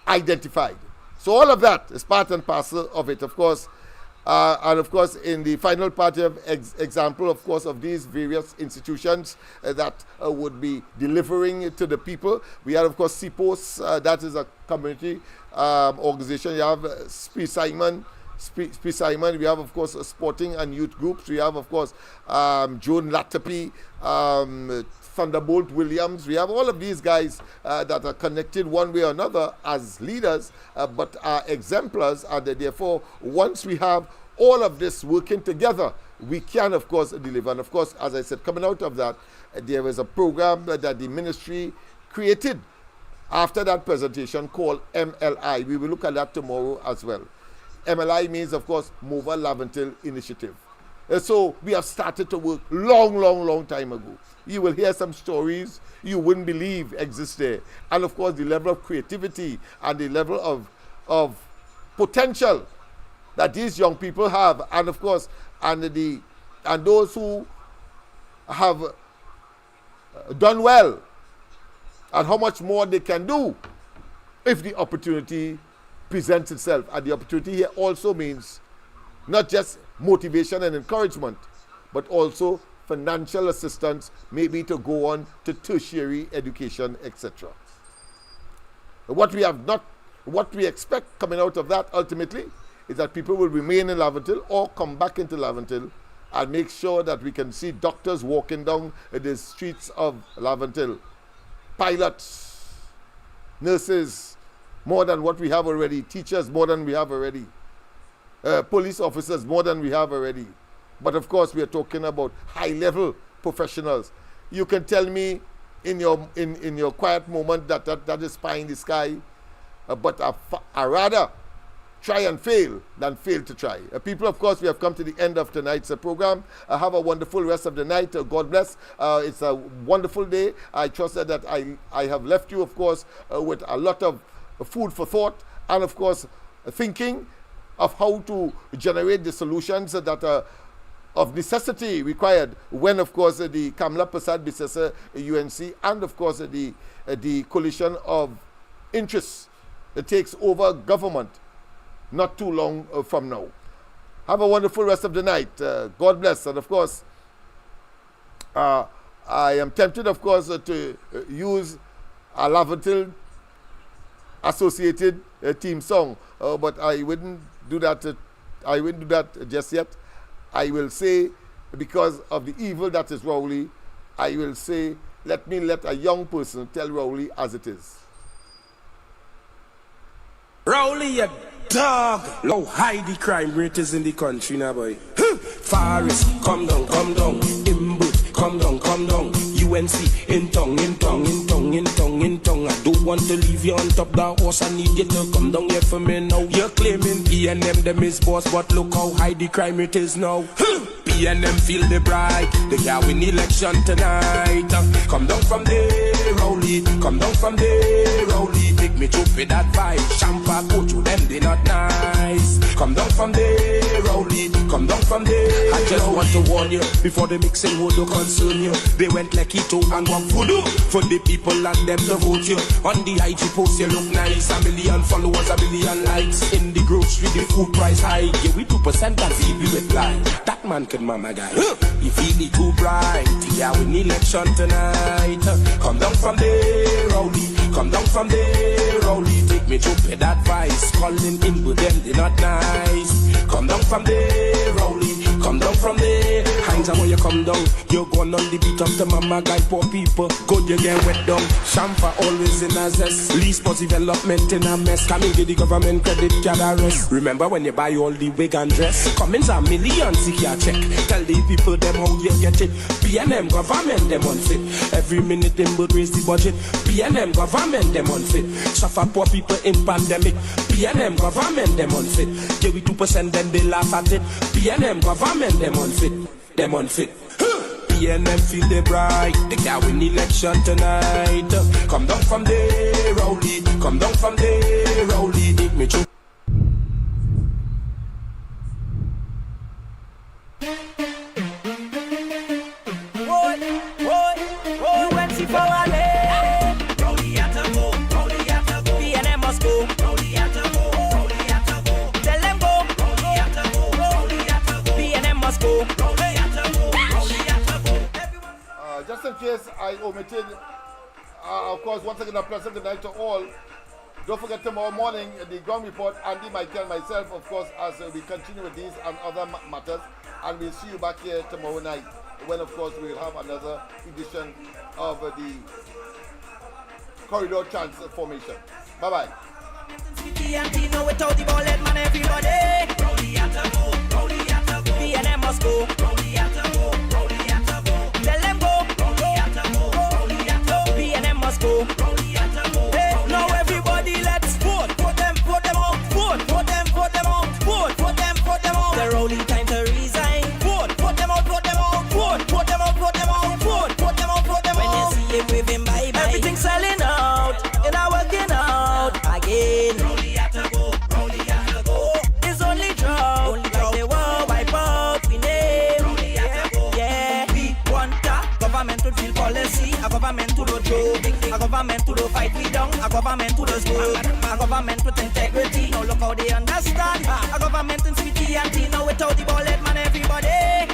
identified. So all of that is part and parcel of it, of course. And of course, in the final part of example, of course, of these various institutions that would be delivering to the people, we have, of course, CPOS, that is a community organization. You have Spree Simon. We have, of course, sporting and youth groups. We have, of course, Joan Latapi, Thunderbolt Williams. We have all of these guys that are connected one way or another as leaders, but are exemplars, and therefore, once we have all of this working together, we can, of course, deliver. And of course, as I said, coming out of that, there is a program that the ministry created after that presentation called MLI. We will look at that tomorrow as well. MLI means, of course, Mova Laventille Initiative. So we have started to work long time ago. You will hear some stories you wouldn't believe exist there. And of course, the level of creativity and the level of potential that these young people have. And of course, and those who have done well, and how much more they can do if the opportunity presents itself. And the opportunity here also means not just motivation and encouragement, but also financial assistance, maybe to go on to tertiary education, etc. What we expect coming out of that ultimately is that people will remain in Laventille or come back into Laventille and make sure that we can see doctors walking down the streets of Laventille, pilots, nurses, more than what we have already, teachers more than we have already, police officers more than we have already. But of course we are talking about high-level professionals. You can tell me in your quiet moment that is pie in the sky, but I rather try and fail than fail to try. People, of course, we have come to the end of tonight's program. Have a wonderful rest of the night. God bless. It's a wonderful day. I trust that I have left you, of course, with a lot of food for thought and, of course, thinking of how to generate the solutions that are of necessity required when, of course, the Kamla Prasad Bisesa UNC and, of course, the coalition of interests takes over government not too long from now. Have a wonderful rest of the night. God bless. And, of course, I am tempted, of course, to use a Laventille associated team song, but I wouldn't do that. I wouldn't do that just yet. I will say, because of the evil that is Rowley, I will say, let me let a young person tell Rowley as it is. Rowley, you dog! How high the crime rate is in the country now, boy. Forest, come down, Imbu, come down. UNC, in tongue. I don't want to leave you on top the horse. I need you to come down here for me now. You're claiming PNM them is boss, but look how high the crime rate is now. PNM feel the bright, they can win election tonight. Come down from there, Rowley. Take me to pay that vibe. Champa, go to them, they not nice. Come down from there, Rowley. I just want to warn you, before the mixing would concern you. They went like keto and walk voodoo for the people and them to vote you. On the IG post you look nice, 1 million followers, 1 million likes. In the grocery the food price high, yeah we 2% and feed me with lie. That man can mama guy, he feel it too bright. Yeah we need election tonight. Come down from there, Rowley. Take me to pay that vice. Calling in with them, they not nice. Come down from there, Rowley. Hines, I want you come down. You're going on the beat of the mama guy, poor people. Good, you get wet down. Champa always in a zest. Least for development in a mess. Coming get the government credit card arrest. Remember when you buy all the wig and dress? Comings a million, see your check. Tell the people them how you get it. PNM government them unfit. Every minute them would raise the budget. PNM government them unfit. Suffer poor people in pandemic. PNM government them unfit. Give we 2% then they laugh at it. PNM government them unfit. PNM feel the bright. They can win election tonight. Come down from there, Rowley. Take me to UNC for a leg. Rowley had to go. PNM must go. Rowley had to go. Tell them go. Rowley had to go. PNM must go. Rowley had to go. Just in case I omitted, of course, once again a pleasant good night to all. Don't forget tomorrow morning, the ground report, Andy, Michael, myself, of course, as we continue with these and other matters. And we'll see you back here tomorrow night when, of course, we'll have another edition of the Corridor Transformation. Bye-bye. PNM must go. Tell them go. PNM must go. Hey, now everybody let's vote. Vote them out. Vote them out. The Rowley time to resign. Vote them out. Vote them out. When you see him waving bye-bye, everything's selling out. You're not working out again. Rowley had to go. It's only draw. Like they were government who don't joke, a government who don't fight we down, a government who does work, a government with integrity. Now look how they understand. A government in sweetie and tea. Now without the bullet man, everybody.